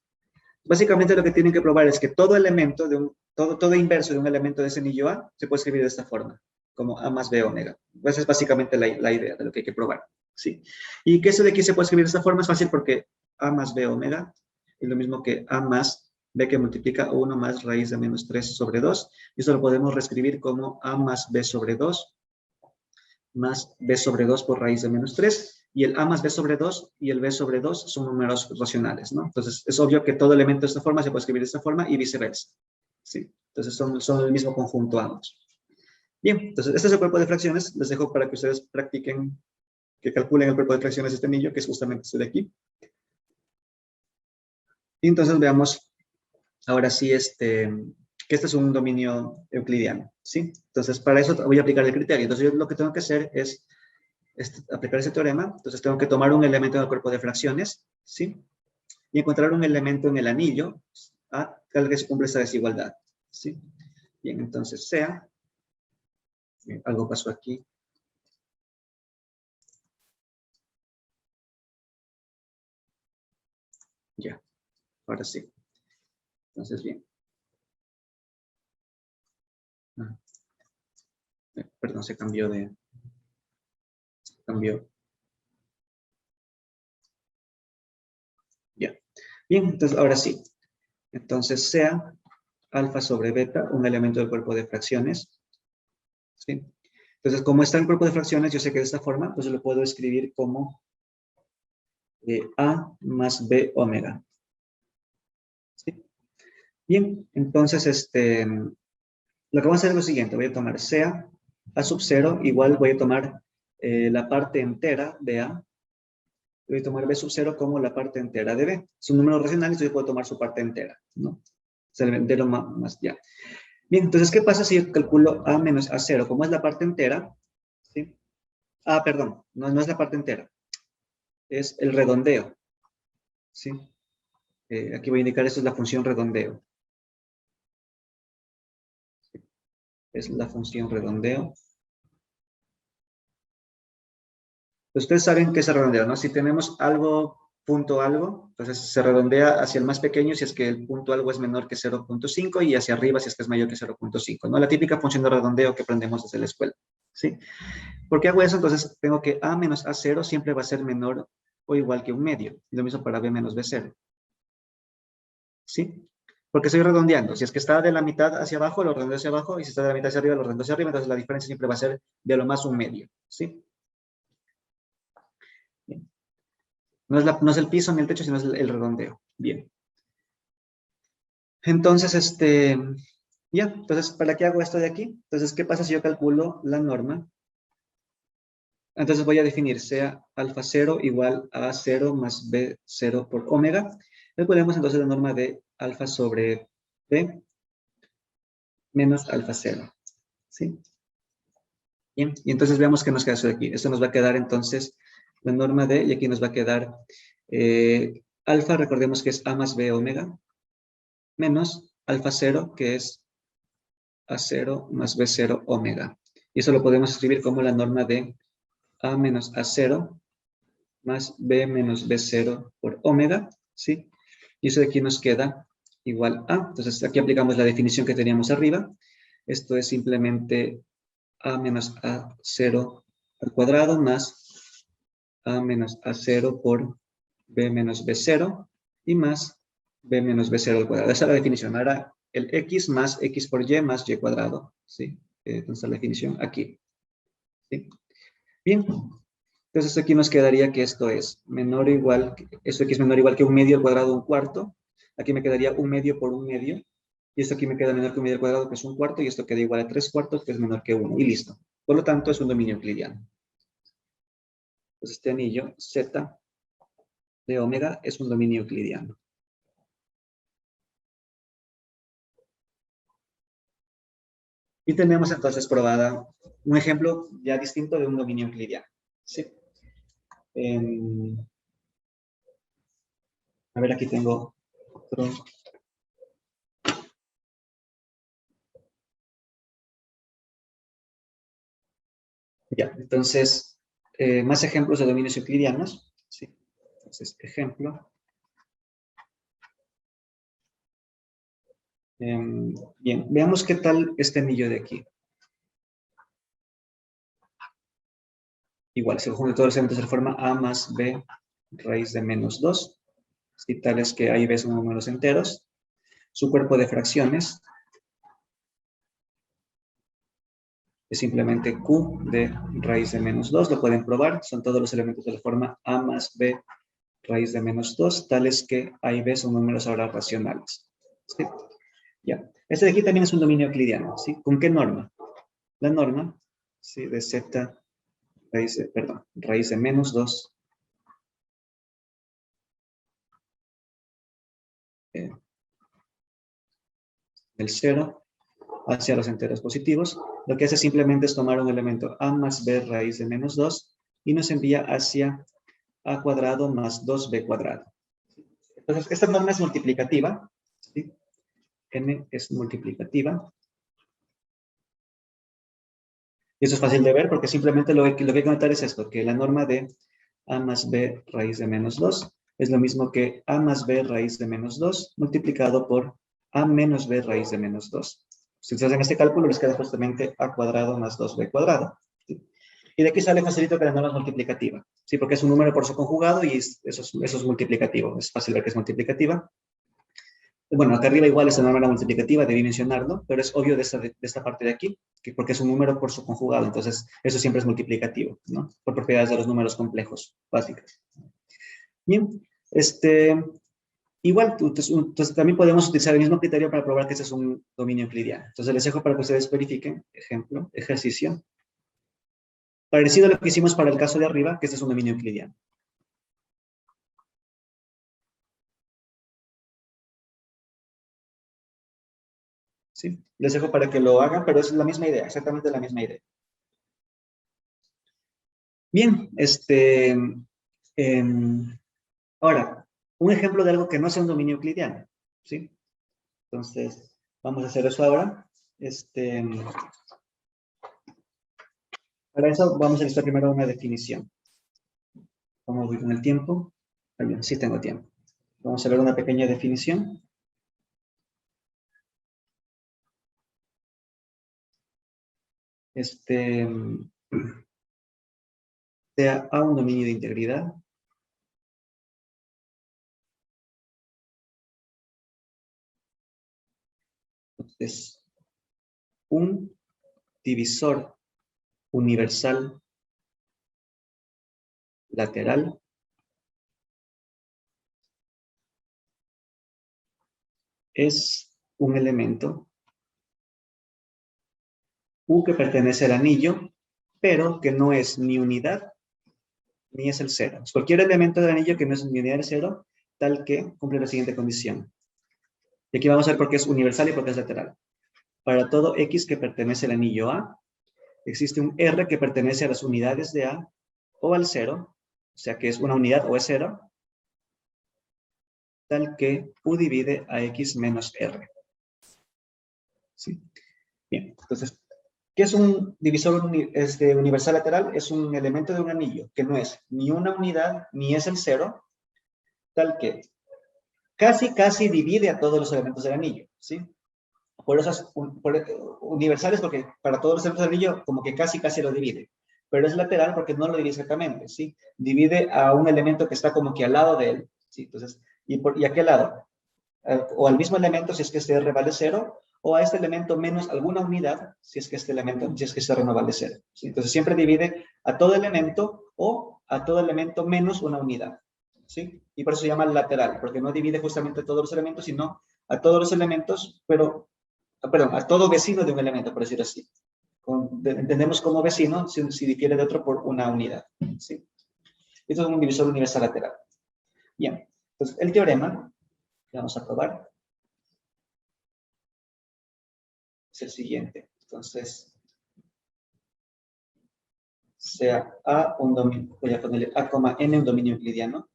Básicamente lo que tienen que probar es que todo elemento, todo inverso de un elemento de ese anillo A se puede escribir de esta forma, como A más B omega. Esa es básicamente la idea de lo que hay que probar, ¿sí? Y que eso de aquí se puede escribir de esta forma es fácil porque A más B omega es lo mismo que A más B que multiplica 1 más raíz de menos 3 sobre 2. Y eso lo podemos reescribir como A más B sobre 2 más B sobre 2 por raíz de menos 3, y el A más B sobre 2 y el B sobre 2 son números racionales, ¿no? Entonces, es obvio que todo elemento de esta forma se puede escribir de esta forma y viceversa, ¿sí? Entonces, son el mismo conjunto ambos. Bien, entonces, este es el cuerpo de fracciones. Les dejo para que ustedes practiquen, que calculen el cuerpo de fracciones de este anillo, que es justamente este de aquí. Y entonces, veamos, ahora sí, que este es un dominio euclidiano, ¿sí? Entonces, para eso voy a aplicar el criterio. Entonces, yo lo que tengo que hacer es aplicar ese teorema. Entonces tengo que tomar un elemento del cuerpo de fracciones, ¿sí? Y encontrar un elemento en el anillo, tal que se cumple esta desigualdad, ¿sí? Bien, entonces sea, bien, algo pasó aquí. Ya, ahora sí. Entonces, bien. Ah, perdón, se cambió de... Cambió. Ya. Bien, entonces ahora sí. Entonces, sea alfa sobre beta un elemento del cuerpo de fracciones. ¿Sí? Entonces, como está en cuerpo de fracciones, yo sé que de esta forma, entonces lo puedo escribir como A más B omega. ¿Sí? Bien, entonces, lo que vamos a hacer es lo siguiente. Voy a tomar sea A sub 0, igual voy a tomar la parte entera de A. Voy a tomar B sub 0 como la parte entera de B. Es un número racional, entonces yo puedo tomar su parte entera, ¿no? Es el entero más ya. Bien, entonces, ¿qué pasa si yo calculo A menos A0? Como es la parte entera, ¿sí? Ah, perdón, no es la parte entera. Es el redondeo, ¿sí? Aquí voy a indicar, esto es la función redondeo. Es la función redondeo. Ustedes saben que se redondea, ¿no? Si tenemos algo, punto algo, entonces se redondea hacia el más pequeño si es que el punto algo es menor que 0.5 y hacia arriba si es que es mayor que 0.5, ¿no? La típica función de redondeo que aprendemos desde la escuela, ¿sí? ¿Por qué hago eso? Entonces tengo que A menos A0 siempre va a ser menor o igual que un medio. Y lo mismo para B menos B0. ¿Sí? Porque estoy redondeando. Si es que está de la mitad hacia abajo, lo redondeo hacia abajo, y si está de la mitad hacia arriba, lo redondeo hacia arriba, entonces la diferencia siempre va a ser de lo más un medio. ¿Sí? Bien. No es el piso ni el techo, sino es el redondeo. Bien. Entonces, ya, entonces, ¿para qué hago esto de aquí? Entonces, ¿qué pasa si yo calculo la norma? Entonces voy a definir sea alfa 0 igual a 0 más b 0 por omega. Calculemos entonces la norma de alfa sobre b menos alfa 0. ¿Sí? Bien, y entonces veamos qué nos queda eso de aquí. Esto nos va a quedar entonces la norma de, y aquí nos va a quedar alfa, recordemos que es a más b omega, menos alfa 0, que es a 0 más b 0 omega. Y eso lo podemos escribir como la norma de a menos a 0 más b menos b 0 por omega, ¿sí? Y eso de aquí nos queda igual a. Entonces aquí aplicamos la definición que teníamos arriba. Esto es simplemente a menos a 0 al cuadrado más a menos a 0 por b menos b 0 y más b menos b 0 al cuadrado. Esa es la definición. Ahora el x más x por y más y cuadrado, ¿sí? Entonces la definición aquí, ¿sí? Bien, entonces aquí nos quedaría que esto es menor o igual, esto aquí es menor o igual que un medio al cuadrado de un cuarto. Aquí me quedaría un medio por un medio. Y esto aquí me queda menor que un medio al cuadrado, que es un cuarto. Y esto queda igual a 3/4, que es menor que 1. Y listo. Por lo tanto, es un dominio euclidiano. Entonces este anillo Z de omega es un dominio euclidiano. Y tenemos entonces probada un ejemplo ya distinto de un dominio euclidiano. ¿Sí? A ver, aquí tengo otro. Ya, entonces, más ejemplos de dominios euclidianos. ¿Sí? Entonces, ejemplo. Bien, veamos qué tal este anillo de aquí. Igual, se conjunta todos los elementos de forma a más b raíz de menos 2. Si tales que a y b son números enteros. Su cuerpo de fracciones es simplemente q de raíz de menos 2. Lo pueden probar. Son todos los elementos de la forma a más b raíz de menos 2, tales que a y b son números ahora racionales. ¿Sí? Ya. Este de aquí también es un dominio euclidiano. ¿Sí? ¿Con qué norma? La norma, ¿sí? De z raíz de menos 2 del 0 hacia los enteros positivos. Lo que hace simplemente es tomar un elemento a más b raíz de menos 2 y nos envía hacia a cuadrado más 2b cuadrado. Entonces, esta norma es multiplicativa. ¿Sí? N es multiplicativa. Y eso es fácil de ver porque simplemente lo que hay que notar es esto, que la norma de a más b raíz de menos 2 es lo mismo que a más b raíz de menos 2 multiplicado por a menos b raíz de menos 2. Si ustedes hacen este cálculo, les queda justamente a cuadrado más 2b cuadrado. ¿Sí? Y de aquí sale facilito que la norma es multiplicativa, ¿sí? Porque es un número por su conjugado y eso es multiplicativo. Es fácil ver que es multiplicativa. Bueno, acá arriba igual esta norma era multiplicativa, debí mencionarlo, pero es obvio de esta parte de aquí, que porque es un número por su conjugado, entonces eso siempre es multiplicativo, ¿no? Por propiedades de los números complejos, básicas. Bien, igual, entonces también podemos utilizar el mismo criterio para probar que este es un dominio euclidiano. Entonces les dejo para que ustedes verifiquen, ejemplo, ejercicio, parecido a lo que hicimos para el caso de arriba, que este es un dominio euclidiano. ¿Sí? Les dejo para que lo hagan, pero es la misma idea, exactamente la misma idea. Bien, ahora, un ejemplo de algo que no sea un dominio euclidiano, ¿sí? Entonces, vamos a hacer eso ahora. Para eso vamos a necesitar primero una definición. ¿Cómo voy con el tiempo? Bien, sí tengo tiempo. Vamos a ver una pequeña definición. Sea A un dominio de integridad. Entonces, un divisor universal lateral es un elemento U que pertenece al anillo, pero que no es ni unidad ni es el cero. Es cualquier elemento del anillo que no es ni unidad ni cero, tal que cumple la siguiente condición. Y aquí vamos a ver por qué es universal y por qué es lateral. Para todo X que pertenece al anillo A, existe un R que pertenece a las unidades de A o al cero, o sea que es una unidad o es cero, tal que U divide a X menos R. ¿Sí? Bien, entonces, ¿qué es un divisor universal lateral? Es un elemento de un anillo que no es ni una unidad ni es el cero, tal que casi divide a todos los elementos del anillo, ¿sí? Por eso es universales porque para todos los elementos del anillo como que casi lo divide. Pero es lateral porque no lo divide exactamente, ¿sí? Divide a un elemento que está como que al lado de él, ¿sí? Entonces, ¿y a qué lado? O al mismo elemento si es que este R vale 0, o a este elemento menos alguna unidad si es que este R no vale 0. ¿Sí? Entonces siempre divide a todo elemento o a todo elemento menos una unidad. ¿Sí? Y por eso se llama lateral, porque no divide justamente a todos los elementos, sino a todos los elementos, perdón, a todo vecino de un elemento, por decirlo así. Entendemos como vecino si difiere de otro por una unidad. ¿Sí? Esto es un divisor universal lateral. Bien, entonces el teorema que vamos a probar es el siguiente. Entonces, sea A un dominio, voy a ponerle A, N un dominio euclidiano.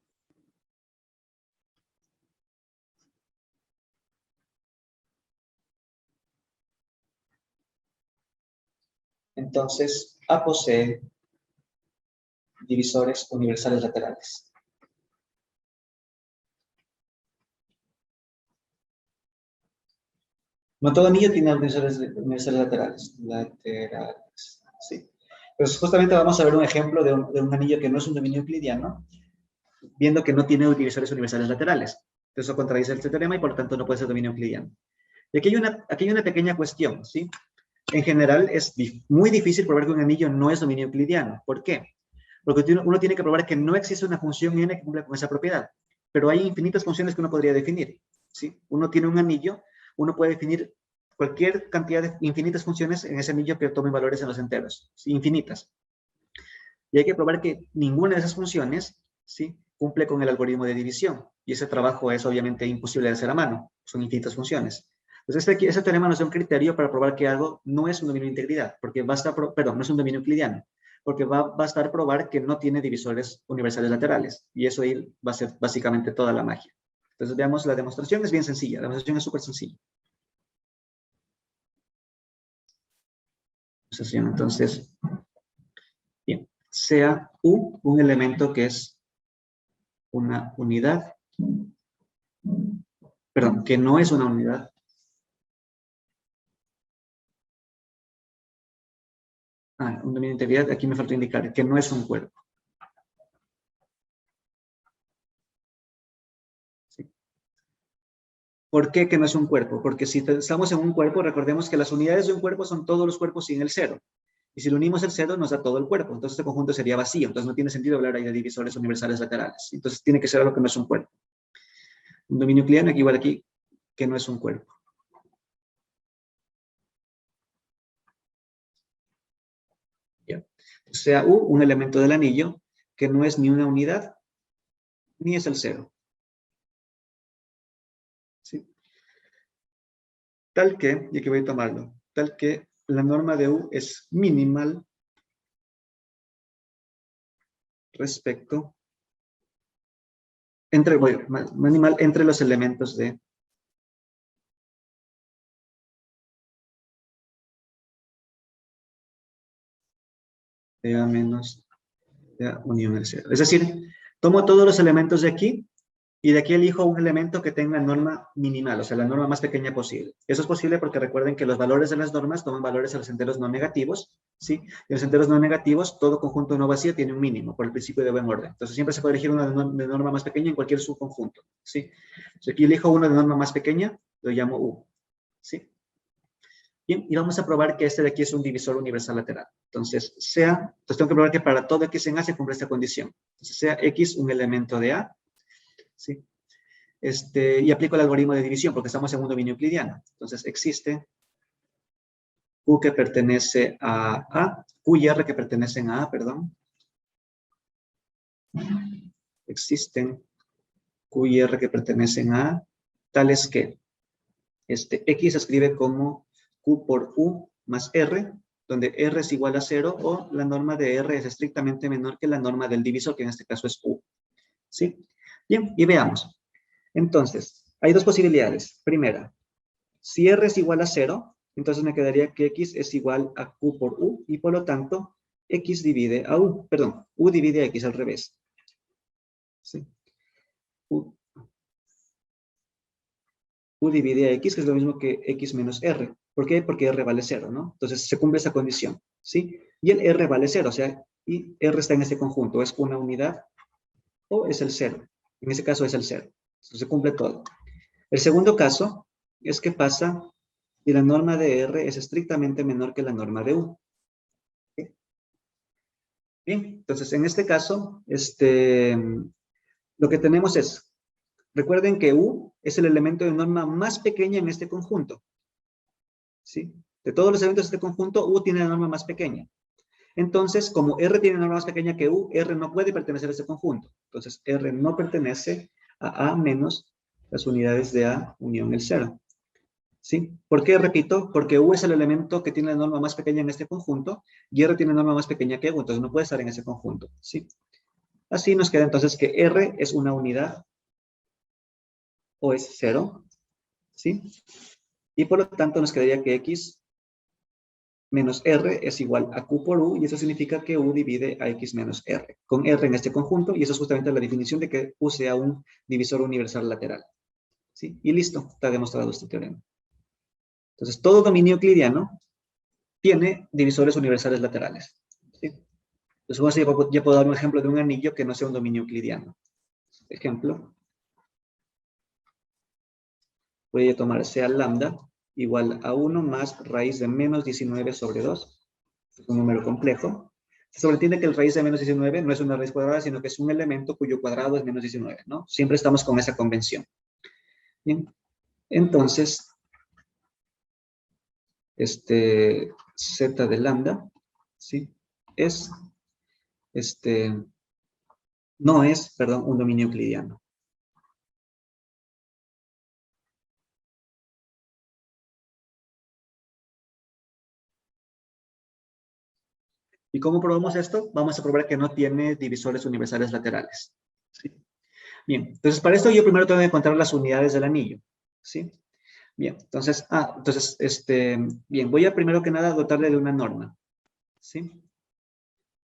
Entonces, A posee divisores universales laterales. No todo anillo tiene divisores universales laterales. Sí. Pues justamente vamos a ver un ejemplo de un anillo que no es un dominio euclidiano, viendo que no tiene divisores universales laterales. Eso contradice este teorema y por lo tanto no puede ser dominio euclidiano. Y aquí hay una pequeña cuestión, ¿sí? En general es muy difícil probar que un anillo no es dominio euclidiano. ¿Por qué? Porque uno tiene que probar que no existe una función n que cumpla con esa propiedad. Pero hay infinitas funciones que uno podría definir, ¿sí? Uno tiene un anillo, uno puede definir cualquier cantidad de infinitas funciones en ese anillo que tomen valores en los enteros, ¿sí? Infinitas. Y hay que probar que ninguna de esas funciones, ¿sí?, cumple con el algoritmo de división. Y ese trabajo es obviamente imposible de hacer a mano. Son infinitas funciones. Entonces, este teorema nos da un criterio para probar que algo no es un dominio de integridad, porque basta, perdón, no es un dominio euclidiano, porque va a bastar probar que no tiene divisores universales laterales. Y eso ahí va a ser básicamente toda la magia. Entonces, veamos, la demostración es bien sencilla. La demostración es súper sencilla. Entonces, bien, sea U un elemento que es una unidad, perdón, que no es una unidad. Un dominio de integridad, aquí me faltó indicar que no es un cuerpo. ¿Sí? ¿Por qué que no es un cuerpo? Porque si estamos en un cuerpo, recordemos que las unidades de un cuerpo son todos los cuerpos sin el cero. Y si le unimos el cero, nos da todo el cuerpo. Entonces, este conjunto sería vacío. Entonces, no tiene sentido hablar ahí de divisores universales laterales. Entonces, tiene que ser algo que no es un cuerpo. Un dominio euclidiano igual aquí, que no es un cuerpo. ¿Ya? O sea, U, un elemento del anillo, que no es ni una unidad, ni es el cero. ¿Sí? Tal que, y aquí voy a tomarlo, tal que la norma de U es minimal respecto, minimal entre los elementos de A menos A unión al cero. Es decir, tomo todos los elementos de aquí y de aquí elijo un elemento que tenga norma minimal, o sea, la norma más pequeña posible. Eso es posible porque recuerden que los valores de las normas toman valores a los enteros no negativos, ¿sí? Y los enteros no negativos, todo conjunto no vacío tiene un mínimo por el principio de buen orden. Entonces siempre se puede elegir una de norma más pequeña en cualquier subconjunto, ¿sí? Si aquí elijo uno de norma más pequeña, lo llamo U, ¿sí? Bien, y vamos a probar que este de aquí es un divisor universal lateral. Entonces, tengo que probar que para todo X en A se cumple esta condición. Entonces, sea X un elemento de A, ¿sí? Y aplico el algoritmo de división porque estamos en un dominio euclidiano. Entonces, existe Q que pertenece a A, Q y R que pertenecen a A, perdón. Existen Q y R que pertenecen a A, tales que X se escribe como Q por U más R, donde R es igual a 0 o la norma de R es estrictamente menor que la norma del divisor, que en este caso es U. ¿Sí? Bien, y veamos. Entonces, hay dos posibilidades. Primera, si R es igual a 0, entonces me quedaría que X es igual a Q por U y por lo tanto X divide a U, perdón, U divide a X al revés. ¿Sí? U divide a X, que es lo mismo que X menos R. ¿Por qué? Porque R vale 0, ¿no? Entonces se cumple esa condición, ¿sí? Y el R vale 0, o sea, y R está en este conjunto, ¿es una unidad o es el 0? En ese caso es el 0. Entonces se cumple todo. El segundo caso es que pasa y la norma de R es estrictamente menor que la norma de U. ¿Sí? Bien, entonces en este caso, lo que tenemos es, recuerden que U es el elemento de norma más pequeña en este conjunto. ¿Sí? De todos los elementos de este conjunto, U tiene la norma más pequeña. Entonces, como R tiene una norma más pequeña que U, R no puede pertenecer a este conjunto. Entonces, R no pertenece a A menos las unidades de A unión el 0. ¿Sí? ¿Por qué repito? Porque U es el elemento que tiene la norma más pequeña en este conjunto y R tiene una norma más pequeña que U, entonces no puede estar en ese conjunto. ¿Sí? Así nos queda entonces que R es una unidad o es 0. ¿Sí? Y por lo tanto nos quedaría que X menos R es igual a Q por U, y eso significa que U divide a X menos R, con R en este conjunto, y eso es justamente la definición de que U sea un divisor universal lateral. ¿Sí? Y listo, está demostrado este teorema. Entonces, todo dominio euclidiano tiene divisores universales laterales. ¿Sí? Entonces, ya puedo dar un ejemplo de un anillo que no sea un dominio euclidiano. Ejemplo, voy a tomar sea lambda igual a 1 más raíz de menos 19 sobre 2. Es un número complejo. Se sobreentiende que el raíz de menos 19 no es una raíz cuadrada, sino que es un elemento cuyo cuadrado es menos 19, ¿no? Siempre estamos con esa convención. Bien. Entonces, z de lambda, ¿sí? No es, perdón, un dominio euclidiano. ¿Y cómo probamos esto? Vamos a probar que no tiene divisores universales laterales. ¿Sí? Bien, entonces para esto yo primero tengo que encontrar las unidades del anillo. ¿Sí? Bien, entonces, bien, voy a primero que nada dotarle de una norma. ¿Sí?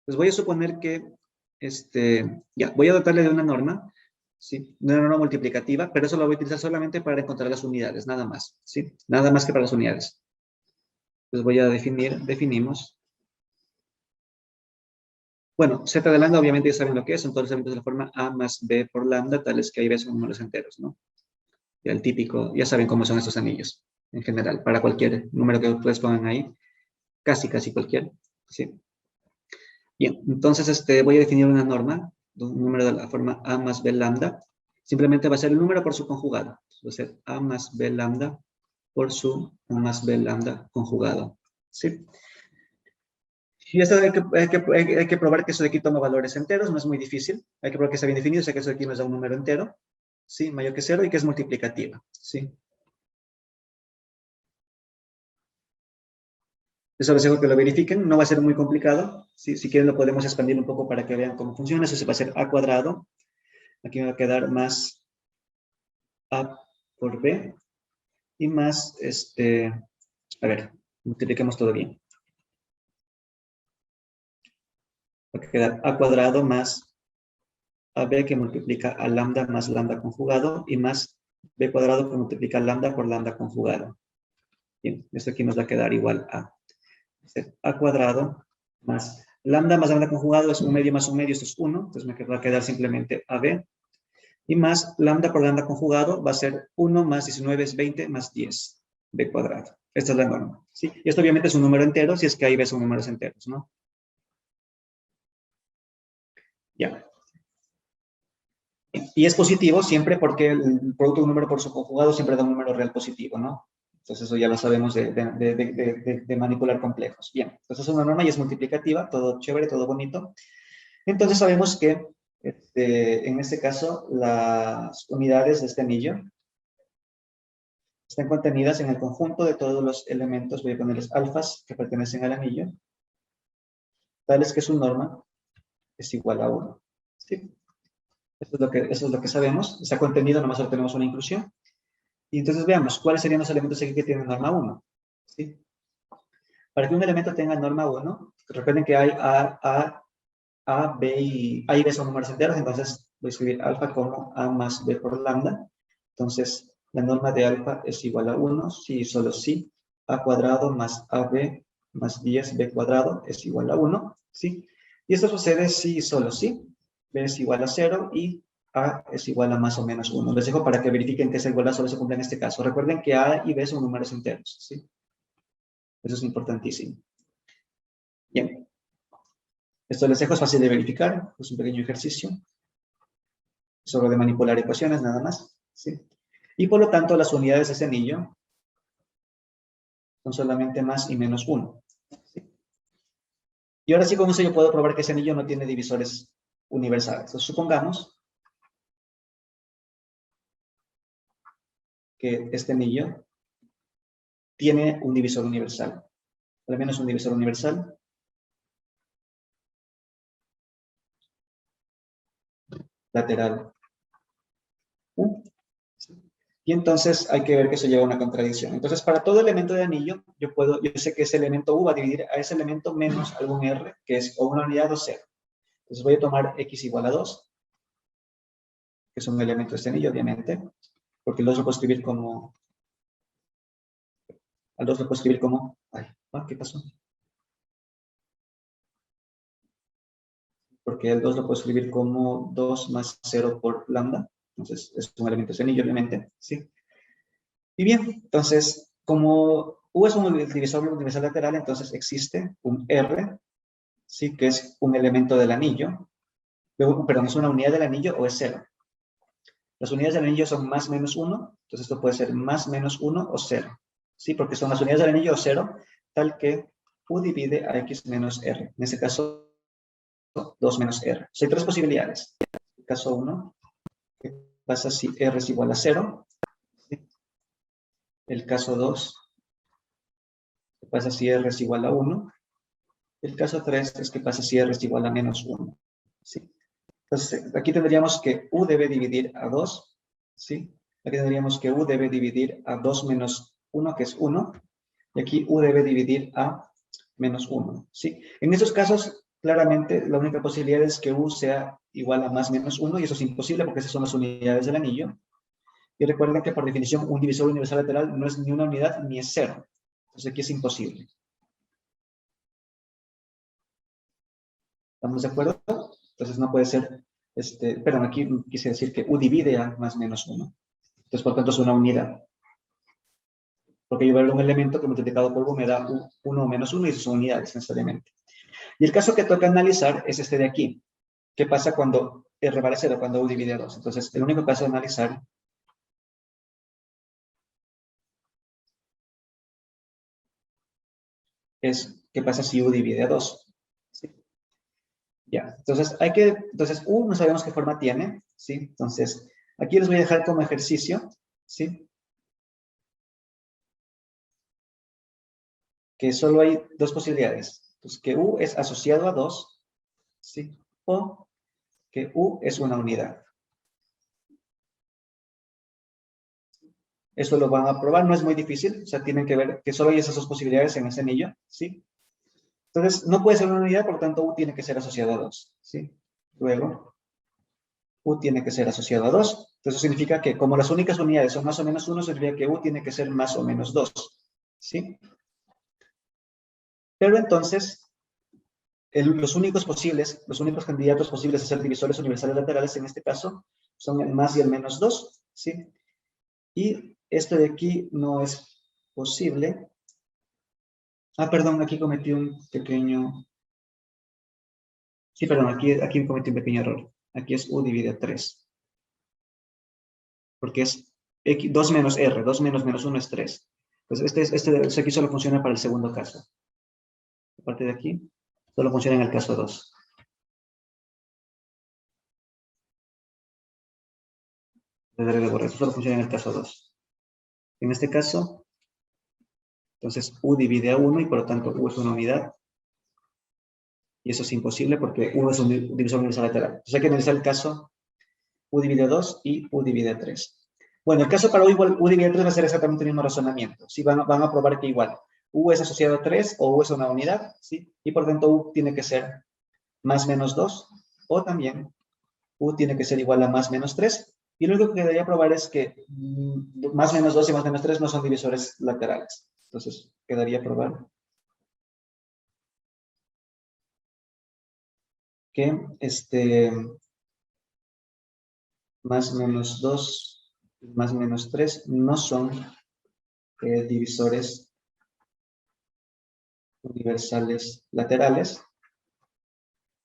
Pues voy a suponer que, voy a dotarle de una norma ¿sí? Una norma multiplicativa, pero eso lo voy a utilizar solamente para encontrar las unidades, nada más, ¿sí? Nada más que para las unidades. Entonces voy a definimos. Bueno, z de lambda obviamente ya saben lo que es, son todos los elementos de la forma a más b por lambda, tales que a y b son números enteros, ¿no? Ya el típico, ya saben cómo son estos anillos, en general, para cualquier número que ustedes pongan ahí, casi cualquier, ¿sí? Bien, entonces voy a definir una norma, un número de la forma a más b lambda, simplemente va a ser el número por su conjugado, va a ser a más b lambda por su a más b lambda conjugado, ¿sí? Y esto hay que probar que eso de aquí toma valores enteros, no es muy difícil. Hay que probar que está bien definido, o sea que eso de aquí nos da un número entero, ¿sí? Mayor que 0 y que es multiplicativa, ¿sí? Eso les dejo que lo verifiquen, no va a ser muy complicado. ¿Sí? Si quieren lo podemos expandir un poco para que vean cómo funciona. Eso se va a ser a cuadrado. Aquí me va a quedar más a por b y más, a ver, multipliquemos todo bien. Va a quedar a cuadrado más AB que multiplica a lambda más lambda conjugado y más b cuadrado que multiplica lambda por lambda conjugado. Bien, esto aquí nos va a quedar igual a cuadrado más lambda conjugado es un medio más un medio, esto es 1, entonces me va a quedar simplemente AB. Y más lambda por lambda conjugado va a ser 1 más 19 es 20 más 10 b cuadrado. Esta es la norma. ¿Sí? Y esto obviamente es un número entero, si es que ahí ves son números enteros, ¿no? Ya. Y es positivo siempre porque el producto de un número por su conjugado siempre da un número real positivo, ¿no? Entonces eso ya lo sabemos de manipular complejos. Bien, entonces es una norma y es multiplicativa, todo chévere, todo bonito. Entonces sabemos que en este caso las unidades de este anillo están contenidas en el conjunto de todos los elementos, voy a ponerles alfas que pertenecen al anillo, tales que su norma es igual a 1. ¿Sí? Eso es lo que sabemos. Está contenido, nomás ahora tenemos una inclusión. Y entonces veamos, ¿cuáles serían los elementos aquí que tienen norma 1? ¿Sí? Para que un elemento tenga norma 1, recuerden que hay A, B y A y B son números enteros, entonces voy a escribir alfa como A más B por lambda. Entonces, la norma de alfa es igual a 1, si y solo si A cuadrado más AB más 10B cuadrado es igual a 1, ¿sí? Y esto sucede si y solo si B es igual a 0 y A es igual a más o menos 1. Les dejo para que verifiquen que esa igualdad solo se cumple en este caso. Recuerden que A y B son números enteros, ¿sí? Eso es importantísimo. Bien. Esto les dejo, es fácil de verificar, es un pequeño ejercicio. Solo de manipular ecuaciones, nada más, ¿sí? Y por lo tanto, las unidades de ese anillo son solamente más y menos 1. ¿Sí? Y ahora sí, con eso yo puedo probar que ese anillo no tiene divisores universales. Entonces, supongamos que este anillo tiene un divisor universal. Al menos un divisor universal. Lateral U. Y entonces hay que ver que eso lleva a una contradicción. Entonces, para todo elemento de anillo, yo sé que ese elemento U va a dividir a ese elemento menos algún R, que es o una unidad o 0. Entonces voy a tomar X igual a 2, que es un elemento de este anillo, obviamente, porque el 2 lo puedo escribir como... Al 2 lo puedo escribir como... Ay, ¿qué pasó? Porque el 2 lo puedo escribir como 2 más 0 por lambda. Entonces, es un elemento de este anillo, obviamente, ¿sí? Y bien, entonces, como U es un divisor universal lateral, entonces existe un R, ¿sí? Que es un elemento del anillo. Luego, perdón, ¿es una unidad del anillo o es 0? Las unidades del anillo son más menos 1, entonces esto puede ser más menos 1 o 0. ¿Sí? Porque son las unidades del anillo o 0, tal que U divide a X menos R. En este caso, 2 menos R. Hay tres posibilidades. El caso 1, ¿qué pasa si R es igual a 0? ¿Sí? El caso 2, ¿qué pasa si R es igual a 1? El caso 3 es que pasa si R es igual a menos 1. ¿Sí? Entonces, aquí tendríamos que U debe dividir a 2, ¿sí? Aquí tendríamos que U debe dividir a 2 menos 1, que es 1. Y aquí U debe dividir a menos 1, ¿sí? En esos casos, claramente, la única posibilidad es que U sea igual a más menos 1, y eso es imposible porque esas son las unidades del anillo. Y recuerden que por definición un divisor universal lateral no es ni una unidad ni es 0. Entonces aquí es imposible. ¿Estamos de acuerdo? Entonces no puede ser, perdón, aquí quise decir que U divide a más menos 1. Entonces por tanto es una unidad. Porque yo veo un elemento que multiplicado por U me da 1 o menos 1 y eso son unidades necesariamente. Y el caso que toca analizar es este de aquí. ¿Qué pasa cuando R vale 0, cuando U divide a 2? Entonces el único caso de analizar es qué pasa si U divide a 2. ¿Sí? Ya, entonces entonces U no sabemos qué forma tiene, ¿sí? Entonces aquí les voy a dejar como ejercicio, ¿sí? Que solo hay dos posibilidades. Pues que U es asociado a 2, ¿sí? O que U es una unidad. Eso lo van a probar, no es muy difícil, o sea, tienen que ver que solo hay esas dos posibilidades en ese anillo, ¿sí? Entonces, no puede ser una unidad, por lo tanto, U tiene que ser asociado a 2, ¿sí? Luego, U tiene que ser asociado a 2. Entonces, significa que como las únicas unidades son más o menos 1, significa que U tiene que ser más o menos 2, ¿sí? Pero entonces, los únicos candidatos posibles a ser divisores universales laterales en este caso son el más y el menos 2, ¿sí? Y esto de aquí no es posible. Ah, perdón, aquí cometí un pequeño... Sí, perdón, aquí cometí un pequeño error. Aquí es U divide a 3. Porque es 2 menos R, 2 menos menos 1 es 3. Entonces, este aquí solo funciona para el segundo caso. A partir de aquí, solo funciona en el caso 2. Esto solo funciona en el caso 2. En este caso, entonces U divide a 1 y por lo tanto U es una unidad. Y eso es imposible porque U es un divisor universal lateral. Entonces hay que analizar el caso U divide a 2 y U divide a 3. Bueno, el caso para U igual U divide a 3 va a ser exactamente el mismo razonamiento. ¿Sí? Van a probar que igual U es asociado a 3 o U es una unidad, ¿sí? Y por tanto U tiene que ser más menos 2 o también U tiene que ser igual a más menos 3. Y lo único que quedaría probar es que más menos 2 y más menos 3 no son divisores laterales. Entonces, quedaría probar que más menos 2 y más menos 3 no son divisores universales laterales.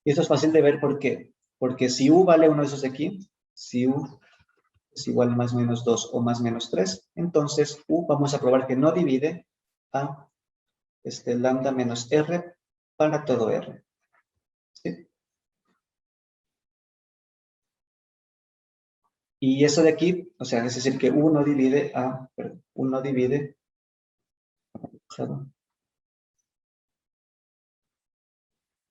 Y eso es fácil de ver, ¿por qué? Porque si U vale uno de esos de aquí, si U es igual a más menos 2 o más menos 3, entonces U vamos a probar que no divide a lambda menos R para todo R. ¿Sí? Y eso de aquí, o sea, es decir que U no divide a, perdón, U no divide,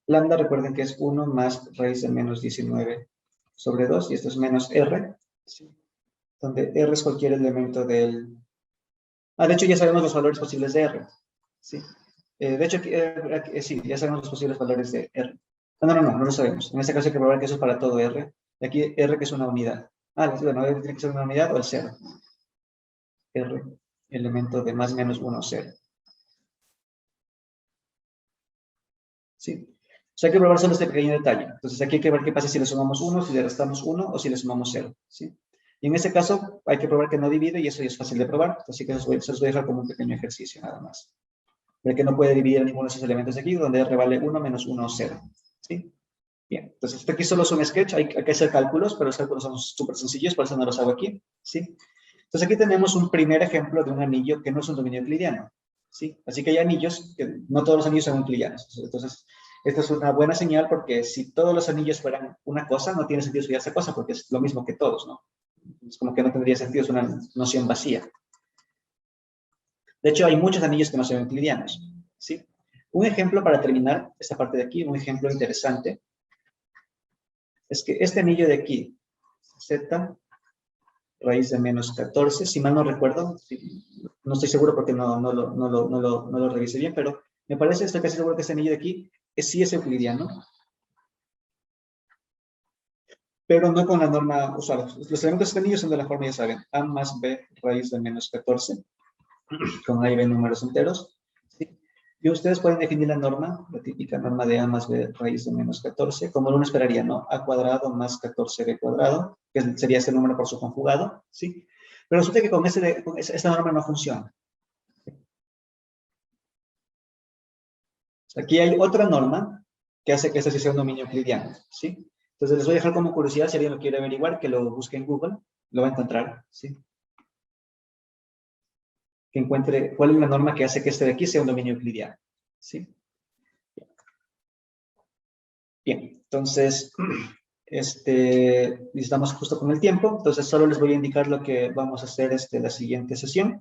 lambda, recuerden que es 1 más raíz de menos 19 sobre 2, y esto es menos R, ¿sí? Donde R es cualquier elemento del... de hecho ya sabemos los valores posibles de R, ¿sí? De hecho, sí, ya sabemos los posibles valores de R. No lo sabemos. En este caso hay que probar que eso es para todo R. Y aquí R que es una unidad. Bueno, R tiene que ser una unidad o el 0. R, elemento de más menos 1 o 0. ¿Sí? O sea, hay que probar solo este pequeño detalle. Entonces aquí hay que ver qué pasa si le sumamos 1, si le restamos 1 o si le sumamos 0. ¿Sí? Y en este caso hay que probar que no divide y eso ya es fácil de probar. Así que se los voy a dejar como un pequeño ejercicio nada más. Ver que no puede dividir ninguno de esos elementos de aquí, donde R vale 1, menos 1 o 0. ¿Sí? Bien, entonces esto aquí solo es un sketch, hay que hacer cálculos, pero los cálculos son súper sencillos, por eso no los hago aquí. ¿Sí? Entonces aquí tenemos un primer ejemplo de un anillo que no es un dominio euclidiano. ¿Sí? Así que hay anillos, que no todos los anillos son euclidianos. Entonces, esta es una buena señal porque si todos los anillos fueran una cosa, no tiene sentido estudiar esa cosa porque es lo mismo que todos, ¿no? Es como que no tendría sentido, es una noción vacía. De hecho, hay muchos anillos que no son euclidianos. ¿Sí? Un ejemplo para terminar esta parte de aquí, un ejemplo interesante, es que este anillo de aquí, Z, raíz de menos 14, si mal no recuerdo, no estoy seguro porque no lo revisé bien, pero me parece, estoy casi seguro que este anillo de aquí sí es euclidiano. pero no con la norma usual. Los elementos de este anillo son de la forma, ya saben, a más b raíz de menos 14, con a y b números enteros, ¿sí? Y ustedes pueden definir la norma, la típica norma de a más b raíz de menos 14, como uno esperaría, ¿no? A cuadrado más 14b cuadrado, que sería este número por su conjugado, ¿sí? Pero resulta que con esta norma no funciona. Aquí hay otra norma que hace que este sí sea un dominio euclidiano, ¿sí? Entonces les voy a dejar como curiosidad, si alguien lo quiere averiguar, que lo busque en Google, lo va a encontrar, ¿sí? Que encuentre cuál es la norma que hace que este de aquí sea un dominio euclidiano, ¿sí? Bien, entonces, estamos justo con el tiempo, entonces solo les voy a indicar lo que vamos a hacer la siguiente sesión,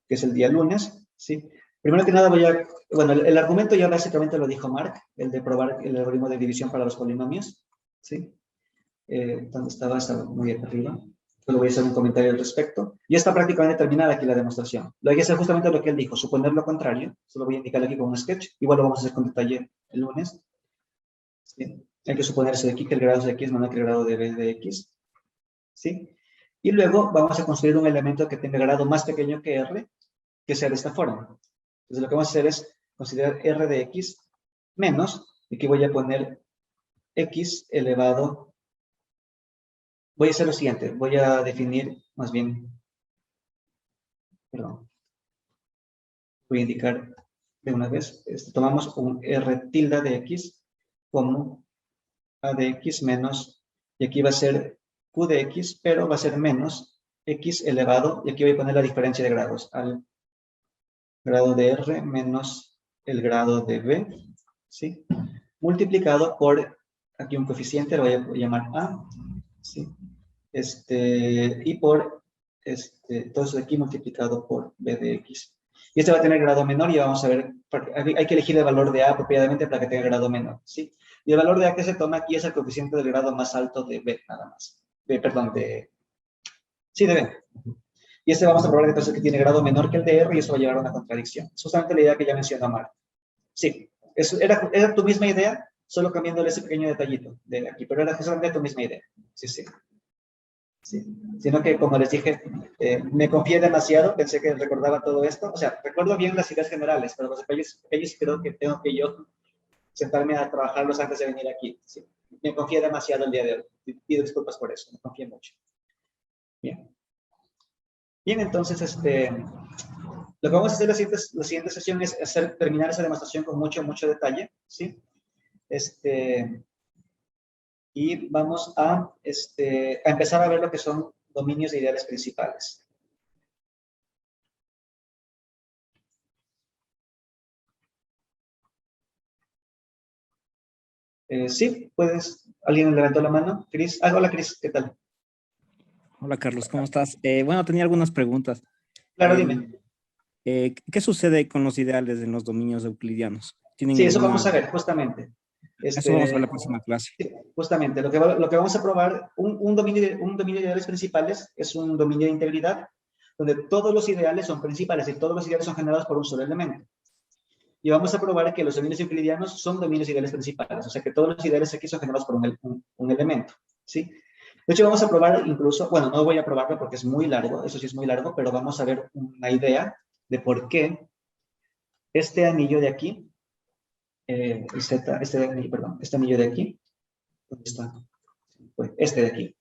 que es el día lunes, ¿sí? Primero que nada bueno, el argumento ya básicamente lo dijo Mark, el de probar el algoritmo de división para los polinomios, ¿sí? ¿Dónde estaba? Estaba muy arriba. Solo voy a hacer un comentario al respecto. Ya está prácticamente terminada aquí la demostración. Lo hay que hacer justamente lo que él dijo, suponer lo contrario. Solo voy a indicar aquí con un sketch. Igual lo vamos a hacer con detalle el lunes. ¿Sí? Hay que suponerse de aquí que el grado de x menor que el grado de b de x. ¿Sí? Y luego vamos a construir un elemento que tenga grado más pequeño que r, que sea de esta forma. Entonces lo que vamos a hacer es considerar r de x menos, y aquí voy a poner x elevado. Voy a hacer lo siguiente, voy a definir, más bien, perdón, voy a indicar de una vez, tomamos un r tilde de x como a de x menos, y aquí va a ser q de x, pero va a ser menos x elevado, y aquí voy a poner la diferencia de grados, al grado de r menos el grado de b, ¿sí? Multiplicado por, aquí un coeficiente, lo voy a llamar a, ¿sí? Y por, todo eso de aquí multiplicado por b de x. Y este va a tener grado menor y vamos a ver, hay que elegir el valor de a apropiadamente para que tenga grado menor, ¿sí? Y el valor de a que se toma aquí es el coeficiente del grado más alto de b, nada más. Perdón, sí, de b. Y vamos a probar entonces que tiene grado menor que el de r y eso va a llevar a una contradicción. Es justamente la idea que ya mencionó Mark. Sí, era tu misma idea, solo cambiándole ese pequeño detallito de aquí, pero era justamente tu misma idea. Sí, sí. Sí. Sino que, como les dije, me confié demasiado, pensé que recordaba todo esto. O sea, recuerdo bien las ideas generales, pero los detalles creo que tengo que yo sentarme a trabajarlos antes de venir aquí. Sí. Me confié demasiado el día de hoy. Pido disculpas por eso, me confié mucho. Bien. Bien, entonces, lo que vamos a hacer la siguiente sesión es terminar esa demostración con mucho detalle, ¿sí? Y vamos a empezar a ver lo que son dominios de ideales principales. Sí, puedes. ¿Alguien levantó la mano? Cris. Hola, Cris, ¿qué tal? Hola Carlos, ¿cómo estás? Bueno, tenía algunas preguntas. Claro, dime. ¿Qué sucede con los ideales en los dominios euclidianos? ¿Tienen Sí, eso alguna...? vamos a ver, justamente. Eso vamos a ver la próxima clase. Sí, justamente, lo que vamos a probar, un dominio de ideales principales es un dominio de integridad donde todos los ideales son principales y todos los ideales son generados por un solo elemento. Y vamos a probar que los dominios euclidianos son dominios de ideales principales, o sea que todos los ideales aquí son generados por un elemento, ¿sí? De hecho, vamos a probar incluso, bueno, no voy a probarlo porque es muy largo, eso sí es muy largo, pero vamos a ver una idea de por qué este anillo de aquí, este anillo de aquí, ¿dónde está? Pues este de aquí.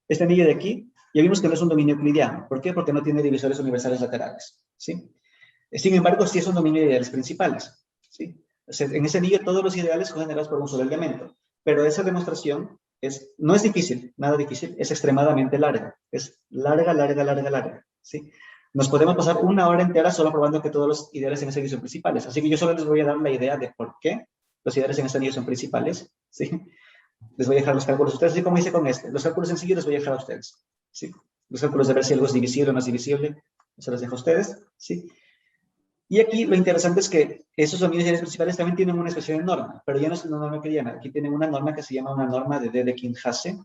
Este anillo de aquí, ya vimos que no es un dominio euclidiano. ¿Por qué? Porque no tiene divisores universales laterales, ¿sí? Sin embargo, sí es un dominio de ideales principales, ¿sí? O sea, en ese anillo todos los ideales son generados por un solo elemento, pero esa demostración no es difícil, nada difícil, es extremadamente larga. Es larga, ¿sí? Nos podemos pasar una hora entera solo probando que todos los ideales en ese anillo son principales. Así que yo solo les voy a dar la idea de por qué los ideales en ese anillo son principales, ¿sí? Les voy a dejar los cálculos a ustedes, así como hice con este. Los cálculos sencillos les voy a dejar a ustedes, ¿sí? Los cálculos de ver si algo es divisible o no es divisible, se los dejo a ustedes, ¿sí? Y aquí lo interesante es que esos dominios ideales principales también tienen una especie de norma, pero ya no es una norma que llaman. Aquí tienen una norma que se llama una norma de Dedekind-Hasse.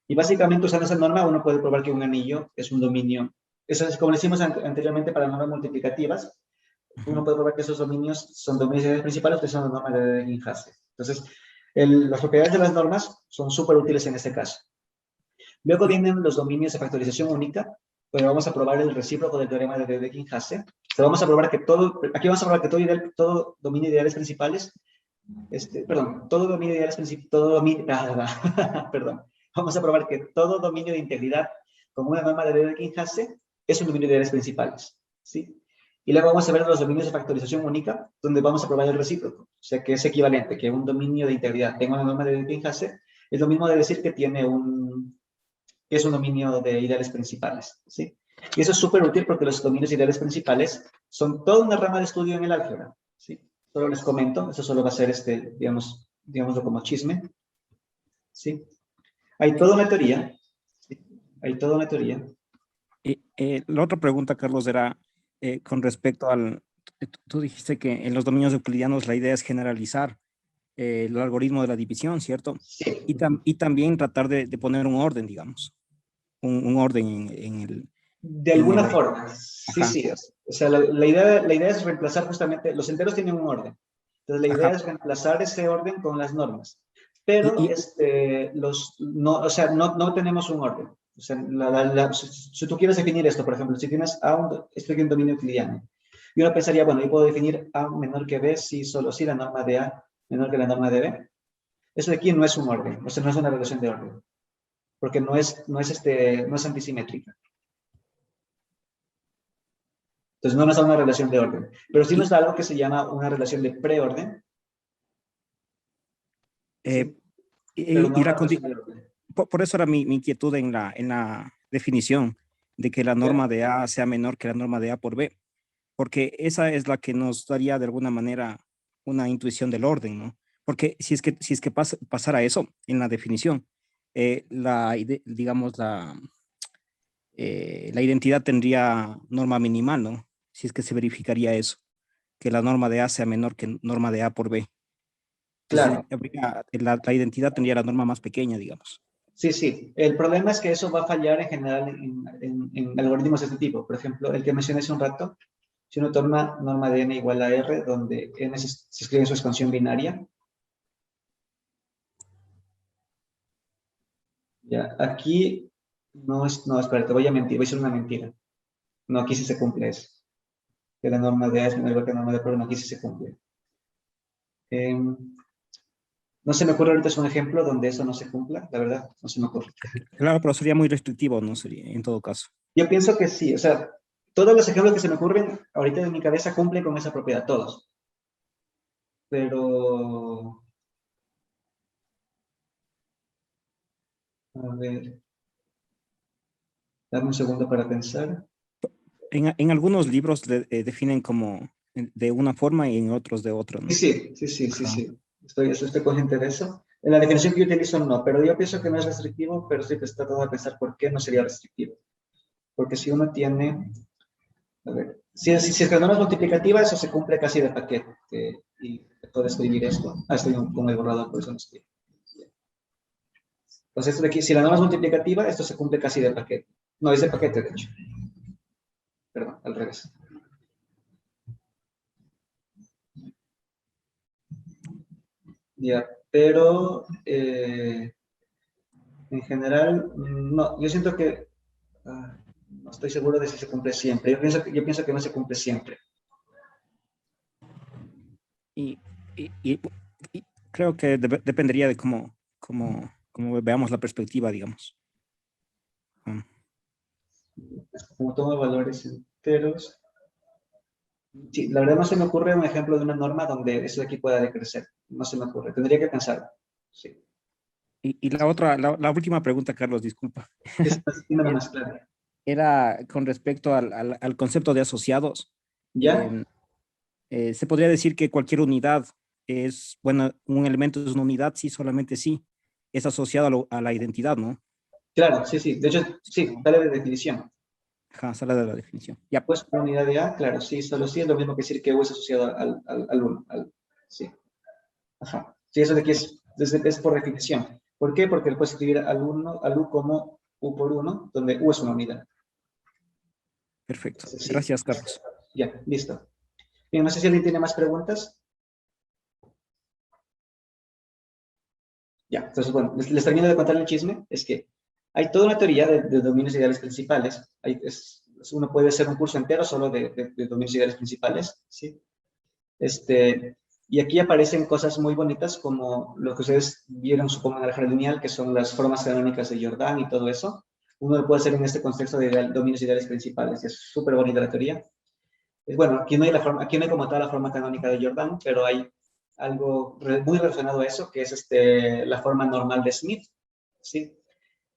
Y básicamente usando esa norma uno puede probar que un anillo es un dominio. Eso es como decimos anteriormente para normas multiplicativas. uno Ujú. puede probar que esos dominios son dominios ideales principales que son las normas de Dedekind-Hasse. Entonces, las propiedades de las normas son súper útiles en este caso. Luego Y, vienen los dominios de factorización única, pues vamos a probar el recíproco del teorema de Dedekind-Hasse. Vamos a probar que aquí vamos a probar que todo dominio de ideales principales, perdón, todo dominio de ideales principales, perdón, vamos a probar que todo dominio de integridad con una norma de Dedekind-Hasse es un dominio de ideales principales, ¿sí? Y luego vamos a ver los dominios de factorización única, donde vamos a probar el recíproco, o sea que es equivalente, que un dominio de integridad tenga una norma de Dedekind-Hasse, es lo mismo de decir que tiene que es un dominio de ideales principales, ¿sí? Y eso es súper útil porque los dominios de ideales principales son toda una rama de estudio en el álgebra, ¿sí? Solo les comento, eso solo va a ser, digámoslo como chisme, ¿sí? Hay toda una teoría, ¿sí? Hay toda una teoría. la otra pregunta, Carlos, era con respecto al, tú dijiste que en los dominios euclidianos la idea es generalizar el algoritmo de la división, ¿cierto? Sí, Y también tratar de poner un orden, digamos, un orden de en alguna el, forma, sí, ajá, sí. O sea, la idea es reemplazar justamente, los enteros tienen un orden. Entonces, la idea ajá. es reemplazar ese orden con las normas. Y, Pero, y, no, o sea, no tenemos un orden. O sea, si tú quieres definir esto, por ejemplo, si tienes esto es un dominio euclidiano. Y uno pensaría, bueno, yo puedo definir A menor que B si solo si la norma de A menor que la norma de B. Eso de aquí no es un orden, o sea, no es una relación de orden, porque no es antisimétrica. Entonces no nos da una relación de orden, pero sí nos y, da algo que se llama una relación de preorden, eh, ¿sí? Pero no y una relación de orden. por eso era mi inquietud en la definición de que la ¿Ya? norma de A sea menor que la norma de A por B, porque esa es la que nos daría de alguna manera una intuición del orden, ¿no? Porque si es que pasara eso en la definición, digamos, la identidad tendría norma minimal, ¿no? Si es que se verificaría eso, que la norma de A sea menor que norma de A por B. Entonces, Claro, la identidad tendría la norma más pequeña, digamos. sí, sí. El problema es que eso va a fallar en general en algoritmos de este tipo. Por ejemplo, el que mencioné hace un rato, si uno toma norma de n igual a r, donde n se escribe en su expansión binaria, ya, aquí no, espérate, voy a mentir, voy a decir una mentira. No, aquí sí se cumple eso. Que la norma de A es menor igual que la norma de prueba, no, aquí sí se cumple. Em, no se me ocurre ahorita es un ejemplo donde eso no se cumpla, la verdad, no se me ocurre. Claro, pero sería muy restrictivo, ¿no? Sería, en todo caso. Yo pienso que sí, o sea, todos los ejemplos que se me ocurren ahorita en mi cabeza cumplen con esa propiedad, todos. Pero, a ver, dame un segundo para pensar. En algunos libros definen como de una forma y en otros de otra, Sí, ¿no? sí, sí, sí, sí, Ajá. sí. Estoy consciente de eso. En la definición que yo utilizo no, pero yo pienso que no es restrictivo, pero estoy tratando de pensar por qué no sería restrictivo. Porque si uno tiene, a ver, si es que no es multiplicativa, eso se cumple casi de paquete. Y puedo escribir esto. Ah, estoy con el borrador, por eso no estoy. Entonces, esto de aquí, si la norma es multiplicativa, esto se cumple casi de paquete. No, es de paquete, de hecho. Perdón, al revés. Ya, pero en general, no, yo siento que no estoy seguro de si se cumple siempre. Yo pienso que no se cumple siempre. Y, y- y- y creo que dependería de cómo veamos la perspectiva, digamos. Mm. Como tomo valores enteros. Sí, la verdad no se me ocurre un ejemplo de una norma donde eso de aquí pueda decrecer. No se me ocurre. Tendría que pensar. Sí. Y la última pregunta, Carlos, disculpa. Es dímelo Era más claro. era con respecto al concepto de asociados. ¿Ya? Em, se podría decir que cualquier unidad es, bueno, un elemento es una unidad, sí, solamente sí, es asociado a la identidad, ¿no? Claro, sí, sí. De hecho, sí, sale de definición. Ajá, sale de la definición. Ya, Pues una unidad de A, claro, sí, solo sí es lo mismo que decir que U es asociado al 1. Sí. Ajá. Sí, eso de aquí es por definición. ¿Por qué? Porque le puedes escribir al U como U por 1, donde U es una unidad. perfecto. Entonces, sí. Gracias, Carlos. Ya, listo. Bien, no sé si alguien tiene más preguntas. Ya, entonces, bueno, les termino de contar el chisme. Es que hay toda una teoría de dominios ideales principales. Uno puede hacer un curso entero solo de dominios ideales principales, ¿sí? Y aquí aparecen cosas muy bonitas como lo que ustedes vieron, supongo, en el jardín lineal, que son las formas canónicas de Jordan y todo eso. Uno lo puede hacer en este contexto de dominios ideales principales. Es súper bonita la teoría. Bueno, aquí no hay como tal la forma canónica de Jordan, pero hay algo muy relacionado a eso, que es la forma normal de Smith, ¿sí?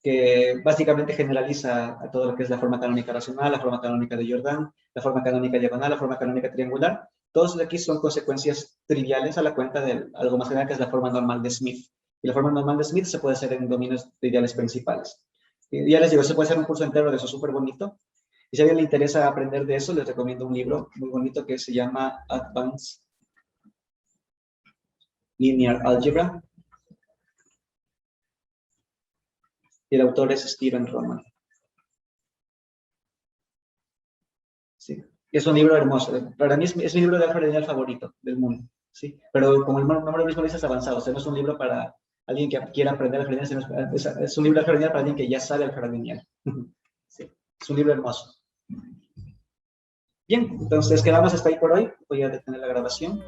Que básicamente generaliza a todo lo que es la forma canónica racional, la forma canónica de Jordan, la forma canónica diagonal, la forma canónica triangular. Todos aquí son consecuencias triviales a la cuenta de algo más general que es la forma normal de Smith. Y la forma normal de Smith se puede hacer en dominios de ideales principales. Y ya les digo, se puede hacer un curso entero de eso súper bonito. Y si a alguien le interesa aprender de eso, les recomiendo un libro muy bonito que se llama Advanced Linear Algebra. Y el autor es Steven Roman. Sí. Es un libro hermoso. Para mí es mi libro de álgebra lineal favorito del mundo. ¿Sí? Pero como el nombre mismo dice, es avanzado. O sea, no es un libro para alguien que quiera aprender álgebra lineal, sino es un libro de álgebra lineal para alguien que ya sabe álgebra lineal. Sí. Es un libro hermoso. Bien, entonces quedamos hasta ahí por hoy. Voy a detener la grabación.